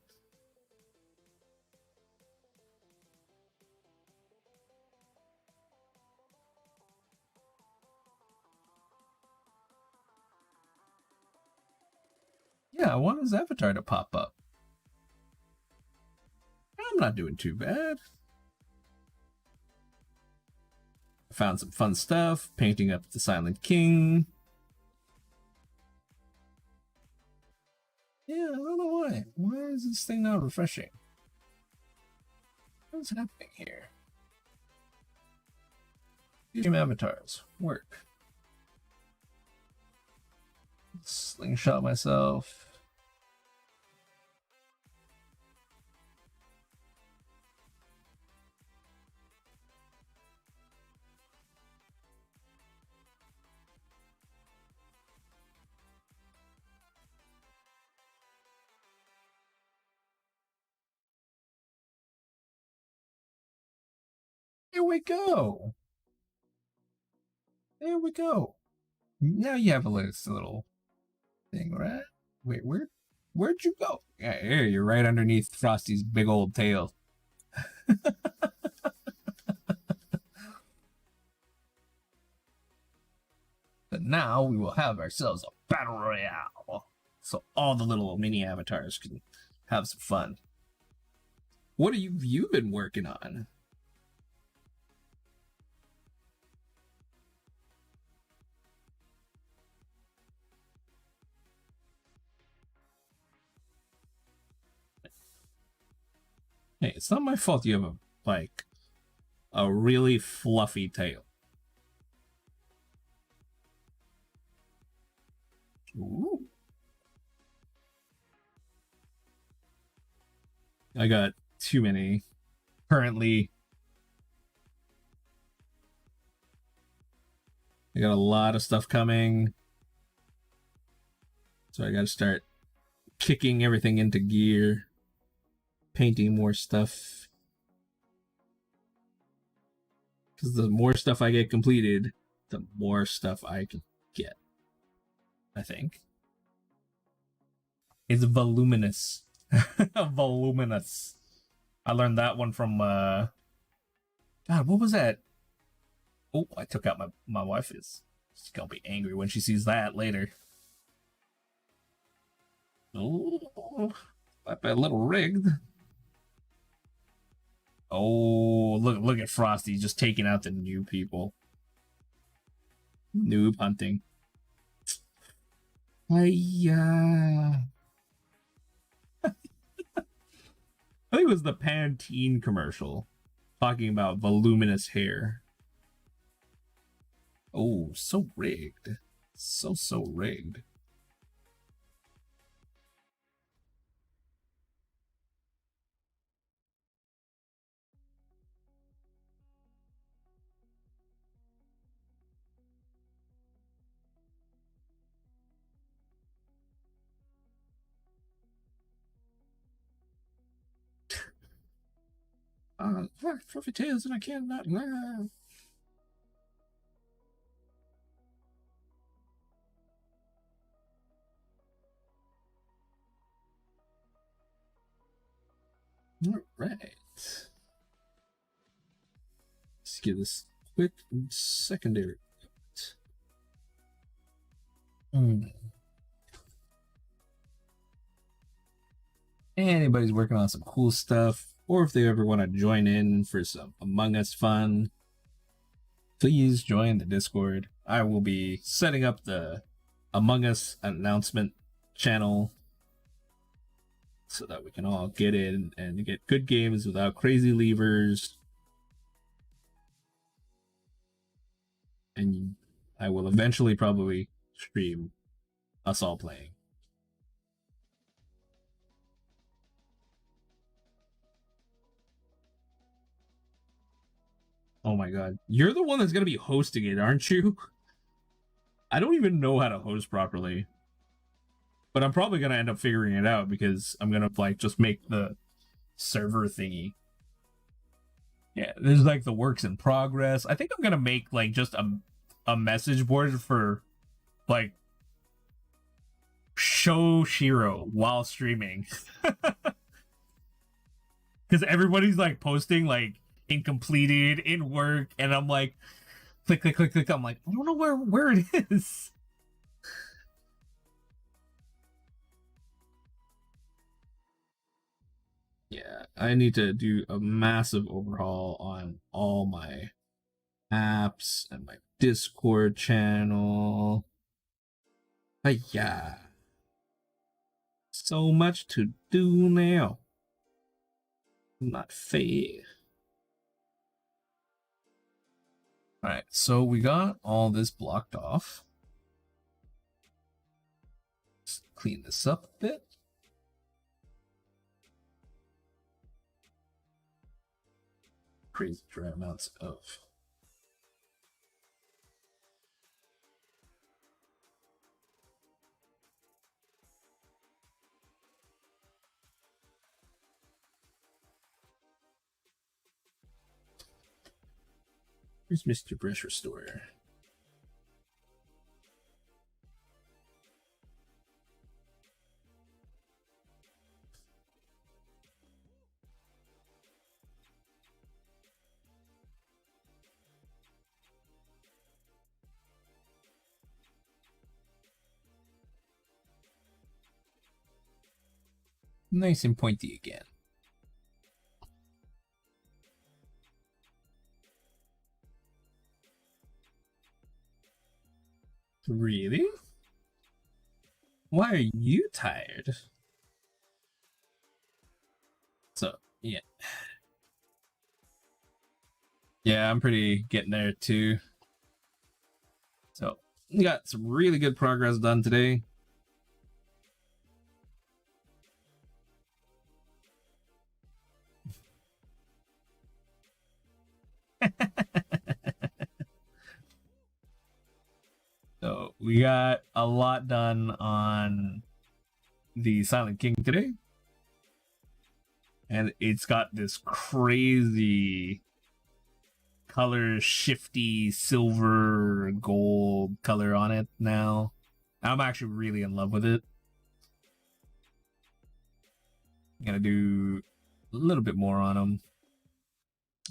Yeah, I want his avatar to pop up. I'm not doing too bad. I found some fun stuff, painting up the Silent King. Yeah, I don't know why. Why is this thing not refreshing? What's happening here? Game avatars. Work. Slingshot myself. Here we go. There we go. Now you have a little thing, right? Wait, where'd you go? Yeah, here, you're right underneath Frosty's big old tail. But now we will have ourselves a battle royale, so all the little mini avatars can have some fun. What have you been working on? Hey, it's not my fault you have a really fluffy tail. Ooh. I got too many. Currently, I got a lot of stuff coming. So I gotta start kicking everything into gear, painting more stuff. Because the more stuff I get completed, the more stuff I can get. I think. It's voluminous. Voluminous. I learned that one from, God, what was that? Oh, I took out my wife is. She's gonna be angry when she sees that later. Oh, a little rigged. Oh, look at Frosty just taking out the new people. Noob hunting. Hiya. I think it was the Pantene commercial talking about voluminous hair. Oh, so rigged. So rigged. Fluffy tails and I cannot laugh. All right. Let's give this quick secondary. Anybody's working on some cool stuff, or if they ever want to join in for some Among Us fun, please join the Discord. I will be setting up the Among Us announcement channel so that we can all get in and get good games without crazy levers. And I will eventually probably stream us all playing. Oh my god. You're the one that's going to be hosting it, aren't you? I don't even know how to host properly. But I'm probably going to end up figuring it out because I'm going to like just make the server thingy. Yeah, there's like the works in progress. I think I'm going to make like just a message board for like show Shiro while streaming. Because everybody's like posting like incompleted in work, and I'm like click. I'm like, I don't know where it is. Yeah, I need to do a massive overhaul on all my apps and my Discord channel. But yeah, so much to do now. Not fair. Alright, so we got all this blocked off. Let's clean this up a bit. Crazy dry amounts of Where's Mr. Brush Restorer? Nice and pointy again. Really? Why are you tired? So, yeah. Yeah, I'm pretty getting there too. So, we got some really good progress done today. So we got a lot done on the Silent King today. And it's got this crazy color shifty silver gold color on it now. I'm actually really in love with it. I'm gonna do a little bit more on him.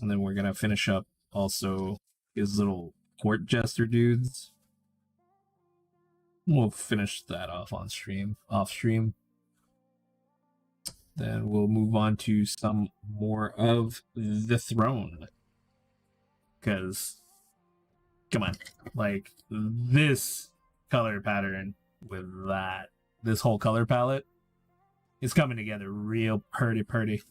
And then we're gonna finish up also his little court jester dudes. We'll finish that off on stream, off stream. Then we'll move on to some more of the throne. Because, come on, like this color pattern with that, this whole color palette is coming together real pretty.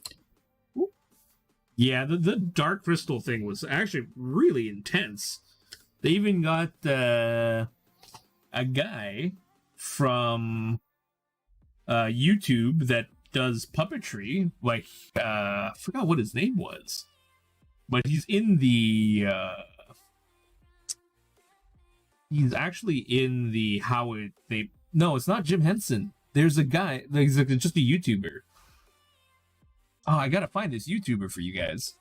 Yeah, the dark crystal thing was actually really intense. They even got a guy from YouTube that does puppetry, like I forgot what his name was, but he's in the he's actually in the no, it's not Jim Henson. There's a guy, like, he's just a YouTuber. Oh, I gotta find this YouTuber for you guys.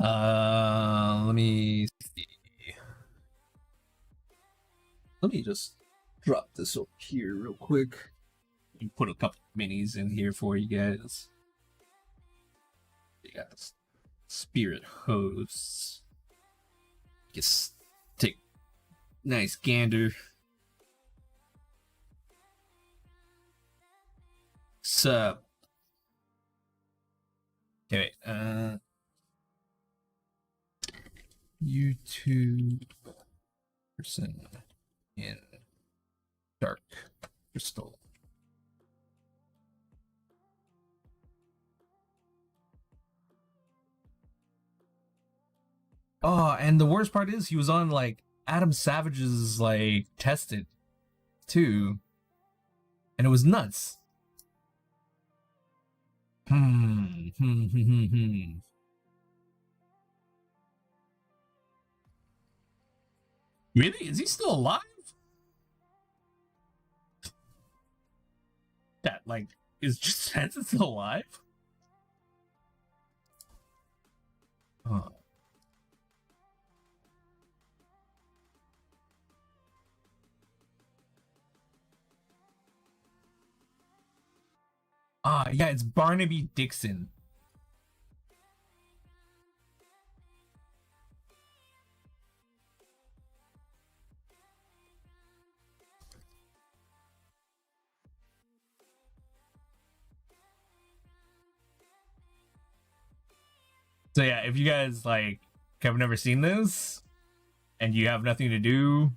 Let me see. Let me just drop this over here real quick. And put a couple minis in here for you guys. You got this spirit hosts. Just take nice gander. Sup? Okay, wait. YouTube person in dark crystal. Oh, and the worst part is he was on like Adam Savage's like Tested too, and it was nuts. Really? Is he still alive? That, like, is just Hanson still alive? Oh. Ah, yeah, it's Barnaby Dixon. So yeah, if you guys like have never seen this and you have nothing to do,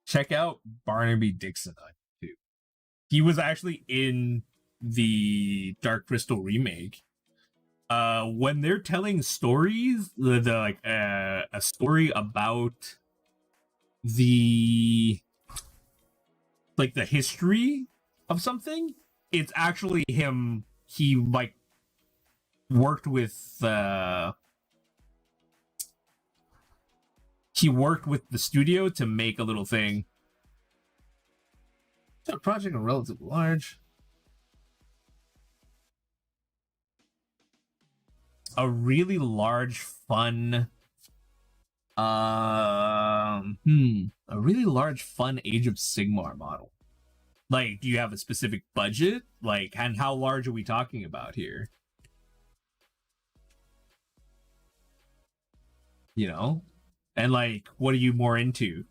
check out Barnaby Dixon on YouTube. He was actually in the Dark Crystal remake. When they're telling stories, like a story about the history of something, it's actually him. He like worked with the studio to make a little thing. That project is relatively large. A really large, fun, a really large, fun Age of Sigmar model. Like, do you have a specific budget? Like, and how large are we talking about here? You know? And, like, what are you more into?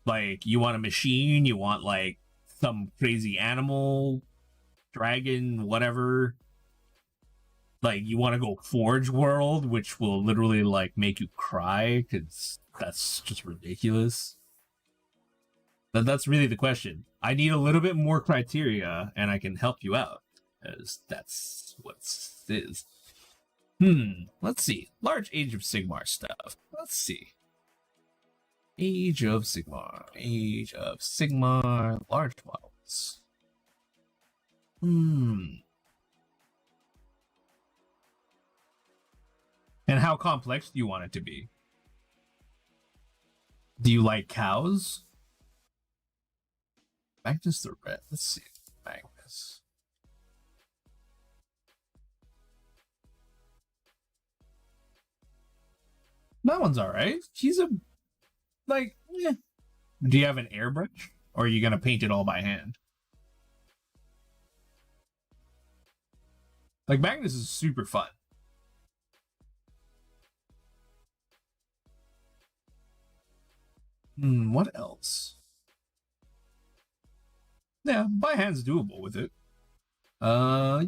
Like, you want a machine? You want, like, some crazy animal, dragon, whatever? Like, you want to go Forge World, which will literally, like, make you cry, because that's just ridiculous. But that's really the question. I need a little bit more criteria, and I can help you out, because that's what it is. Let's see. Large Age of Sigmar stuff. Let's see. Age of Sigmar. Age of Sigmar. Large models. And how complex do you want it to be? Do you like cows? Magnus the red. Let's see. Magnus. That one's alright. He's a like, yeah. Do you have an airbrush? Or are you gonna paint it all by hand? Like, Magnus is super fun. What else? Yeah, by hand's doable with it. Yeah.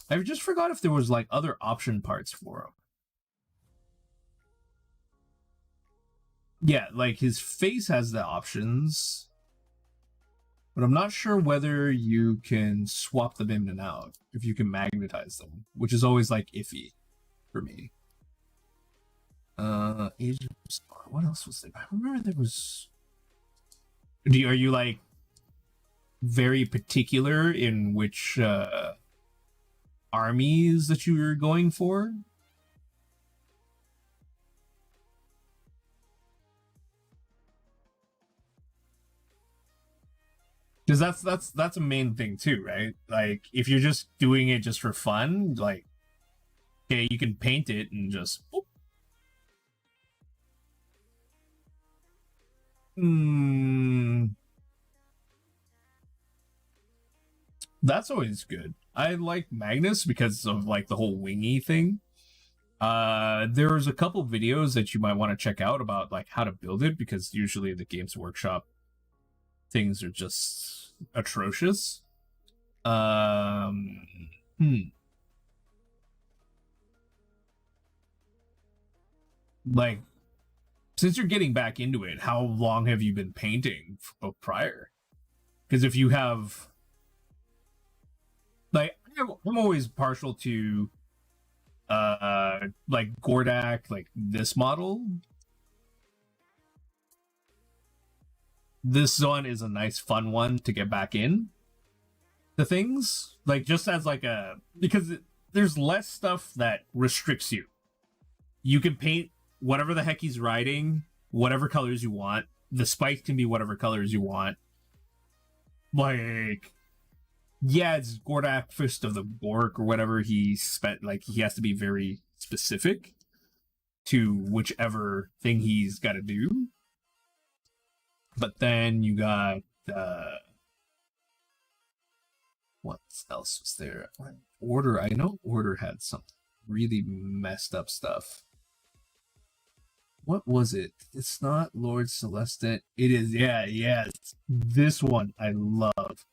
I just forgot if there was like other option parts for him. Yeah, like his face has the options, but I'm not sure whether you can swap them in and out, if you can magnetize them, which is always like iffy for me. What else was there? I remember there was. Are you like very particular in which armies that you were going for? Because that's a main thing too, right? Like, if you're just doing it just for fun, like, okay, you can paint it and just whoop. That's always good. I like Magnus because of like the whole wingy thing. There's a couple videos that you might want to check out about like how to build it, because usually the Games Workshop things are just atrocious. Like, since you're getting back into it, how long have you been painting prior? Because if you have, like, I'm always partial to like Gordak, like this model. This one is a nice fun one to get back in the things, like, just as like a, because there's less stuff that restricts you. You can paint whatever the heck he's riding, whatever colors you want. The spikes can be whatever colors you want. Like, yeah, it's Gordak Fist of the Bork or whatever he spent. Like, he has to be very specific to whichever thing he's got to do. But then you got what else was there? Order. I know Order had some really messed up stuff. What was it? It's not Lord Celestin. It is. Yeah, it's this one I love.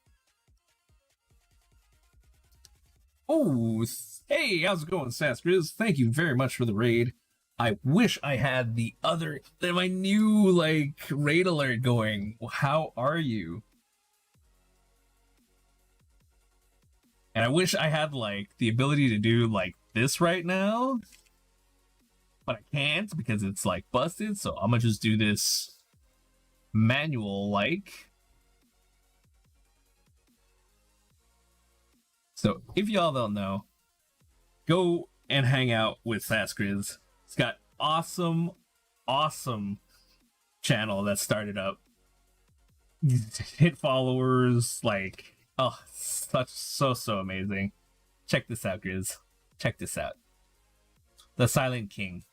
Oh, hey, how's it going, Saskriz? Thank you very much for the raid. I wish I had my new, like, raid alert going. How are you? And I wish I had, like, the ability to do, like, this right now. But I can't because it's, like, busted. So I'm gonna just do this manual-like. So if y'all don't know, go and hang out with Saskriz. It's got awesome channel that started up. Hit followers, like, oh, so amazing. Check this out, Grizz. Check this out. The Silent King.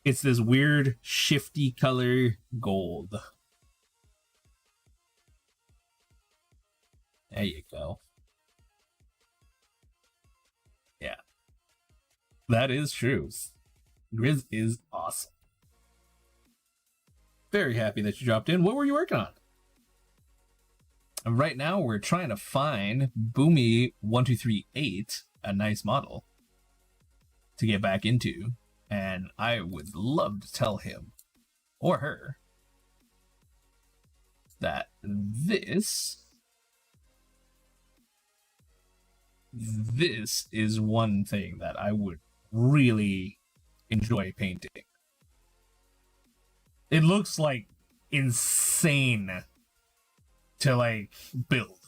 It's this weird, shifty color gold. There you go. Yeah. That is true. Grizz is awesome. Very happy that you dropped in. What were you working on? And right now we're trying to find Boomy1238, a nice model to get back into. And I would love to tell him or her that this is one thing that I would really enjoy painting. It looks like insane to like build.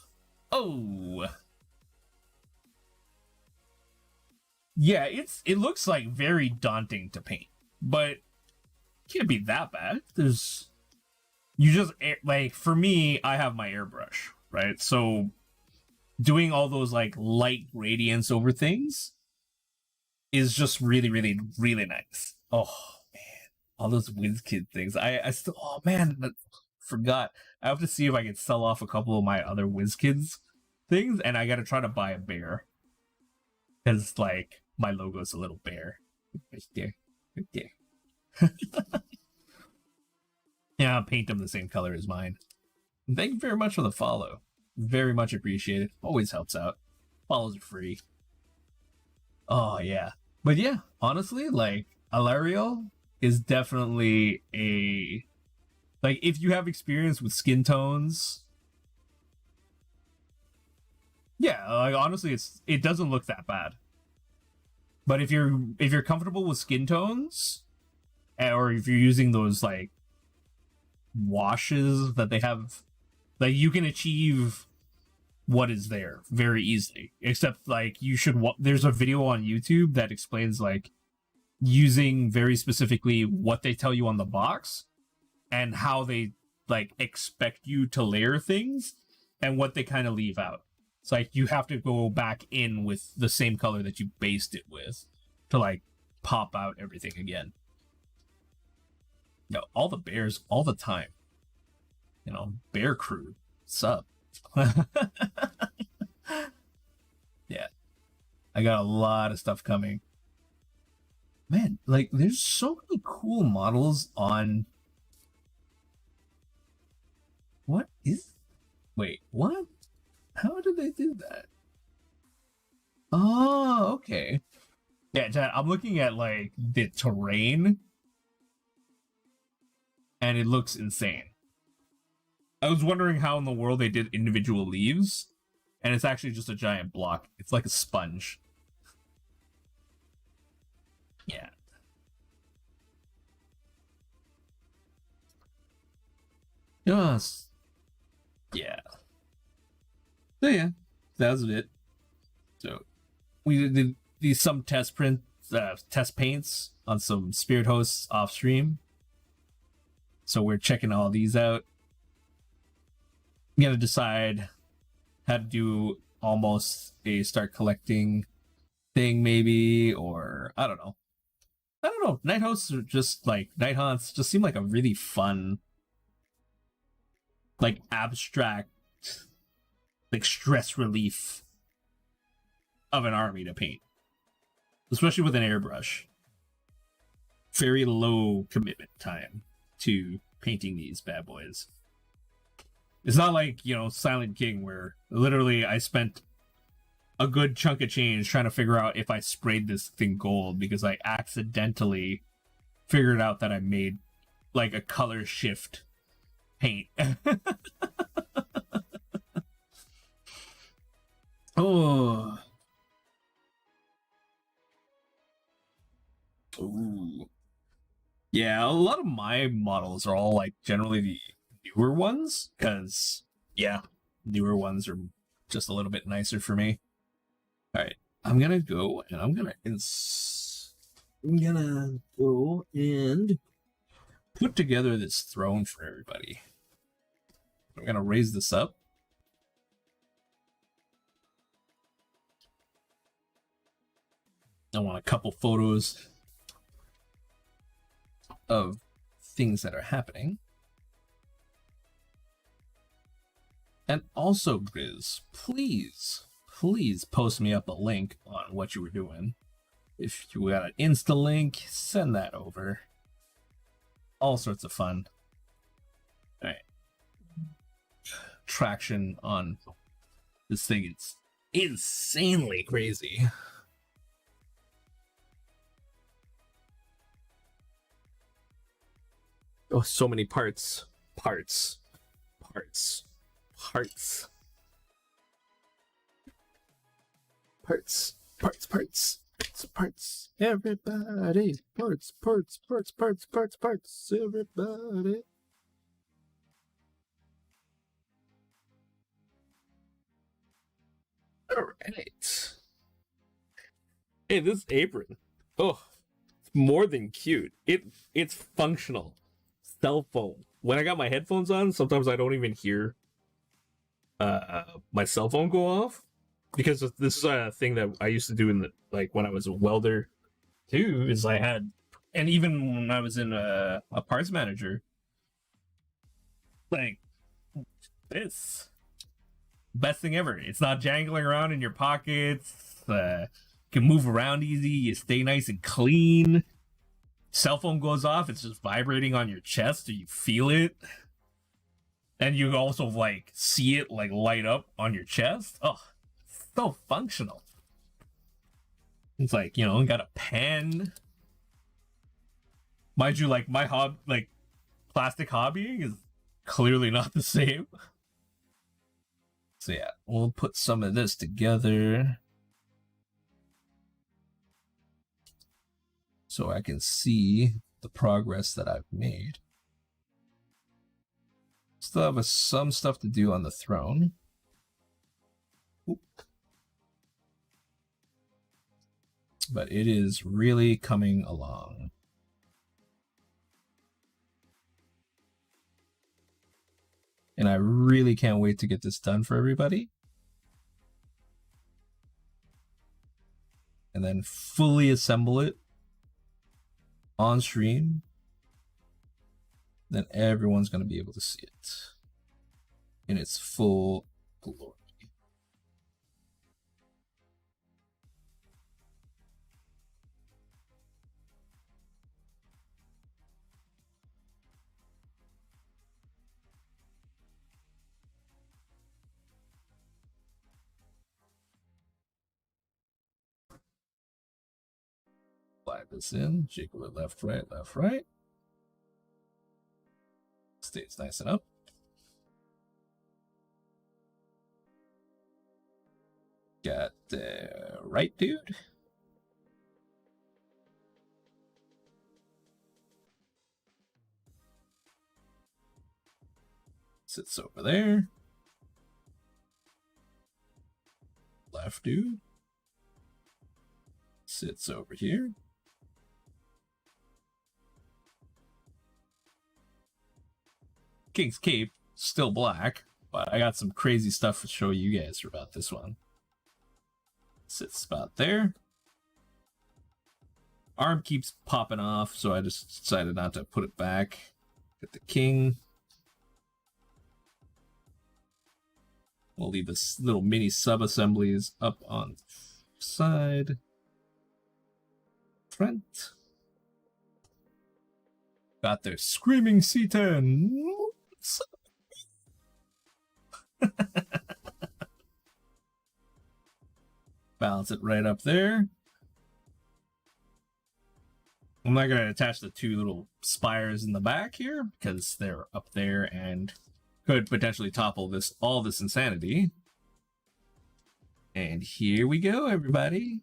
Oh, yeah, it looks like very daunting to paint, but can't be that bad. There's you just like for me, I have my airbrush, right? So doing all those like light gradients over things is just really, really, really nice. Oh man, all those WizKid things. I still, oh man, I forgot. I have to see if I can sell off a couple of my other WizKids things, and I gotta try to buy a bear because like my logo's a little bear right there, right there. Yeah, I'll paint them the same color as mine. Thank you very much for the follow. Very much appreciated. Always helps out. Follows are free. Oh yeah. But yeah, honestly, like Alario is definitely a like if you have experience with skin tones. Yeah, like honestly it doesn't look that bad. But if you're comfortable with skin tones, or if you're using those like washes that they have, like you can achieve what is there very easily, except like you should there's a video on YouTube that explains like using very specifically what they tell you on the box and how they like expect you to layer things and what they kind of leave out. It's like you have to go back in with the same color that you based it with to like pop out everything again. No, all the bears all the time. You know, bear crew, sup? Yeah, I got a lot of stuff coming. Man, like there's so many cool models on. What is? Wait, what? How did they do that? Oh, okay. Yeah, Chad, I'm looking at like the terrain, and it looks insane. I was wondering how in the world they did individual leaves, and it's actually just a giant block. It's like a sponge. Yeah. Yes. Yeah. So yeah, that was it. So we did some test paints on some spirit hosts off stream. So we're checking all these out. I'm gonna decide how to do almost a start collecting thing, maybe, or I don't know. Night hosts are just like night haunts just seem like a really fun, like abstract, like stress relief of an army to paint, especially with an airbrush. Very low commitment time to painting these bad boys. It's not like, you know, Silent King, where literally I spent a good chunk of change trying to figure out if I sprayed this thing gold because I accidentally figured out that I made like a color shift paint. Oh. Ooh. Yeah, a lot of my models are all like generally the newer ones, because yeah, newer ones are just a little bit nicer for me. All right, I'm gonna go and I'm gonna go and put together this throne for everybody. I'm gonna raise this up. I want a couple photos of things that are happening. And also, Grizz, please post me up a link on what you were doing. If you got an Insta link, send that over. All sorts of fun. All right. Traction on this thing is insanely crazy. Oh, so many parts. Parts. Everybody. Parts. Everybody. All right. Hey, this apron. Oh, it's more than cute. It's functional. Cell phone. When I got my headphones on, sometimes I don't even hear my cell phone go off, because this is a thing that I used to do in the, like, when I was a welder too, is I had, and even when I was in a parts manager, like, this best thing ever. It's not jangling around in your pockets. Can move around easy. You stay nice and clean. Cell phone goes off, it's just vibrating on your chest, or you feel it. And you also, like, see it, like, light up on your chest. Oh, so functional. It's like, you know, got a pen. Mind you, like, my plastic hobbying is clearly not the same. So yeah, we'll put some of this together so I can see the progress that I've made. Still have some stuff to do on the throne. Oop. But it is really coming along. And I really can't wait to get this done for everybody. And then fully assemble it on stream. Then everyone's going to be able to see it in its full glory. Slide this in, jiggle it left, right, left, right. Stays nice and up. Got the right dude. Sits over there. Left dude. Sits over here. King's Cape, still black, but I got some crazy stuff to show you guys about this one. Sits about there. Arm keeps popping off, so I just decided not to put it back. Get the king. We'll leave this little mini sub-assemblies up on the side. Front. Got their screaming C10. Balance it right up there. I'm not going to attach the two little spires in the back here because they're up there and could potentially topple all this insanity. And here we go, everybody.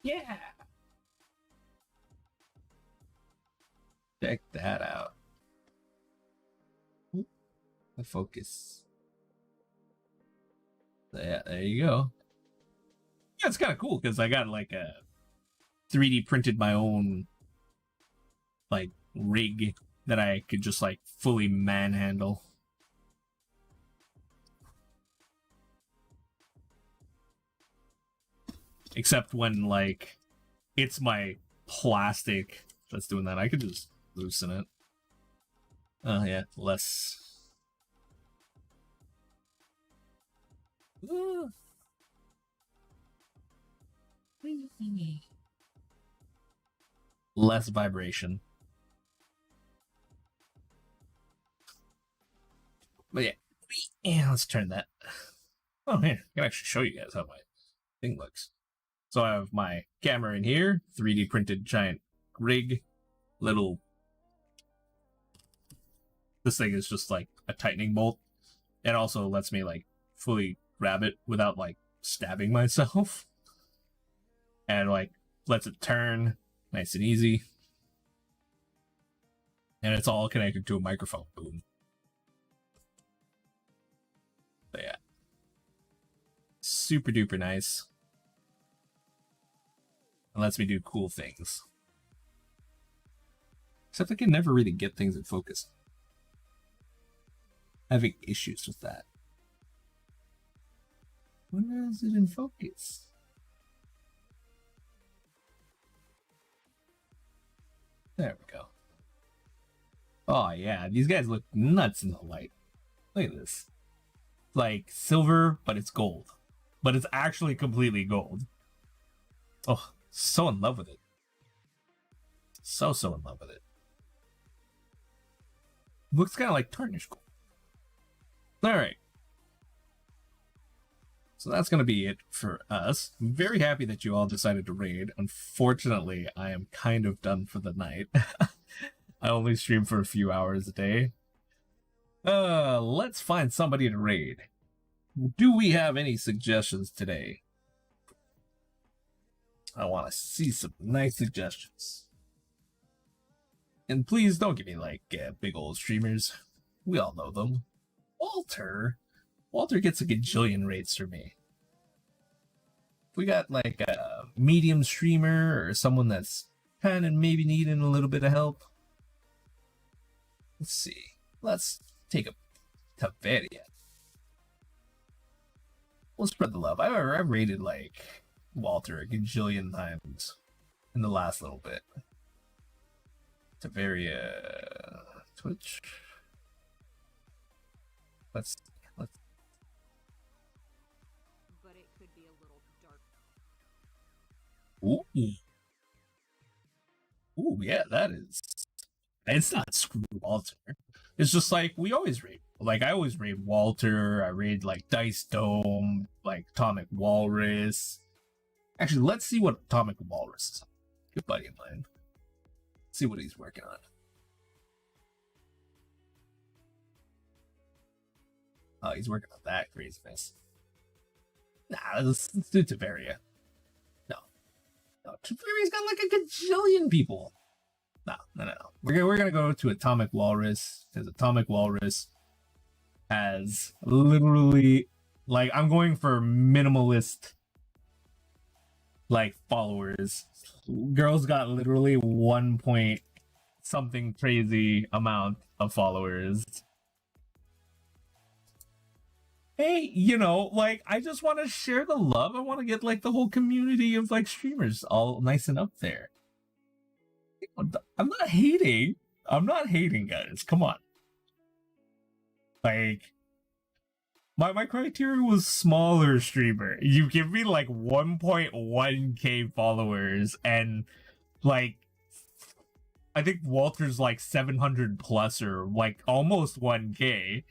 Yeah. Check that out. The focus. Yeah, there you go. Yeah, it's kind of cool because I got like a 3D printed my own like rig that I could just like fully manhandle. Except when like it's my plastic that's doing that, I could just loosen it. Oh yeah, less. Less vibration. But yeah, let's turn that. Oh man, I can actually show you guys how my thing looks. So I have my camera in here, 3D printed giant rig, little. This thing is just like a tightening bolt. It also lets me like fully grab it without like stabbing myself. And like lets it turn nice and easy. And it's all connected to a microphone. Boom. But yeah. Super duper nice. It lets me do cool things. Except I can never really get things in focus. Having issues with that. When is it in focus? There we go. Oh yeah, these guys look nuts in the light. Look at this. Like silver, but it's gold. But it's actually completely gold. Oh, so in love with it. So in love with it. Looks kind of like tarnished gold. Alright. So that's going to be it for us. I'm very happy that you all decided to raid. Unfortunately, I am kind of done for the night. I only stream for a few hours a day. Let's find somebody to raid. Do we have any suggestions today? I want to see some nice suggestions. And please don't give me like big old streamers. We all know them. Walter gets a gajillion rates for me. If we got like a medium streamer or someone that's kind of maybe needing a little bit of help. Let's see. Let's take a Taveria. We'll spread the love. I rated like Walter a gajillion times in the last little bit. Taveria Twitch. Let's. But it could be a little dark. Ooh, yeah, that is. It's not screw Walter. It's just like we always raid. Like I always raid Walter. I raid like Dice Dome, like Atomic Walrus. Actually, let's see what Atomic Walrus is. Good buddy of mine. Let's see what he's working on. Oh, he's working on that craziness. Nah, let's do Taveria. No, Taveria's got like a gajillion people. No. We're gonna go to Atomic Walrus because Atomic Walrus has literally like I'm going for minimalist like followers. Girl's got literally 1 point something crazy amount of followers. Hey, you know, like I just want to share the love. I want to get like the whole community of like streamers all nice and up there. I'm not hating. I'm not hating, guys. Come on. Like my criteria was smaller streamer. You give me like 1.1k followers and like I think Walter's like 700 plus or like almost 1k.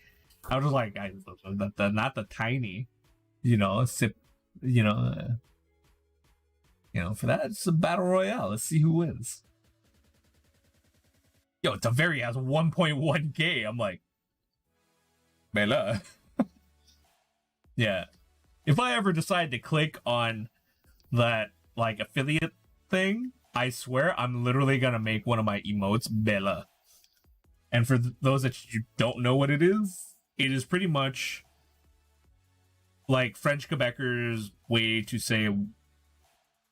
I was like, not the tiny, you know, sip, you know, for that it's a battle royale. Let's see who wins. Yo, Taveria has 1.1k. I'm like, Bella. Yeah. If I ever decide to click on that like affiliate thing, I swear I'm literally gonna make one of my emotes Bella. And for those that you don't know what it is pretty much like French Quebecers' way to say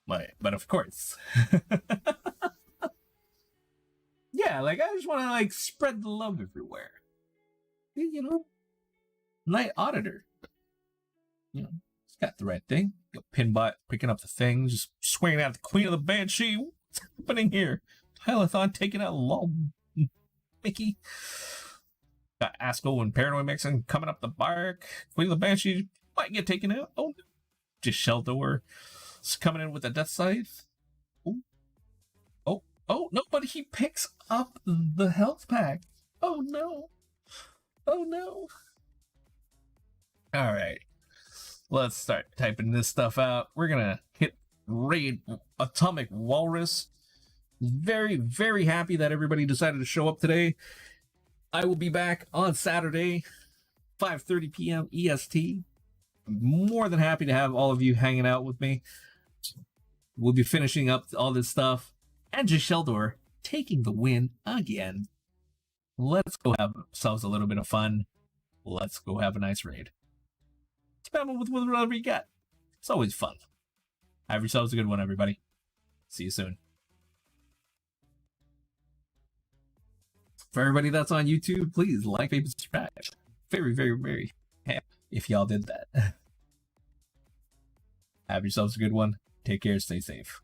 but of course. Yeah, like I just want to like spread the love everywhere. You know, Night Auditor. You know, it's got the right thing. Got Pinbot picking up the thing, just swinging out the Queen of the Banshee. What's happening here? Hylathon taking out Lol Mickey. Got Asko and Paranoid Mixon coming up the bark. Queen of the Banshee might get taken out. Oh, just Sheldor coming in with the Death Scythe. Oh, no, but he picks up the health pack. Oh, no. Oh, no. All right. Let's start typing this stuff out. We're going to hit raid Atomic Walrus. Very, very happy that everybody decided to show up today. I will be back on Saturday, 5:30 p.m. EST. I'm more than happy to have all of you hanging out with me. We'll be finishing up all this stuff. And just Sheldor taking the win again. Let's go have ourselves a little bit of fun. Let's go have a nice raid. Spam it with whatever you got. It's always fun. Have yourselves a good one, everybody. See you soon. For everybody that's on YouTube, please like, favorite, subscribe. Very, very, very happy if y'all did that. Have yourselves a good one. Take care. Stay safe.